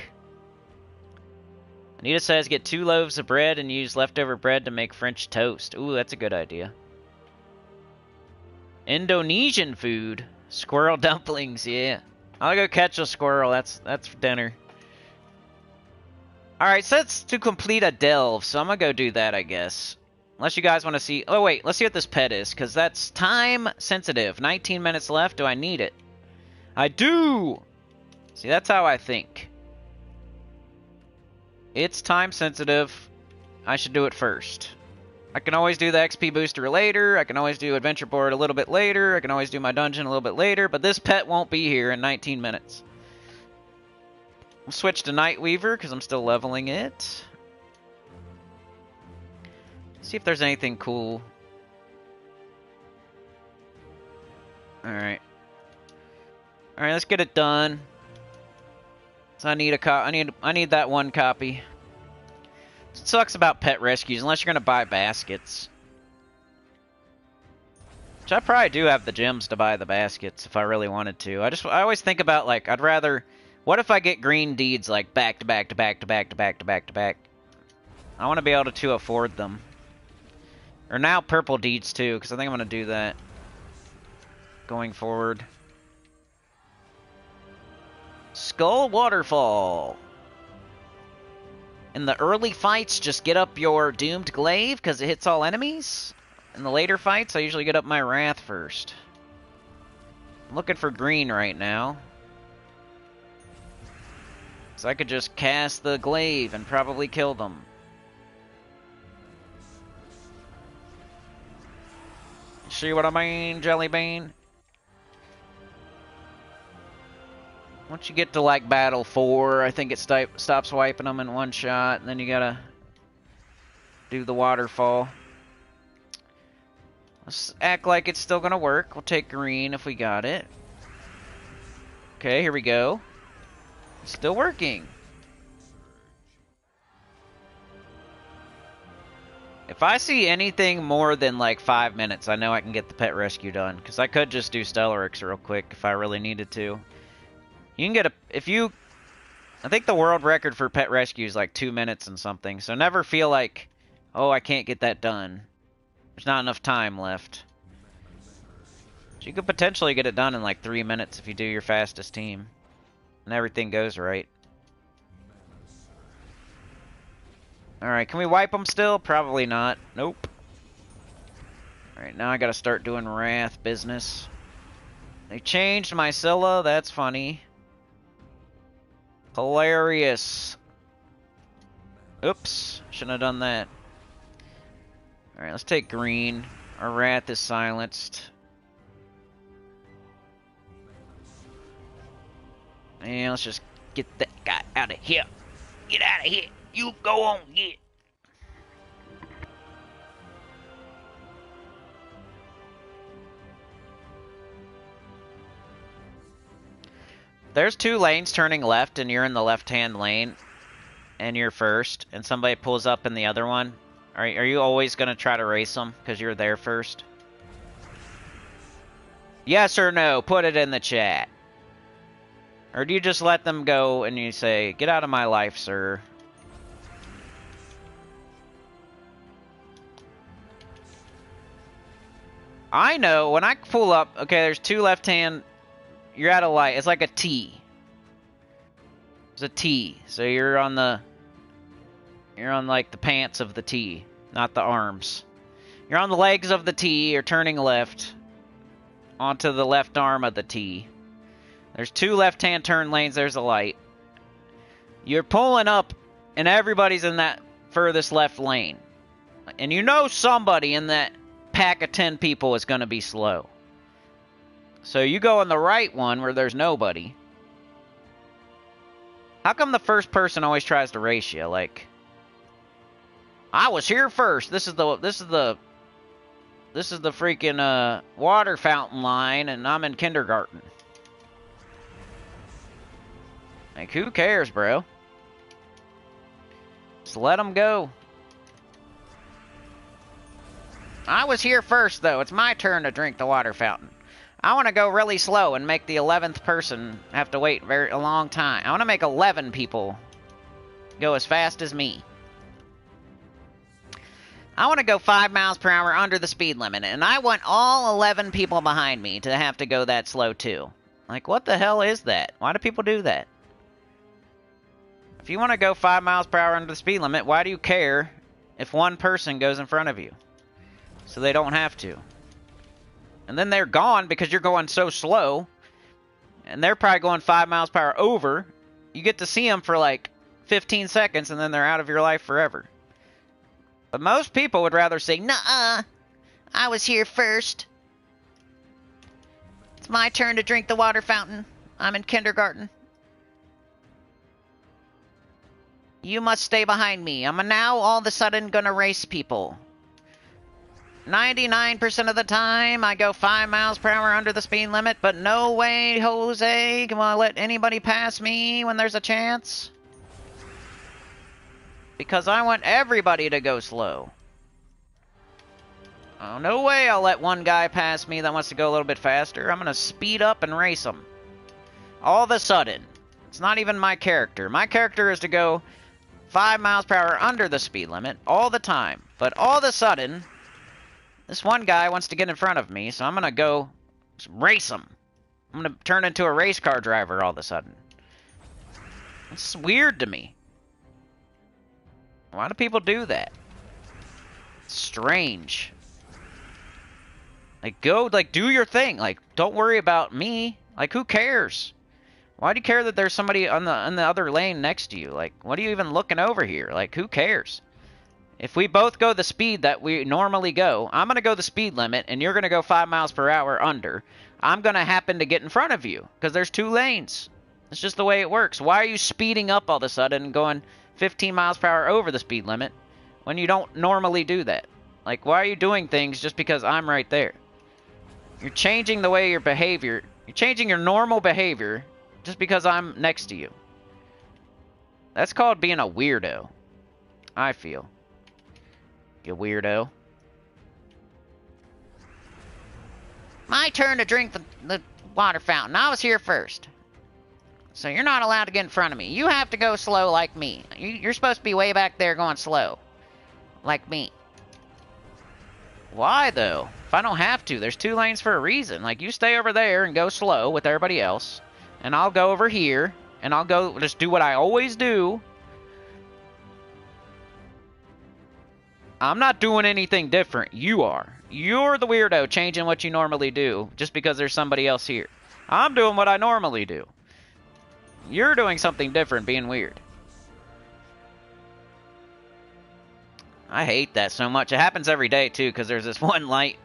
Anita says, get 2 loaves of bread and use leftover bread to make French toast. Ooh, that's a good idea. Indonesian food. Squirrel dumplings, yeah. I'll go catch a squirrel. That's for dinner. Alright, so that's to complete a delve, so I'm gonna go do that, I guess. Unless you guys want to see... Oh, wait, let's see what this pet is, because that's time sensitive. 19 minutes left. Do I need it? I do! See, that's how I think. It's time sensitive. I should do it first. I can always do the XP booster later. I can always do adventure board a little bit later. I can always do my dungeon a little bit later. But this pet won't be here in 19 minutes. We'll switch to Night Weaver because I'm still leveling it. See if there's anything cool. Alright. Alright, let's get it done. So I need I need that 1 copy. It sucks about pet rescues unless you're gonna buy baskets. Which I probably do have the gems to buy the baskets if I really wanted to. I always think about, like, I'd rather, what if I get green deeds like back to back to back to back to back to back to back? I want to be able to afford them. Or now purple deeds too, because I think I'm gonna do that going forward. Skull Waterfall. In the early fights, just get up your Doomed Glaive, because it hits all enemies. In the later fights, I usually get up my Wrath first. I'm looking for green right now. So I could just cast the Glaive and probably kill them. See what I mean, Jelly Bean? Once you get to, like, Battle 4, I think it stops wiping them in 1 shot, and then you gotta do the waterfall. Let's act like it's still gonna work. We'll take green if we got it. Okay, here we go. It's still working. If I see anything more than, like, 5 minutes, I know I can get the pet rescue done, because I could just do Stellarix real quick if I really needed to. You can get a... I think the world record for pet rescue is like 2 minutes and something. So never feel like, oh, I can't get that done. There's not enough time left. So you could potentially get it done in like 3 minutes if you do your fastest team. And everything goes right. Alright, can we wipe them still? Probably not. Nope. Alright, now I gotta start doing Wrath business. They changed my Scylla, that's funny. Hilarious. Oops, shouldn't have done that. Alright, let's take green. Our Wrath is silenced. And let's just get that guy out of here. Get out of here. You go on, get. There's 2 lanes turning left, and you're in the left-hand lane, and you're first, and somebody pulls up in the other one. Are you always going to try to race them because you're there first? Yes or no? Put it in the chat. Or do you just let them go and you say, get out of my life, sir? I know, when I pull up, okay, there's two left-hand, you're at a light. It's like a T. It's a T. So you're on like the pants of the T, not the arms. You're on the legs of the T, you're turning left onto the left arm of the T. There's two left-hand turn lanes, there's a light. You're pulling up, and everybody's in that furthest left lane. And you know somebody in that pack of 10 people is going to be slow. So you go in the right one where there's nobody. How come the first person always tries to race you? Like, I was here first. This is the freaking water fountain line, and I'm in kindergarten. Like, who cares, bro? Just let them go. I was here first, though. It's my turn to drink the water fountain. I want to go really slow and make the 11th person have to wait a long time. I want to make 11 people go as fast as me. I want to go 5 miles per hour under the speed limit, and I want all 11 people behind me to have to go that slow, too. Like, what the hell is that? Why do people do that? If you want to go 5 miles per hour under the speed limit, why do you care if one person goes in front of you? So they don't have to. And then they're gone because you're going so slow. And they're probably going 5 miles per hour over. You get to see them for like 15 seconds and then they're out of your life forever. But most people would rather say, nuh-uh, I was here first. It's my turn to drink the water fountain. I'm in kindergarten. You must stay behind me. I'm now all of a sudden gonna race people. 99% of the time, I go 5 miles per hour under the speed limit, but no way, Jose, can I let anybody pass me when there's a chance? Because I want everybody to go slow. Oh, no way I'll let one guy pass me that wants to go a little bit faster. I'm gonna speed up and race him. All of a sudden. It's not even my character. My character is to go 5 miles per hour under the speed limit all the time. But all of a sudden, this one guy wants to get in front of me, so I'm going to go race him. I'm going to turn into a race car driver all of a sudden. It's weird to me. Why do people do that? It's strange. Like, go, like, do your thing. Like, don't worry about me. Like, who cares? Why do you care that there's somebody on the other lane next to you? Like, what are you even looking over here? Like, who cares? If we both go the speed that we normally go, I'm going to go the speed limit, and you're going to go 5 miles per hour under. I'm going to happen to get in front of you, because there's 2 lanes. It's just the way it works. Why are you speeding up all of a sudden and going 15 miles per hour over the speed limit when you don't normally do that? Like, why are you doing things just because I'm right there? You're changing the way your behavior, you're changing your normal behavior just because I'm next to you. That's called being a weirdo, I feel. You weirdo. My turn to drink the water fountain. I was here first. So you're not allowed to get in front of me. You have to go slow like me. You're supposed to be way back there going slow. Like me. Why, though? If I don't have to, there's 2 lanes for a reason. Like, you stay over there and go slow with everybody else. And I'll go over here. And I'll go just do what I always do. I'm not doing anything different. You are. You're the weirdo changing what you normally do just because there's somebody else here. I'm doing what I normally do. You're doing something different, being weird. I hate that so much. It happens every day, too, because there's this one light.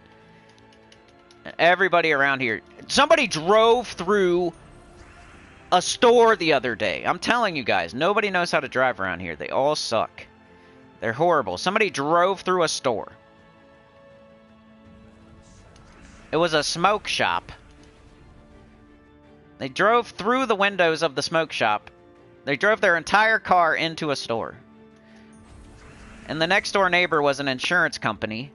Everybody around here. Somebody drove through a store the other day. I'm telling you guys, nobody knows how to drive around here. They all suck. They're horrible. Somebody drove through a store. It was a smoke shop. They drove through the windows of the smoke shop. They drove their entire car into a store. And the next door neighbor was an insurance company.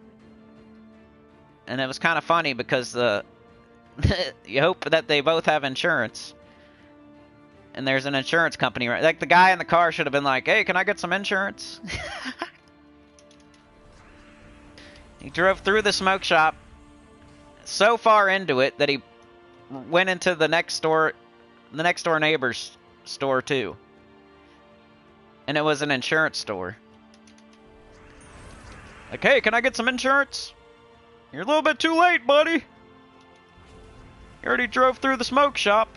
And it was kind of funny because you hope that they both have insurance. and there's an insurance company, right? Like, the guy in the car should have been like, hey, can I get some insurance? He drove through the smoke shop so far into it that he went into the next door neighbor's store too. And it was an insurance store. Like, hey, can I get some insurance? You're a little bit too late, buddy. You already drove through the smoke shop.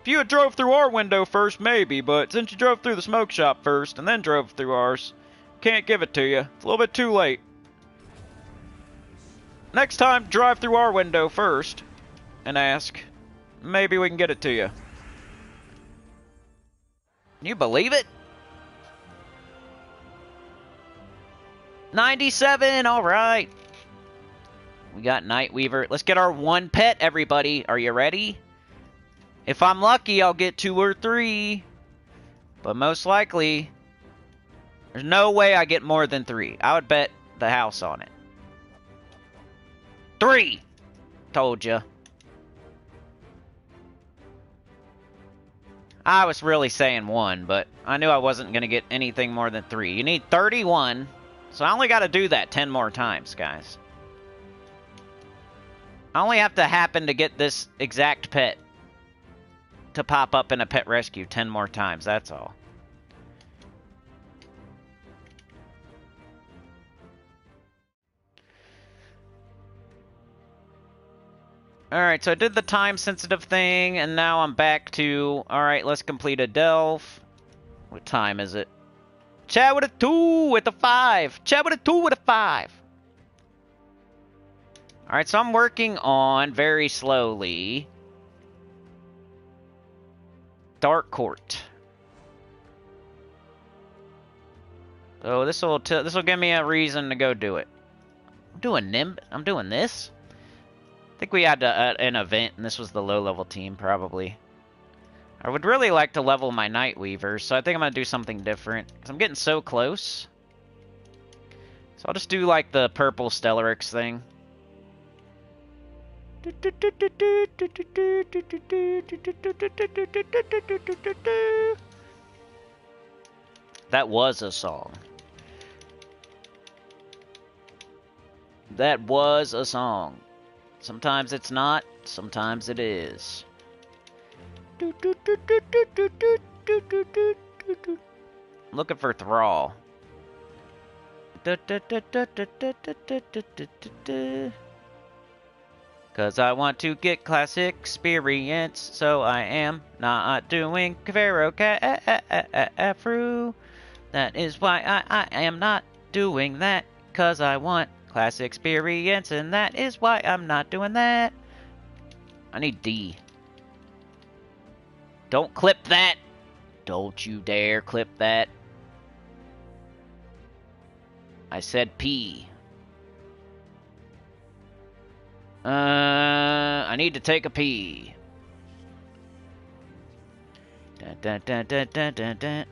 If you had drove through our window first, maybe, but since you drove through the smoke shop first and then drove through ours, can't give it to you. It's a little bit too late. Next time, drive through our window first and ask. Maybe we can get it to you. Can you believe it? 97, alright. We got Nightweaver. Let's get our one pet, everybody. Are you ready? If I'm lucky, I'll get 2 or 3. But most likely, there's no way I get more than 3. I would bet the house on it. 3! Told ya. I was really saying 1, but I knew I wasn't going to get anything more than 3. You need 31, so I only got to do that 10 more times, guys. I only have to happen to get this exact pet to pop up in a pet rescue 10 more times, that's all. Alright, so I did the time-sensitive thing, and now I'm back to... Alright, let's complete a delve. What time is it? Chat with a 2 with a 5. Chat with a 2 with a 5. Alright, so I'm working on, very slowly, Dark Court. So this will give me a reason to go do it. I'm doing this? I think we had an event, and this was the low-level team, probably. I would really like to level my Nightweaver, so I think I'm going to do something different. Because I'm getting so close. So I'll just do, like, the purple Stellarix thing. That was a song. That was a song. Sometimes it's not, sometimes it is. Looking for Thrall. Cause I want to get classic experience, so I am not doing Pharaoh Afro. That is why I am not doing that, cause I want classic experience, and that is why I'm not doing that. I need D. Don't clip that. Don't you dare clip that. I said P. I need to take a pee. Dun, dun, dun, dun, dun, dun, dun.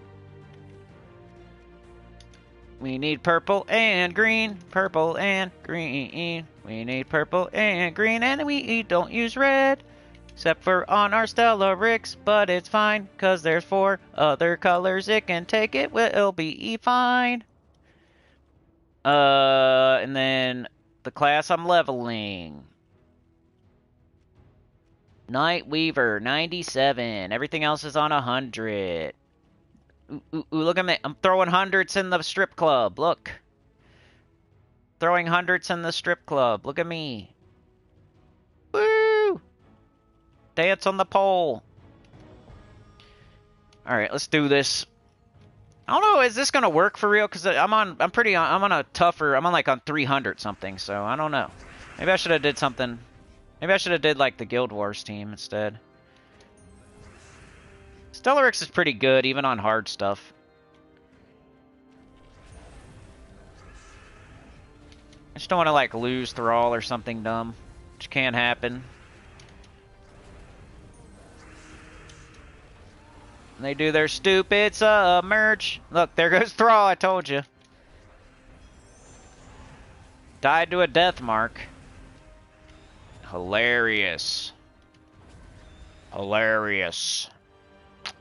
We need purple and green, purple and green. We need purple and green, and we don't use red. Except for on our Stellarix, but it's fine, cause there's 4 other colors it can take, it will be fine. And then the class I'm leveling. Nightweaver, 97. Everything else is on 100. Ooh, look at me. I'm throwing hundreds in the strip club. Look. Throwing hundreds in the strip club. Look at me. Woo! Dance on the pole. Alright, let's do this. I don't know, is this gonna work for real? Because I'm on a tougher, I'm on like on 300 something, so I don't know. Maybe I should have did something. Maybe I should have did like the Guild Wars team instead. Stellarix is pretty good, even on hard stuff. I just don't want to like lose Thrall or something dumb, which can happen. They do their stupid submerge. Look, there goes Thrall, I told you. Died to a death mark. Hilarious. Hilarious.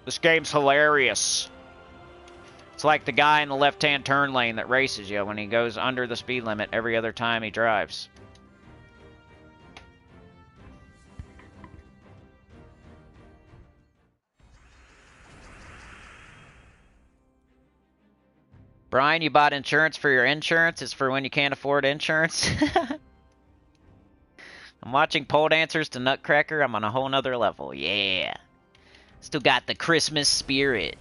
This game's hilarious. It's like the guy in the left-hand turn lane that races you when he goes under the speed limit every other time he drives. Brian, you bought insurance for your insurance? It's for when you can't afford insurance? I'm watching pole dancers to Nutcracker. I'm on a whole nother level. Yeah. Still got the Christmas spirit.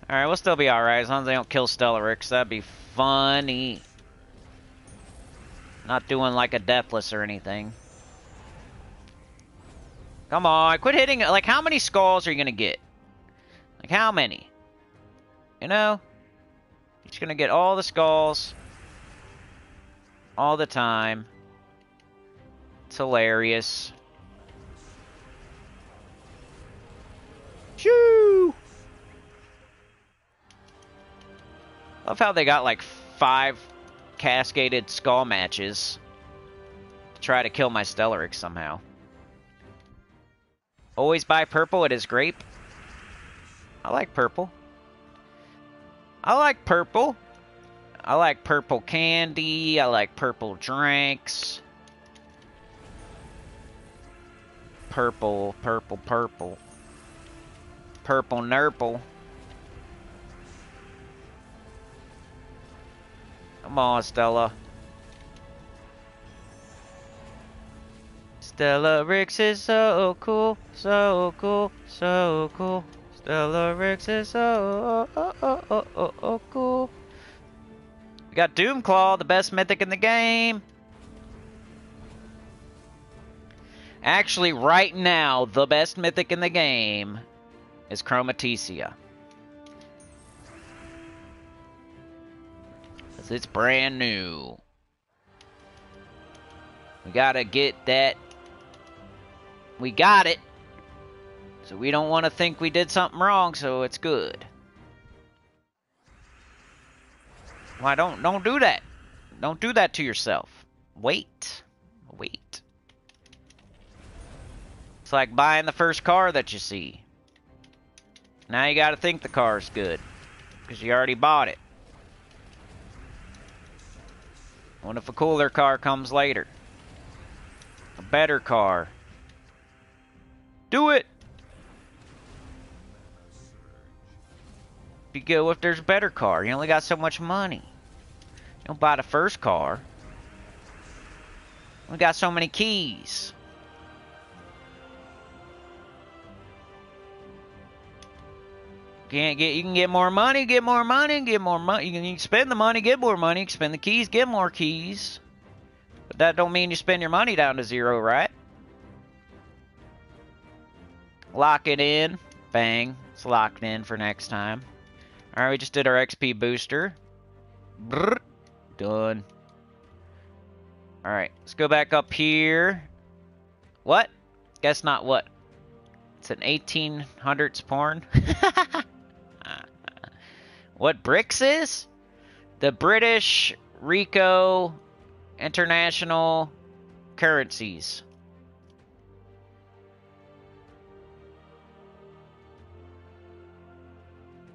Alright, we'll still be alright as long as they don't kill Stellarix. That'd be funny. Not doing like a Deathless or anything. Come on, quit hitting. Like, how many skulls are you gonna get? Like, how many? You know? You're just gonna get all the skulls. All the time. It's hilarious. Shoo! Love how they got like 5 cascaded skull matches to try to kill my Stellarix somehow. Always buy purple, it is grape. I like purple. I like purple. I like purple candy. I like purple drinks. Purple, purple, purple. Purple nurple. Come on, Stella. Stellarix is so cool, so cool, so cool. Stellarix is so cool. We got Doomclaw, the best mythic in the game. Actually, right now, the best mythic in the game is Chromaticea. Because it's brand new. We gotta get that. We got it. So we don't want to think we did something wrong, so it's good. Why don't do that. Don't do that to yourself. Wait. Wait. It's like buying the first car that you see. Now you gotta think the car's good. Because you already bought it. What if a cooler car comes later? A better car. Do it! You go if there's a better car. You only got so much money. You don't buy the first car. We got so many keys. You can get more money, get more money, get more money. You can spend the money, get more money. You can spend the keys, get more keys. But that don't mean you spend your money down to 0, right? Lock it in. Bang. It's locked in for next time. Alright, we just did our XP booster. Brrr. Done. Alright, let's go back up here. What? Guess not what. It's an 1800s porn. What BRICS is? The British Rico International Currencies.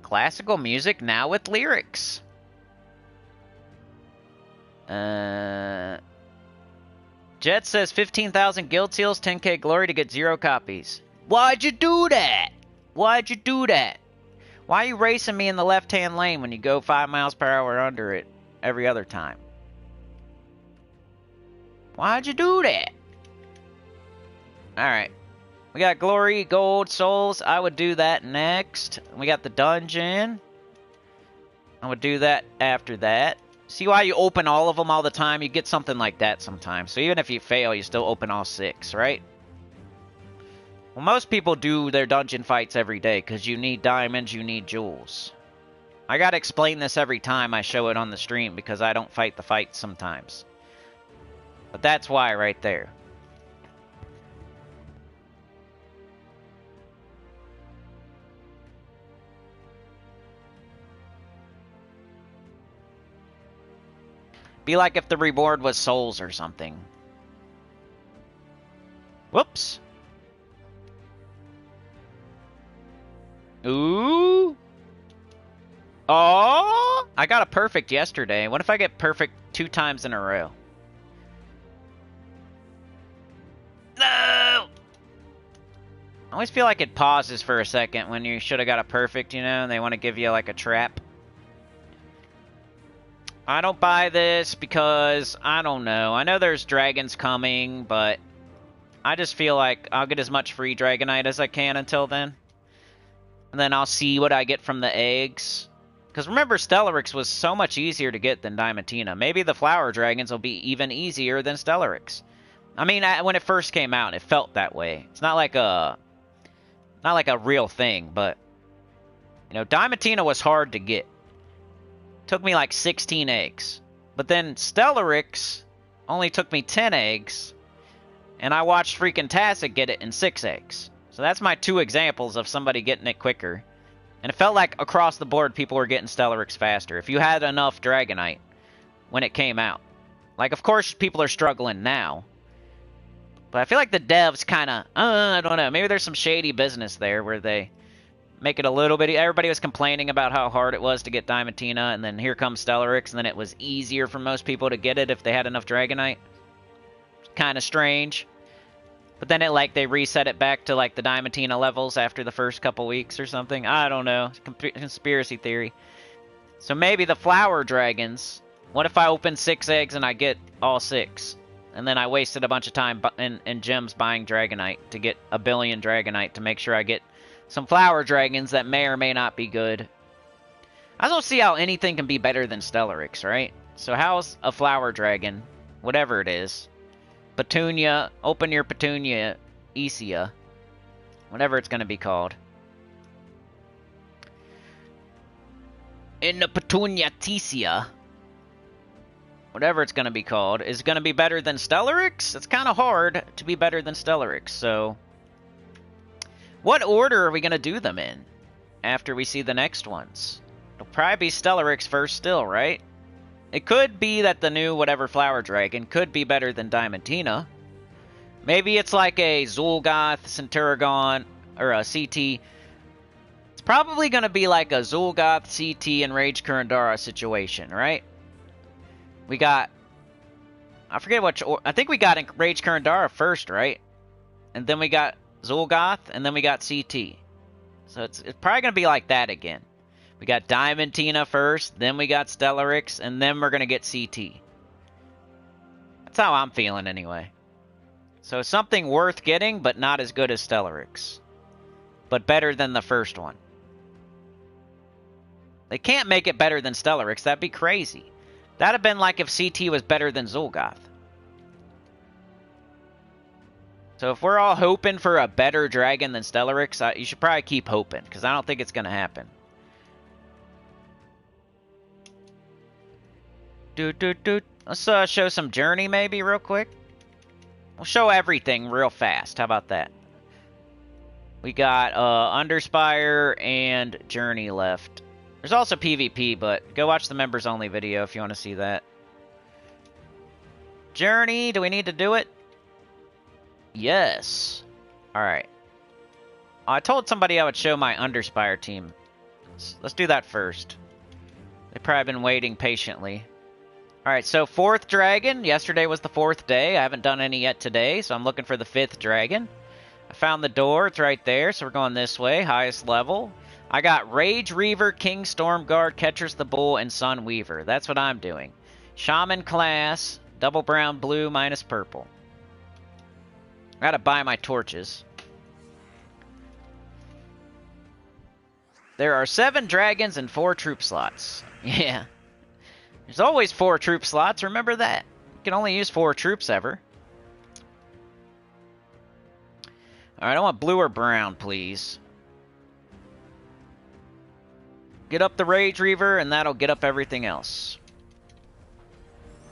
Classical music now with lyrics. Jet says 15,000 guild seals, 10k glory to get 0 copies. Why'd you do that? Why'd you do that? Why are you racing me in the left-hand lane when you go 5 miles per hour under it every other time? Why'd you do that? Alright. We got glory, gold, souls. I would do that next. We got the dungeon. I would do that after that. See why you open all of them all the time? You get something like that sometimes. So even if you fail, you still open all 6, right? Well, most people do their dungeon fights every day because you need diamonds, you need jewels. I gotta explain this every time I show it on the stream because I don't fight the fights sometimes. But that's why right there. Be like if the reward was souls or something. Whoops. Ooh. Oh, I got a perfect yesterday. What if I get perfect 2 times in a row? No! I always feel like it pauses for a second when you should have got a perfect, you know, and they want to give you like a trap. I don't buy this because, I don't know. I know there's dragons coming, but I just feel like I'll get as much free Dragonite as I can until then. And then I'll see what I get from the eggs. Because remember, Stellaryx was so much easier to get than Diamantina. Maybe the Flower Dragons will be even easier than Stellaryx. I mean, when it first came out, it felt that way. It's not like a real thing, but you know, Diamantina was hard to get. Took me like 16 eggs. But then Stellaryx only took me 10 eggs, and I watched freaking Tacit get it in 6 eggs. So that's my 2 examples of somebody getting it quicker. And it felt like across the board people were getting Stellaryx faster. If you had enough Dragonite when it came out. Like, of course, people are struggling now. But I feel like the devs kind of, I don't know. Maybe there's some shady business there where they make it a little bit... Everybody was complaining about how hard it was to get Diamantina, and then here comes Stellaryx, and then it was easier for most people to get it if they had enough Dragonite. Kind of strange. But then they reset it back to like the Diamantina levels after the first couple weeks or something. I don't know. Conspiracy theory. So maybe the Flower Dragons. What if I open 6 eggs and I get all 6? And then I wasted a bunch of time in gems buying Dragonite to get a billion Dragonite to make sure I get some Flower Dragons that may or may not be good. I don't see how anything can be better than Stellaryx, right? So how's a Flower Dragon, whatever it is, Petunia, open your Petunia-ecea, whatever it's going to be called. In the Petunia-tecea, whatever it's going to be called, is going to be better than Stellaryx? It's kind of hard to be better than Stellaryx, so... What order are we going to do them in after we see the next ones? It'll probably be Stellaryx first still, right? It could be that the new whatever Flower Dragon could be better than Diamantina. Maybe it's like a Zul'Goth, Centurigon, or a CT. It's probably going to be like a Zul'Goth, CT, and Rage Kurandara situation, right? We got... I forget which... I think we got Rage Kurandara first, right? And then we got Zul'Goth, and then we got CT. So it's probably going to be like that again. We got Diamantina first, then we got Stellaryx, and then we're going to get CT. That's how I'm feeling anyway. So something worth getting, but not as good as Stellaryx. But better than the first one. They can't make it better than Stellaryx. That'd be crazy. That'd have been like if CT was better than Zul'Goth. So if we're all hoping for a better dragon than Stellaryx, you should probably keep hoping, because I don't think it's going to happen. Let's show some Journey maybe real quick. We'll show everything real fast. How about that? We got Underspire and Journey left. There's also PvP, but go watch the members only video if you want to see that. Journey, do we need to do it? Yes. Alright. I told somebody I would show my Underspire team. Let's do that first. They've probably been waiting patiently. Alright, so 4th dragon. Yesterday was the 4th day. I haven't done any yet today, so I'm looking for the 5th dragon. I found the door. It's right there, so we're going this way. Highest level. I got Rage Reaver, King Stormguard, Ketris the Bull, and Sun Weaver. That's what I'm doing. Shaman class. Double brown, blue, minus purple. I gotta buy my torches. There are 7 dragons and 4 troop slots. Yeah. There's always 4 troop slots, remember that. You can only use 4 troops ever. Alright, I want blue or brown, please. Get up the Rage Reaver, and that'll get up everything else.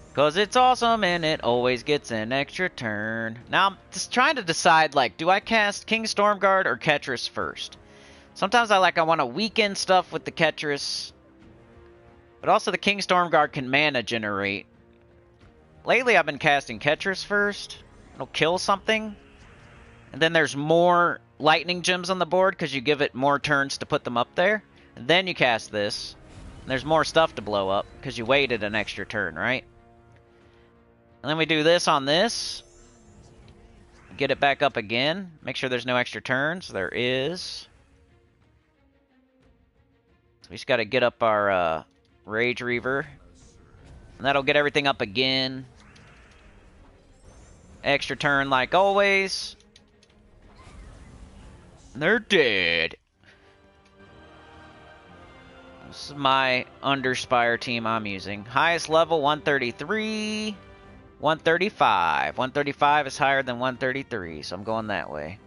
Because it's awesome, and it always gets an extra turn. Now, I'm just trying to decide, like, do I cast King Stormguard or Ketris first? Sometimes I want to weaken stuff with the Ketris. But also the King Stormguard can mana generate. Lately I've been casting Ketris first. It'll kill something. And then there's more lightning gems on the board because you give it more turns to put them up there. And then you cast this. And there's more stuff to blow up because you waited an extra turn, right? And then we do this on this. Get it back up again. Make sure there's no extra turns. There is. So we just got to get up our Rage Reaver. And that'll get everything up again. Extra turn like always. They're dead. This is my Underspire team I'm using. Highest level 133. 135. 135 is higher than 133, so I'm going that way.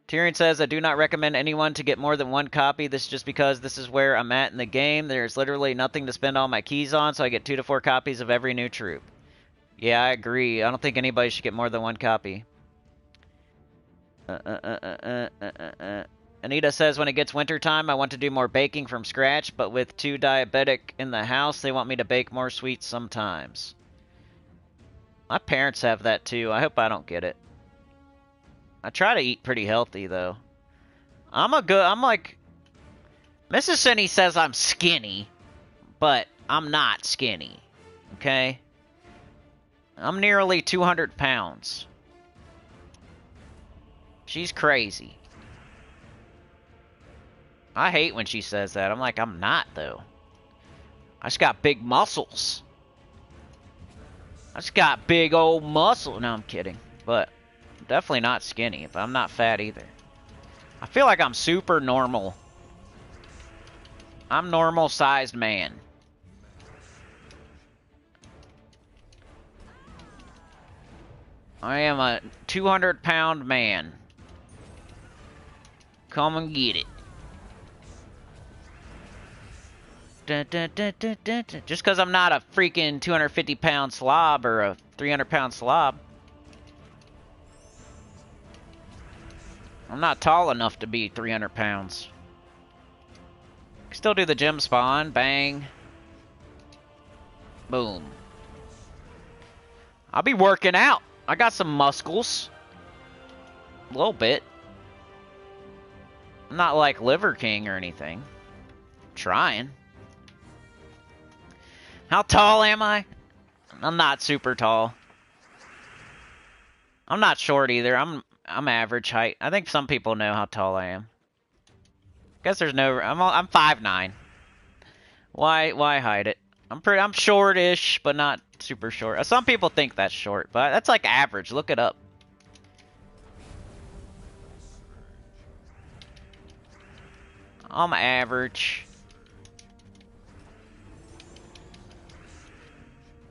Tyrion says, I do not recommend anyone to get more than one copy. This is just because this is where I'm at in the game. There's literally nothing to spend all my keys on, so I get 2 to 4 copies of every new troop. Yeah, I agree. I don't think anybody should get more than one copy. Anita says, when it gets wintertime, I want to do more baking from scratch, but with 2 diabetic in the house, they want me to bake more sweets sometimes. My parents have that too. I hope I don't get it. I try to eat pretty healthy, though. I'm like... Mrs. Sinny says I'm skinny, but I'm not skinny. Okay? I'm nearly 200 pounds. She's crazy. I hate when she says that. I'm like, I'm not, though. I just got big muscles. I just got big old muscle. No, I'm kidding. But definitely not skinny. But I'm not fat either. I feel like I'm super normal. I'm normal-sized man. I am a 200-pound man. Come and get it. Just because I'm not a freaking 250-pound slob or a 300-pound slob. I'm not tall enough to be 300 pounds. Still do the gem spawn. Bang. Boom. I'll be working out. I got some muscles. A little bit. I'm not like Liver King or anything. I'm trying. How tall am I? I'm not super tall. I'm not short either. I'm average height. I think some people know how tall I am. Guess there's no... I'm 5'9". Why hide it? I'm shortish, but not super short. Some people think that's short, but that's like average. Look it up. I'm average.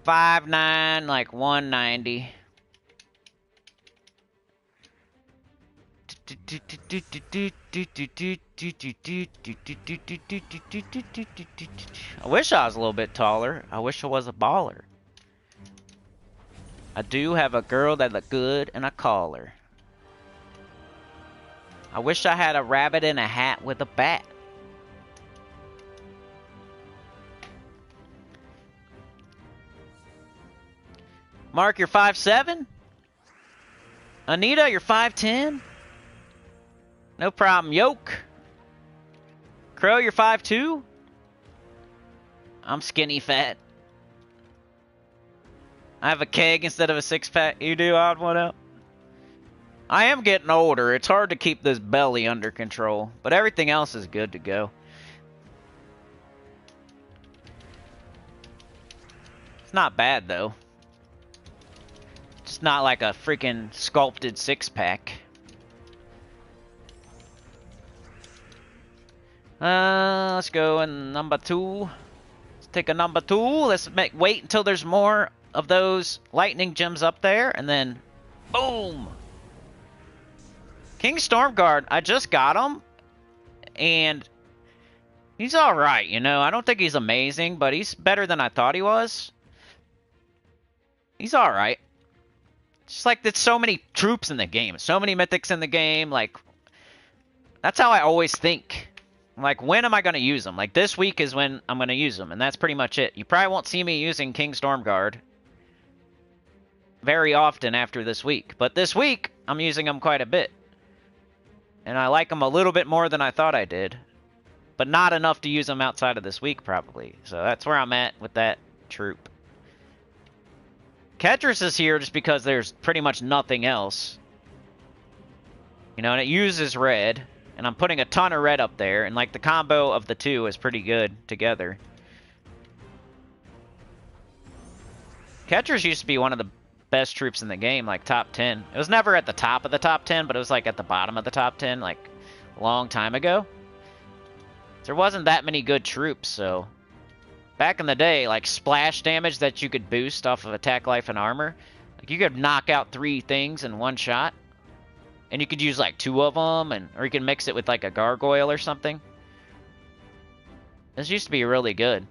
5'9", like 190. I wish I was a little bit taller. I wish I was a baller. I do have a girl that look good and I call her. I wish I had a rabbit in a hat with a bat. Mark, you're 5'7"? Anita, you're 5'10"? No problem. Yoke. Crow, you're 5'2"? I'm skinny fat. I have a keg instead of a six-pack. You do? Odd one out. I am getting older. It's hard to keep this belly under control. But everything else is good to go. It's not bad, though. It's not like a freaking sculpted six-pack. Let's go in number 2. Let's take a number 2. Let's wait until there's more of those lightning gems up there, and then boom! King Stormguard, I just got him, and he's alright, you know. I don't think he's amazing, but he's better than I thought he was. He's alright. It's just like there's so many troops in the game, so many mythics in the game, like, that's how I always think. Like, when am I going to use them? Like, this week is when I'm going to use them, and that's pretty much it. You probably won't see me using King Stormguard very often after this week. But this week, I'm using them quite a bit. And I like them a little bit more than I thought I did. But not enough to use them outside of this week, probably. So that's where I'm at with that troop. Ketris is here just because there's pretty much nothing else. You know, and it uses red. And I'm putting a ton of red up there. And, like, the combo of the two is pretty good together. Ketris used to be one of the best troops in the game, like top 10. It was never at the top of the top 10, but it was like at the bottom of the top 10, like a long time ago. There wasn't that many good troops, so back in the day, like splash damage that you could boost off of attack, life, and armor, like you could knock out 3 things in one shot, and you could use like 2 of them, or you can mix it with like a gargoyle or something. This used to be really good.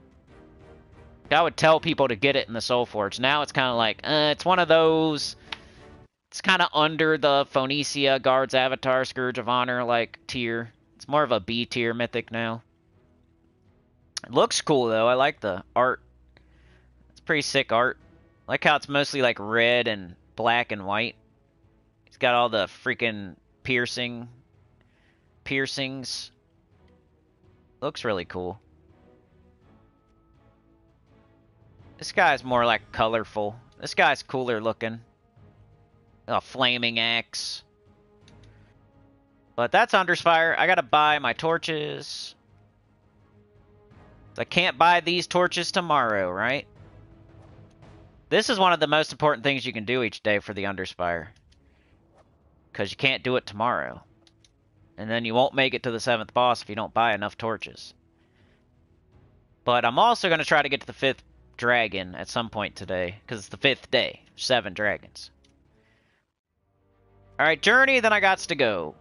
I would tell people to get it in the Soul Forge. Now it's kind of like, it's one of those, it's kind of under the Phoenicia, Guards, Avatar, Scourge of Honor, like, tier. It's more of a B tier mythic now. It looks cool, though. I like the art. It's pretty sick art. I like how it's mostly, like, red and black and white. It's got all the freaking piercings. Looks really cool. This guy's more like colorful. This guy's cooler looking. A flaming axe. But that's Underspire. I gotta buy my torches. I can't buy these torches tomorrow, right? This is one of the most important things you can do each day for the Underspire. Because you can't do it tomorrow. And then you won't make it to the 7th boss if you don't buy enough torches. But I'm also going to try to get to the 5th dragon at some point today, because it's the 5th day. 7 dragons. Alright, journey, then I gots to go.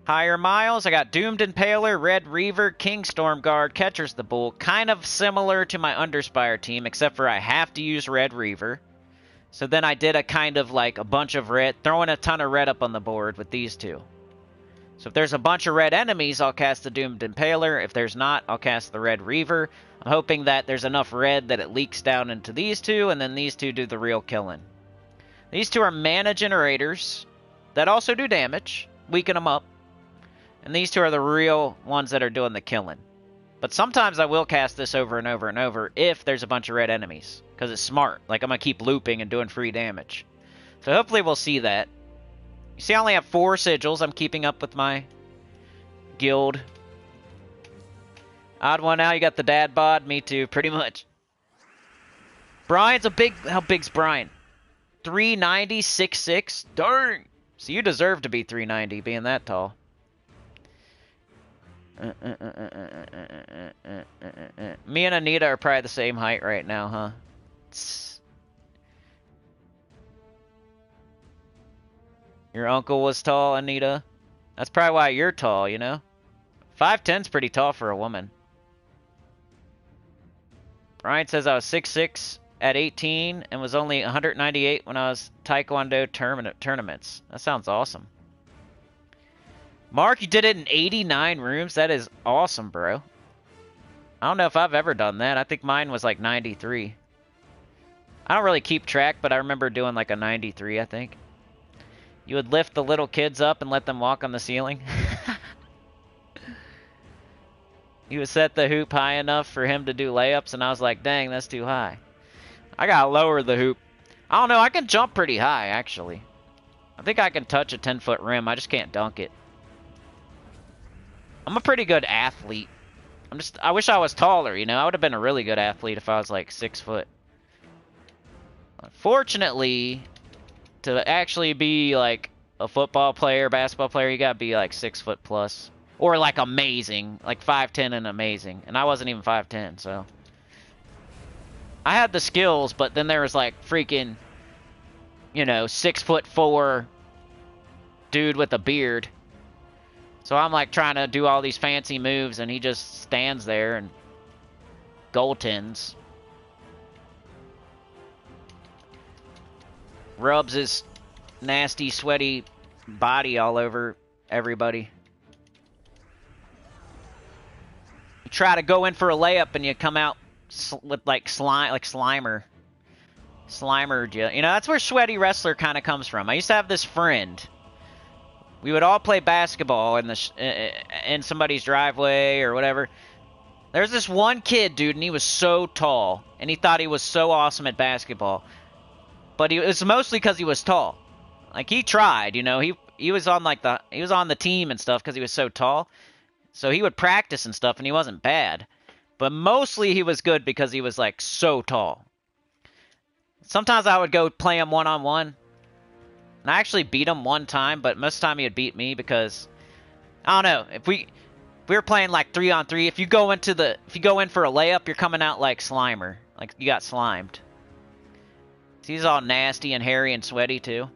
Higher miles, I got Doomed Impaler, Red Reaver, King Stormguard, Catcher's the Bull. Kind of similar to my Underspire team, except for I have to use Red Reaver. So then I did a kind of like a bunch of red, throwing a ton of red up on the board with these two. So if there's a bunch of red enemies, I'll cast the Doomed Impaler. If there's not, I'll cast the Red Reaver. I'm hoping that there's enough red that it leaks down into these two, and then these two do the real killing. These two are mana generators that also do damage, weaken them up. And these two are the real ones that are doing the killing. But sometimes I will cast this over and over and over if there's a bunch of red enemies. Because it's smart. Like, I'm going to keep looping and doing free damage. So hopefully we'll see that. You see, I only have 4 sigils. I'm keeping up with my guild. Odd one now. You got the dad bod. Me too, pretty much. Brian's a big... How big's Brian? 390, 6'6"? Dang! So you deserve to be 390, being that tall. Me and Anita are probably the same height right now, huh? Your uncle was tall, Anita. That's probably why you're tall, you know? 5'10's pretty tall for a woman. Brian says I was 6'6" at 18 and was only 198 when I was Taekwondo tournaments. That sounds awesome. Mark, you did it in 89 rooms? That is awesome, bro. I don't know if I've ever done that. I think mine was like 93. I don't really keep track, but I remember doing like a 93, I think. You would lift the little kids up and let them walk on the ceiling. You would set the hoop high enough for him to do layups, and I was like, dang, that's too high. I gotta lower the hoop. I don't know, I can jump pretty high, actually. I think I can touch a 10-foot rim, I just can't dunk it. I'm a pretty good athlete. I wish I was taller, you know? I would have been a really good athlete if I was like 6 foot. Unfortunately, to actually be like a football player, basketball player, you gotta be like 6 foot plus. Or like amazing, like 5'10" and amazing. And I wasn't even 5'10", so. I had the skills, but then there was like freaking, you know, 6'4" dude with a beard. So I'm like trying to do all these fancy moves and he just stands there and goaltends. Rubs his nasty, sweaty body all over everybody. You try to go in for a layup and you come out with like slime, like Slimer. Slimer, you know, that's where Sweaty Wrestler kind of comes from. I used to have this friend. We would all play basketball in somebody's driveway or whatever. There's this one kid, dude, and he was so tall, and he thought he was so awesome at basketball. But it was mostly because he was tall. Like, he tried, you know, he was on the team and stuff because he was so tall. So he would practice and stuff, and he wasn't bad. But mostly he was good because he was, like, so tall. Sometimes I would go play him one-on-one. And I actually beat him one time, but most of the time he would beat me because, I don't know, if we were playing like 3-on-3, if you go in for a layup, you're coming out like Slimer. Like, you got slimed. So he's all nasty and hairy and sweaty too.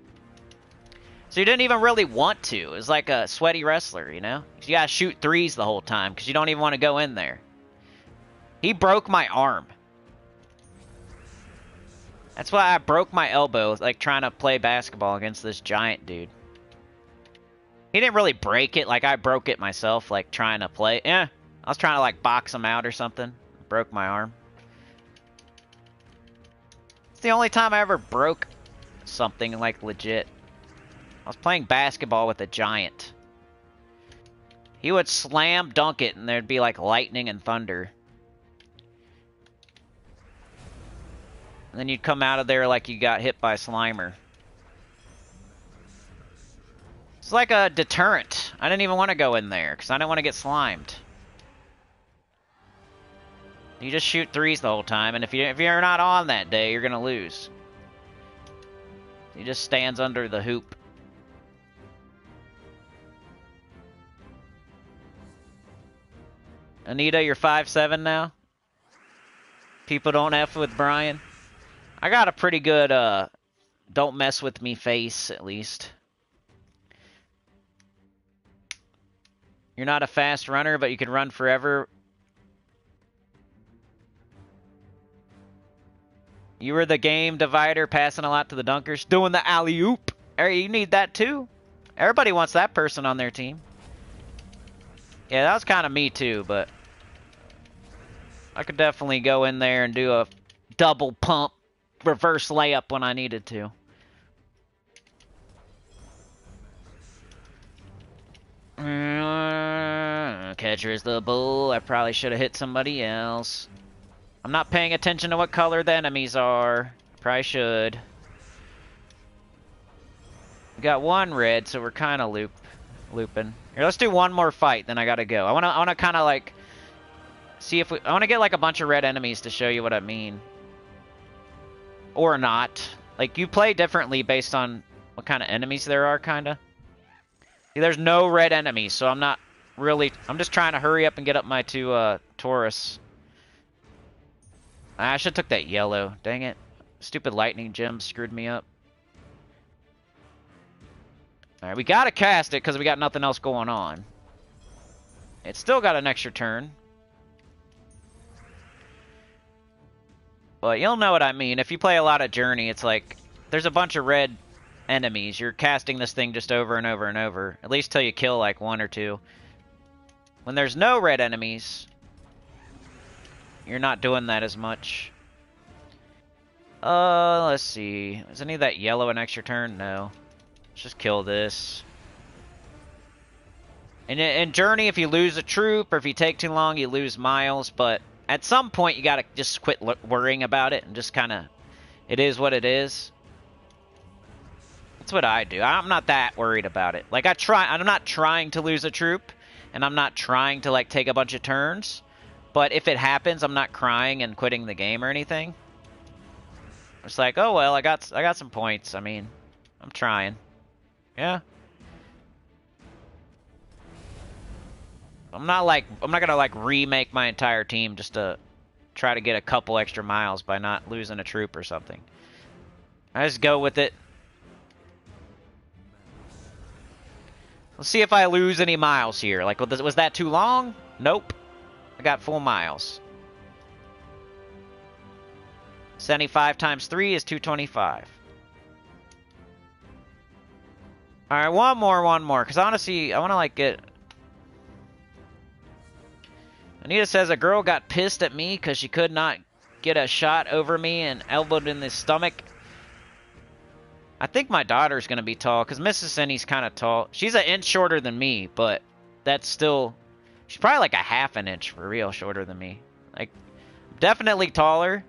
So you didn't even really want to. It was like a Sweaty Wrestler, you know? You gotta shoot threes the whole time, because you don't even want to go in there. He broke my arm. That's why I broke my elbow, like, trying to play basketball against this giant dude. He didn't really break it, like, I broke it myself, like, trying to play. I was trying to, like, box him out or something. Broke my arm. It's the only time I ever broke something, like, legit. I was playing basketball with a giant. He would slam dunk it, and there'd be, like, lightning and thunder. And then you'd come out of there like you got hit by Slimer. It's like a deterrent. I didn't even want to go in there, because I didn't want to get slimed. You just shoot threes the whole time, and if you're not on that day, you're going to lose. He just stands under the hoop. Anita, you're 5'7" now? People don't F with Brian? I got a pretty good, don't mess with me face, at least. You're not a fast runner, but you can run forever. You were the game divider, passing a lot to the dunkers. Doing the alley-oop. You need that, too. Everybody wants that person on their team. Yeah, that was kind of me, too, but I could definitely go in there and do a double pump reverse layup when I needed to. Catcher is the bull. I probably should have hit somebody else. I'm not paying attention to what color the enemies are. Probably should. We got one red, so we're kind of looping. Here, let's do one more fight, then I gotta go. I wanna kind of like see if I wanna get like a bunch of red enemies to show you what I mean, or not. Like, you play differently based on what kind of enemies there are, kinda. See, there's no red enemies, so I'm not really. I'm just trying to hurry up and get up my two Taurus. I should have took that yellow. Dang it. Stupid lightning gem screwed me up. Alright, we gotta cast it because we got nothing else going on. It's still got an extra turn. But you'll know what I mean. If you play a lot of Journey, it's like there's a bunch of red enemies. You're casting this thing just over and over and over. At least till you kill like one or two. When there's no red enemies, you're not doing that as much. Let's see. Does any of that yellow an extra turn? No. Let's just kill this. And in Journey, if you lose a troop or if you take too long, you lose miles. But at some point, you gotta just quit worrying about it and just kind of, it is what it is. That's what I do. I'm not that worried about it. Like, I'm not trying to lose a troop, and I'm not trying to like take a bunch of turns. But if it happens, I'm not crying and quitting the game or anything. It's like, oh well, I got some points. I mean, I'm trying. Yeah. I'm not gonna like remake my entire team just to try to get a couple extra miles by not losing a troop or something. I just go with it. Let's see if I lose any miles here. Like, was that too long? Nope. I got full miles. 75 times 3 is 225. Alright, one more. Because I want to like get... Anita says a girl got pissed at me because she could not get a shot over me and elbowed in the stomach. I think my daughter's going to be tall, because Mrs. Sinny's kind of tall. She's an inch shorter than me, but that's still... She's probably like a half an inch for real shorter than me. Like, definitely taller,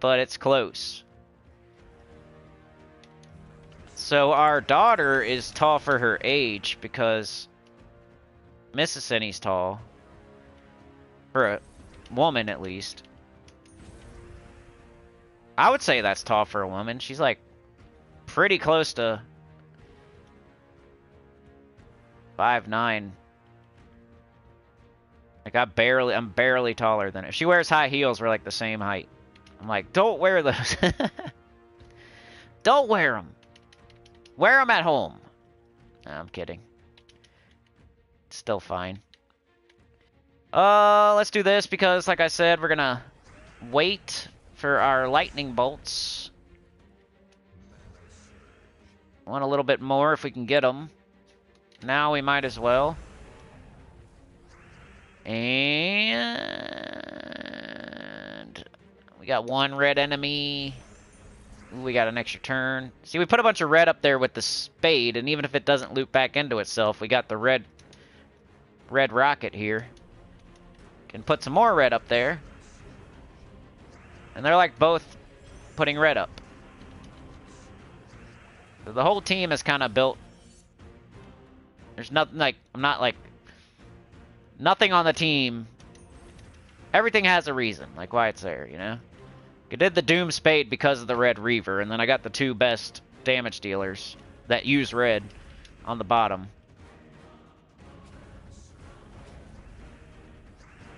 but it's close. So our daughter is tall for her age, because Mrs. Sinny's tall. For a woman, at least. I would say that's tall for a woman. She's like pretty close to 5'9". Like I'm barely taller than her. If she wears high heels, we're like the same height. I'm like, don't wear those. Don't wear them. Wear them at home. No, I'm kidding. It's still fine. Let's do this because, like I said, we're gonna wait for our lightning bolts. Want a little bit more if we can get them. Now we might as well. And we got one red enemy. Ooh, we got an extra turn. See, we put a bunch of red up there with the spade, and even if it doesn't loop back into itself, we got the red rocket here. Can put some more red up there. And they're like both putting red up. So the whole team is kind of built. There's nothing like, I'm not like, nothing on the team. Everything has a reason, like why it's there, you know? I did the Doom Spade because of the Red Reaver, and then I got the two best damage dealers that use red on the bottom.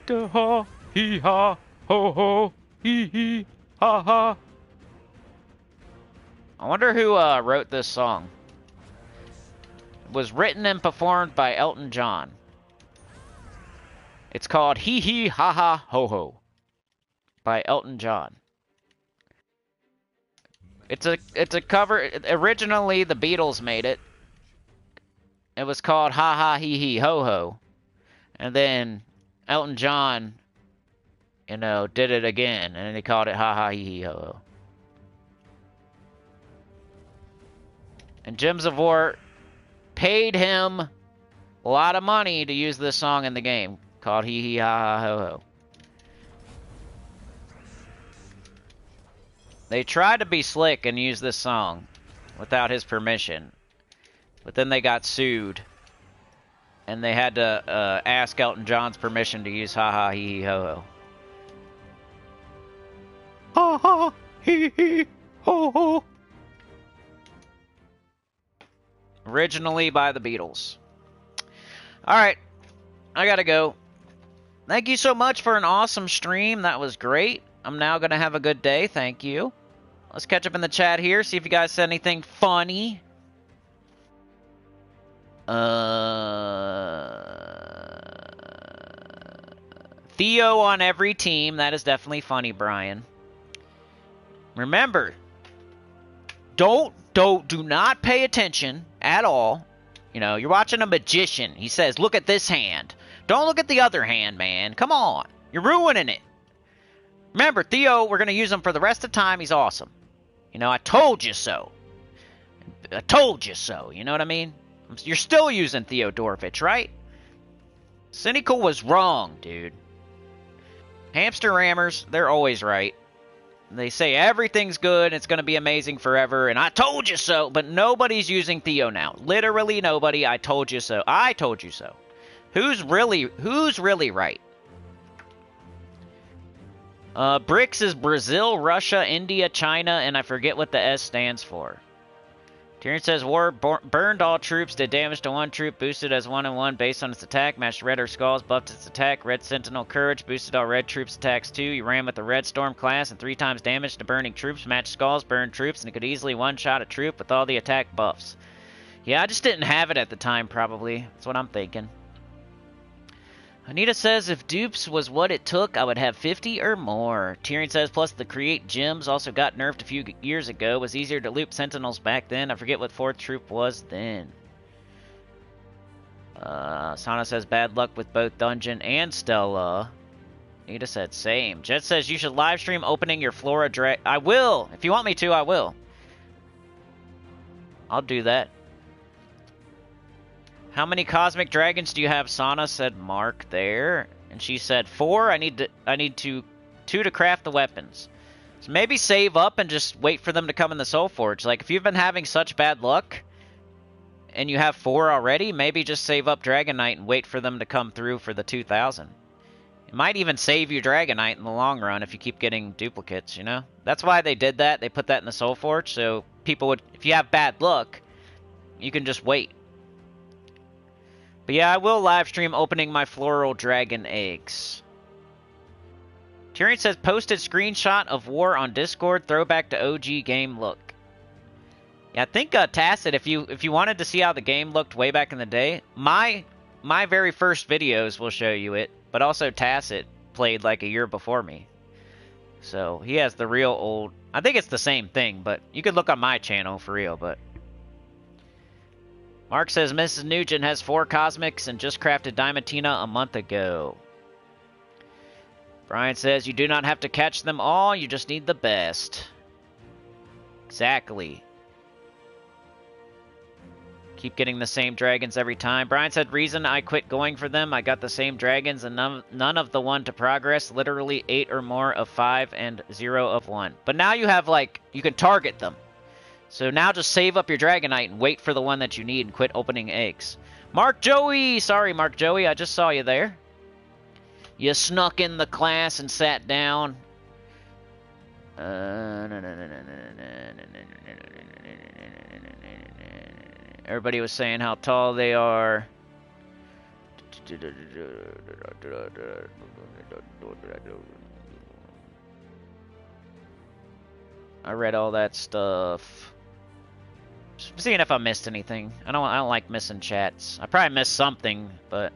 Da ha, hee ha, ho ho, hee hee, ha ha. I wonder who wrote this song. It was written and performed by Elton John. It's called Hee Hee Ha Ha Ho Ho by Elton John. It's a cover. Originally, the Beatles made it. It was called Ha Ha Hee Hee Ho Ho. And then Elton John, you know, did it again. And he called it Ha Ha Hee Hee Ho Ho. And Gems of War paid him a lot of money to use this song in the game. Called Hee Hee Ha Ha Ho Ho. They tried to be slick and use this song without his permission. But then they got sued. And they had to ask Elton John's permission to use Ha Ha Hee Hee Ho Ho. Ha Ha Hee Hee Ho Ho. Originally by the Beatles. Alright. I gotta go. Thank you so much for an awesome stream. That was great. I'm now going to have a good day. Thank you. Let's catch up in the chat here. See if you guys said anything funny. Theo on every team. That is definitely funny, Brian. Remember, do not pay attention at all. You know, you're watching a magician. He says, look at this hand. Don't look at the other hand, man. Come on. You're ruining it. Remember, Theo, we're going to use him for the rest of the time. He's awesome. You know, I told you so. I told you so. You know what I mean? You're still using Theodorovich, right? Sinnycool was wrong, dude. Hamster rammers, they're always right. They say everything's good, it's going to be amazing forever, and I told you so, but nobody's using Theo now. Literally nobody. I told you so. I told you so. Who's really right? BRICS is Brazil, Russia, India, China, and I forget what the S stands for. Tyrion says, war burned all troops, did damage to one troop, boosted as 1-1 based on its attack, matched red or skulls, buffed its attack, red sentinel courage, boosted all red troops attacks too. You ran with the red storm class and 3 times damage to burning troops, matched skulls, burned troops, and it could easily one-shot a troop with all the attack buffs. Yeah, I just didn't have it at the time, probably. That's what I'm thinking. Anita says, if dupes was what it took, I would have 50 or more. Tyrion says, plus the create gems also got nerfed a few years ago. It was easier to loop sentinels back then. I forget what 4th troop was then. Sana says, bad luck with both dungeon and Stella. Nita said same. Jet says you should live stream opening your Flora Drag. I will. If you want me to, I will. I'll do that. How many cosmic dragons do you have, Sana? Said Mark there. And she said 4. I need 2 to craft the weapons. So maybe save up and just wait for them to come in the Soul Forge. Like, if you've been having such bad luck and you have 4 already, maybe just save up Dragonite and wait for them to come through for the 2,000. It might even save you Dragonite in the long run if you keep getting duplicates, you know? That's why they did that. They put that in the Soul Forge, so people would... If you have bad luck, you can just wait. But yeah, I will live stream opening my floral dragon eggs. Tyrion says, posted screenshot of war on Discord, throwback to OG game look. Yeah, I think Tacit, if you wanted to see how the game looked way back in the day, my very first videos will show you it, but also Tacit played like a year before me. So he has the real old... I think it's the same thing, but you could look on my channel for real, but... Mark says, Mrs. Nugent has 4 cosmics and just crafted Diamantina a month ago. Brian says, you do not have to catch them all, you just need the best. Exactly. Keep getting the same dragons every time. Brian said, reason I quit going for them, I got the same dragons and none of the 1 to progress, literally 8 or more of 5 and 0 of 1. But now you have, like, you can target them. So now just save up your Dragonite and wait for the one that you need and quit opening eggs. Mark Joey! Sorry, Mark Joey, I just saw you there. You snuck in the class and sat down. Everybody was saying how tall they are. I read all that stuff. Just seeing if I missed anything. I don't like missing chats. I probably missed something, but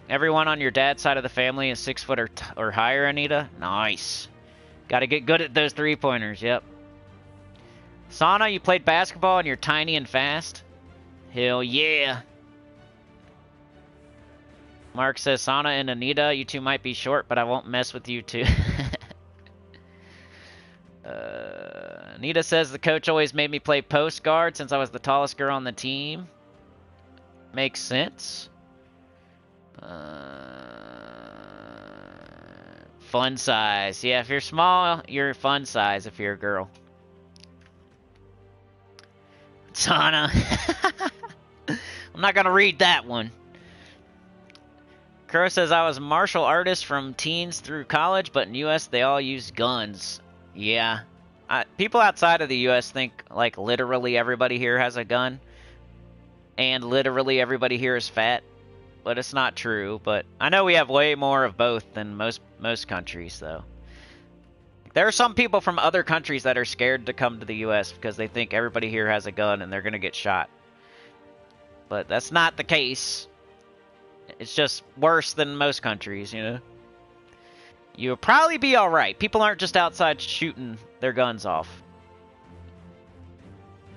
everyone on your dad's side of the family is 6 foot or higher, Anita. Nice. Got to get good at those 3-pointers. Yep. Sana, you played basketball and you're tiny and fast. Hell yeah. Mark says Sana and Anita, you two might be short, but I won't mess with you two. Anita says the coach always made me play post guard since I was the tallest girl on the team. Makes sense. Fun size. Yeah, if you're small, you're fun size if you're a girl. Sana. I'm not going to read that one. Crow says I was a martial artist from teens through college, but in U.S. they all use guns. Yeah. People outside of the U.S. think, like, literally everybody here has a gun. And literally everybody here is fat. But it's not true. But I know we have way more of both than most countries, though. There are some people from other countries that are scared to come to the U.S. because they think everybody here has a gun and they're going to get shot. But that's not the case. It's just worse than most countries, you know? You'll probably be alright. People aren't just outside shooting their guns off.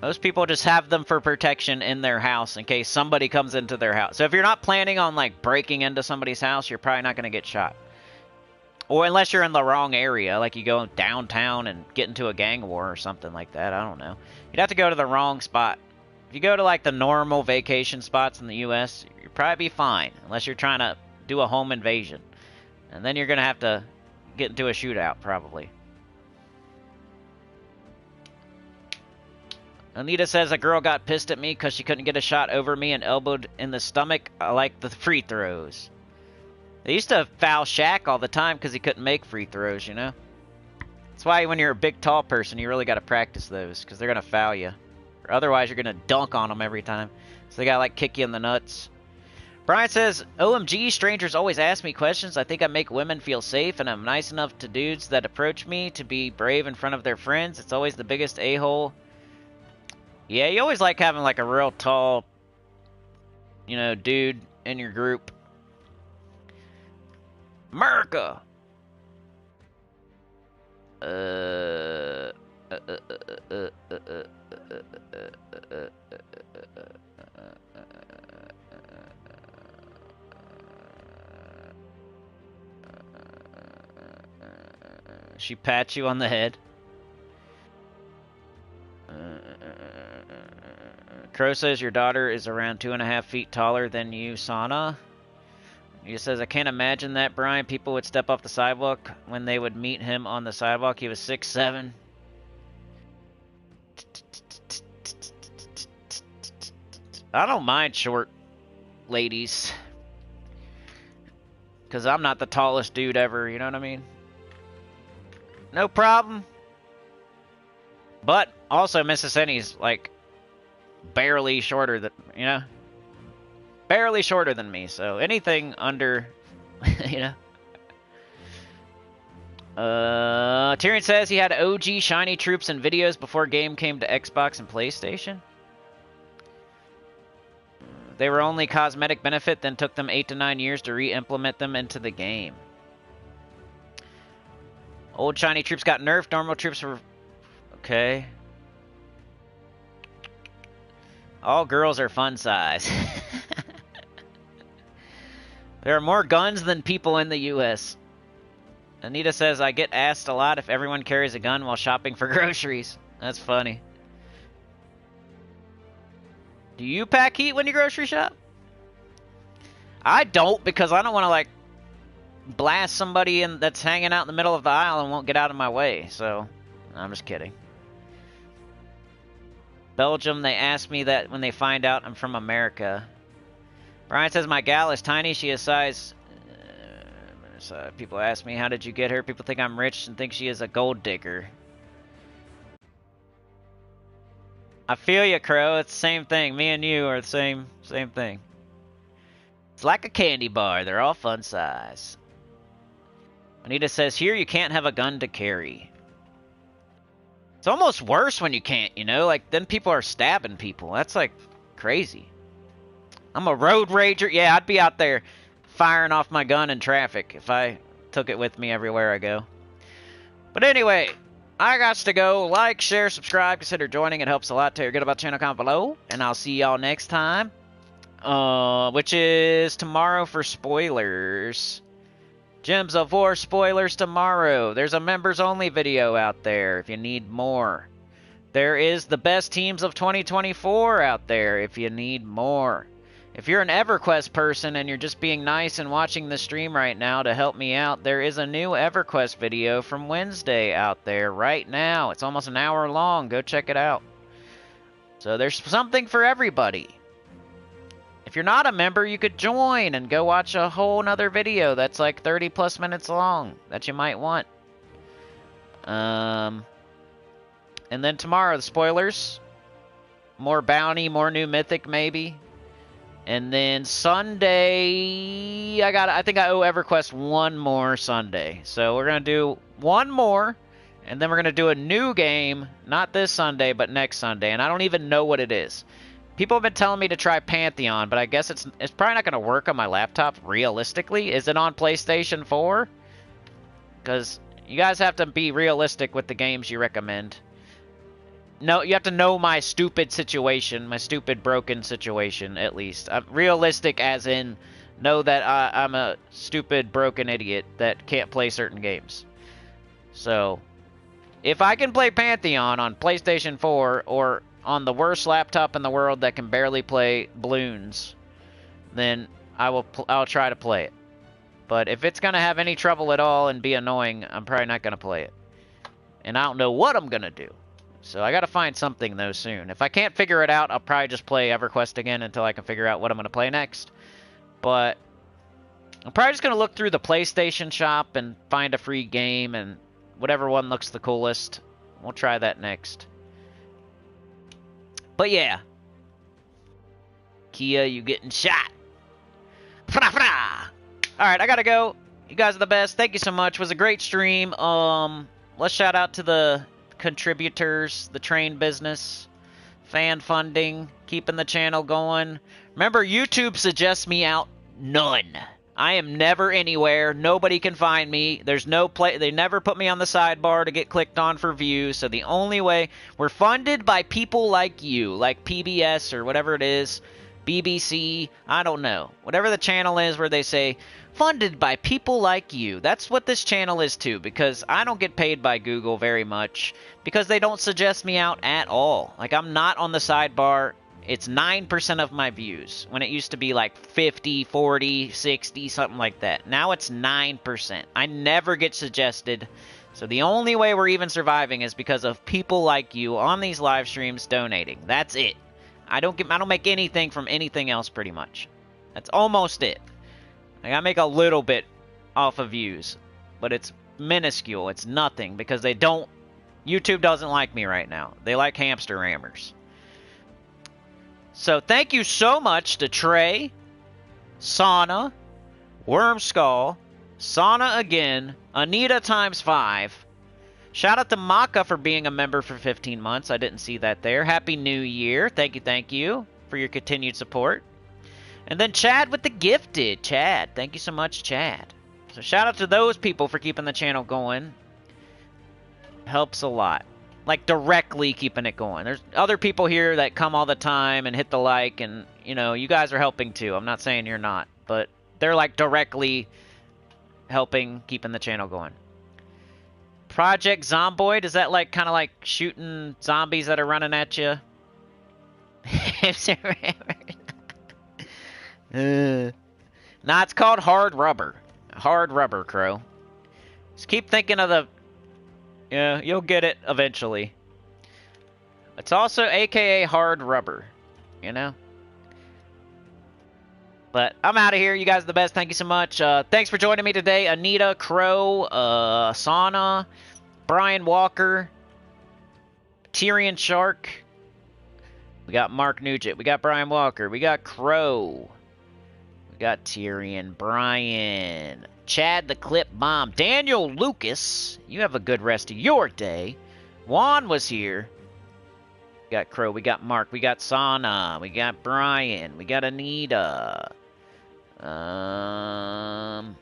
Most people just have them for protection in their house in case somebody comes into their house. So if you're not planning on, like, breaking into somebody's house, you're probably not going to get shot. Or unless you're in the wrong area, like you go downtown and get into a gang war or something like that. I don't know. You'd have to go to the wrong spot. If you go to, like, the normal vacation spots in the U.S., you'll probably be fine. Unless you're trying to do a home invasion. And then you're going to have to get into a shootout, probably. Anita says a girl got pissed at me because she couldn't get a shot over me and elbowed in the stomach. I like the free throws. They used to foul Shaq all the time because he couldn't make free throws, you know? That's why when you're a big, tall person, you really got to practice those because they're going to foul you. Or otherwise, you're going to dunk on them every time. So they got to, like, kick you in the nuts. Brian says, OMG, strangers always ask me questions. I think I make women feel safe, and I'm nice enough to dudes that approach me to be brave in front of their friends. It's always the biggest a-hole. Yeah, you always like having, like, a real tall, you know, dude in your group. America! She pats you on the head. Crow says your daughter is around 2.5 feet taller than you, Sana. He says, I can't imagine that, Brian. People would step off the sidewalk when they would meet him on the sidewalk. He was 6'7". I don't mind short ladies. Because I'm not the tallest dude ever, you know what I mean? No problem. But also, Mrs. Senny's like barely shorter than, you know? Barely shorter than me, so anything under, you know? Tyrion says he had OG shiny troops and videos before game came to Xbox and PlayStation. They were only cosmetic benefit, then took them 8 to 9 years to re-implement them into the game. Old shiny troops got nerfed, normal troops were... Okay. All girls are fun size. There are more guns than people in the U.S. Anita says, I get asked a lot if everyone carries a gun while shopping for groceries. That's funny. Do you pack heat when you grocery shop? I don't, because I don't want to, like, blast somebody in that's hanging out in the middle of the aisle and won't get out of my way. So, I'm just kidding. Belgium, they ask me that when they find out I'm from America. Brian says, my gal is tiny. She is size... people ask me, how did you get her? People think I'm rich and think she is a gold digger. I feel you, Crow. It's the same thing. Me and you are the same thing. It's like a candy bar. They're all fun size. Anita says, here you can't have a gun to carry. It's almost worse when you can't, you know? Like, then people are stabbing people. That's, like, crazy. I'm a road rager. Yeah, I'd be out there firing off my gun in traffic if I took it with me everywhere I go. But anyway, I got to go. Like, share, subscribe, consider joining. It helps a lot. Tell your good about the channel, comment below. And I'll see y'all next time. Which is tomorrow for spoilers. Gems of War spoilers tomorrow. There's a members only video out there if you need more. There is the best teams of 2024 out there if you need more. If you're an EverQuest person and you're just being nice and watching the stream right now to help me out, there is a new EverQuest video from Wednesday out there right now. It's almost an hour long. Go check it out. So there's something for everybody. If you're not a member, you could join and go watch a whole nother video that's like 30 plus minutes long that you might want. And then tomorrow, the spoilers. More bounty, more new mythic maybe. And then Sunday, I think I owe EverQuest one more Sunday. So we're going to do one more, and then we're going to do a new game, not this Sunday, but next Sunday. And I don't even know what it is. People have been telling me to try Pantheon, but I guess it's probably not going to work on my laptop realistically. Is it on PlayStation 4? Because you guys have to be realistic with the games you recommend. No, you have to know my stupid situation, my stupid broken situation, at least. Realistic as in, know that I'm a stupid broken idiot that can't play certain games. So, if I can play Pantheon on PlayStation 4 or on the worst laptop in the world that can barely play Bloons, then I'll try to play it. But if it's going to have any trouble at all and be annoying, I'm probably not going to play it. And I don't know what I'm going to do. So I got to find something, though, soon. If I can't figure it out, I'll probably just play EverQuest again until I can figure out what I'm going to play next. But I'm probably just going to look through the PlayStation shop and find a free game, and whatever one looks the coolest, we'll try that next. But yeah. Kia, you getting shot. Alright, I got to go. You guys are the best. Thank you so much. It was a great stream. Let's shout out to the contributors, the train business, fan funding, keeping the channel going. Remember, YouTube suggests me out none. I am never anywhere. Nobody can find me. There's no play. They never put me on the sidebar to get clicked on for views. So the only way we're funded by people like you, like PBS or whatever it is. BBC, I don't know. Whatever the channel is where they say, funded by people like you. That's what this channel is too, because I don't get paid by Google very much, because they don't suggest me out at all. Like, I'm not on the sidebar. It's 9% of my views, when it used to be like 50, 40, 60, something like that. Now it's 9%. I never get suggested. So the only way we're even surviving is because of people like you on these live streams donating. That's it. I don't make anything from anything else pretty much. That's almost it. Like, I make a little bit off of views, but it's minuscule. It's nothing because they don't. YouTube doesn't like me right now. They like hamster rammers. So thank you so much to Trey, Sauna, Wormskull, Sauna again, Anita ×5. Shout out to Maka for being a member for 15 months. I didn't see that there. Happy New Year. Thank you for your continued support. And then Chad with the gifted. Chad, thank you so much, Chad. So shout out to those people for keeping the channel going. Helps a lot. Like, directly keeping it going. There's other people here that come all the time and hit the like, and, you know, you guys are helping too. I'm not saying you're not, but they're, like, directly helping keeping the channel going. Project Zomboid, is that like kind of like shooting zombies that are running at you? Nah, it's called Hard Rubber. Hard Rubber, Crow. Just keep thinking of the... Yeah, you'll get it eventually. It's also AKA Hard Rubber, you know? But I'm out of here. You guys are the best. Thank you so much. Thanks for joining me today. Anita, Crow, Sauna, Brian Walker, Tyrion Shark. We got Mark Nugent. We got Brian Walker. We got Crow. We got Tyrion, Brian, Chad the Clip Bomb, Daniel Lucas. You have a good rest of your day. Juan was here. We got Crow. We got Mark. We got Sauna. We got Brian. We got Anita. And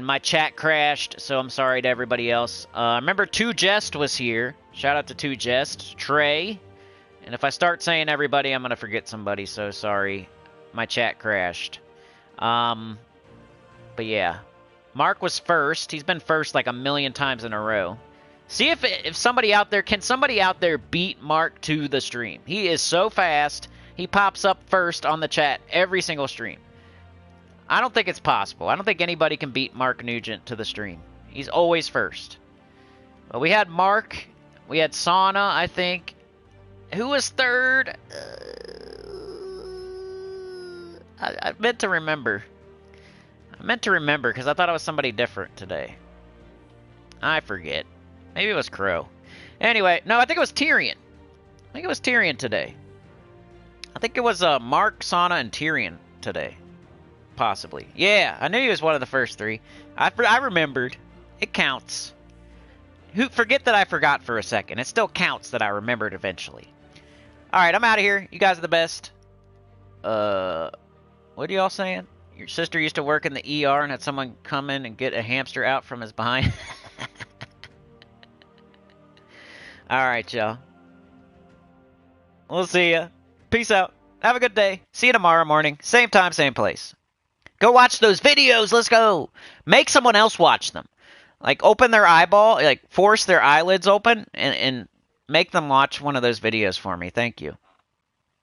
my chat crashed, so I'm sorry to everybody else. Remember, 2Jest was here. Shout out to 2Jest. Trey. And if I start saying everybody, I'm going to forget somebody, so sorry. My chat crashed. But yeah. Mark was first. He's been first like a million times in a row. See if somebody out there, can somebody out there beat Mark to the stream? He is so fast. He pops up first on the chat every single stream. I don't think it's possible. I don't think anybody can beat Mark Nugent to the stream. He's always first. But we had Mark. We had Sauna, I think. Who was third? I meant to remember. I meant to remember because I thought it was somebody different today. I forget. Maybe it was Crow. Anyway, no, I think it was Tyrion. I think it was Tyrion today. I think it was Mark, Sauna, and Tyrion today. Possibly. Yeah, I knew he was one of the first three. I remembered. It counts. Forget that I forgot for a second. It still counts that I remembered eventually. Alright, I'm out of here. You guys are the best. What are y'all saying? Your sister used to work in the ER and had someone come in and get a hamster out from his behind. Alright, y'all. We'll see ya. Peace out. Have a good day. See you tomorrow morning. Same time, same place. Go watch those videos. Let's go. Make someone else watch them. Like, open their eyeball. Like, force their eyelids open and make them watch one of those videos for me. Thank you.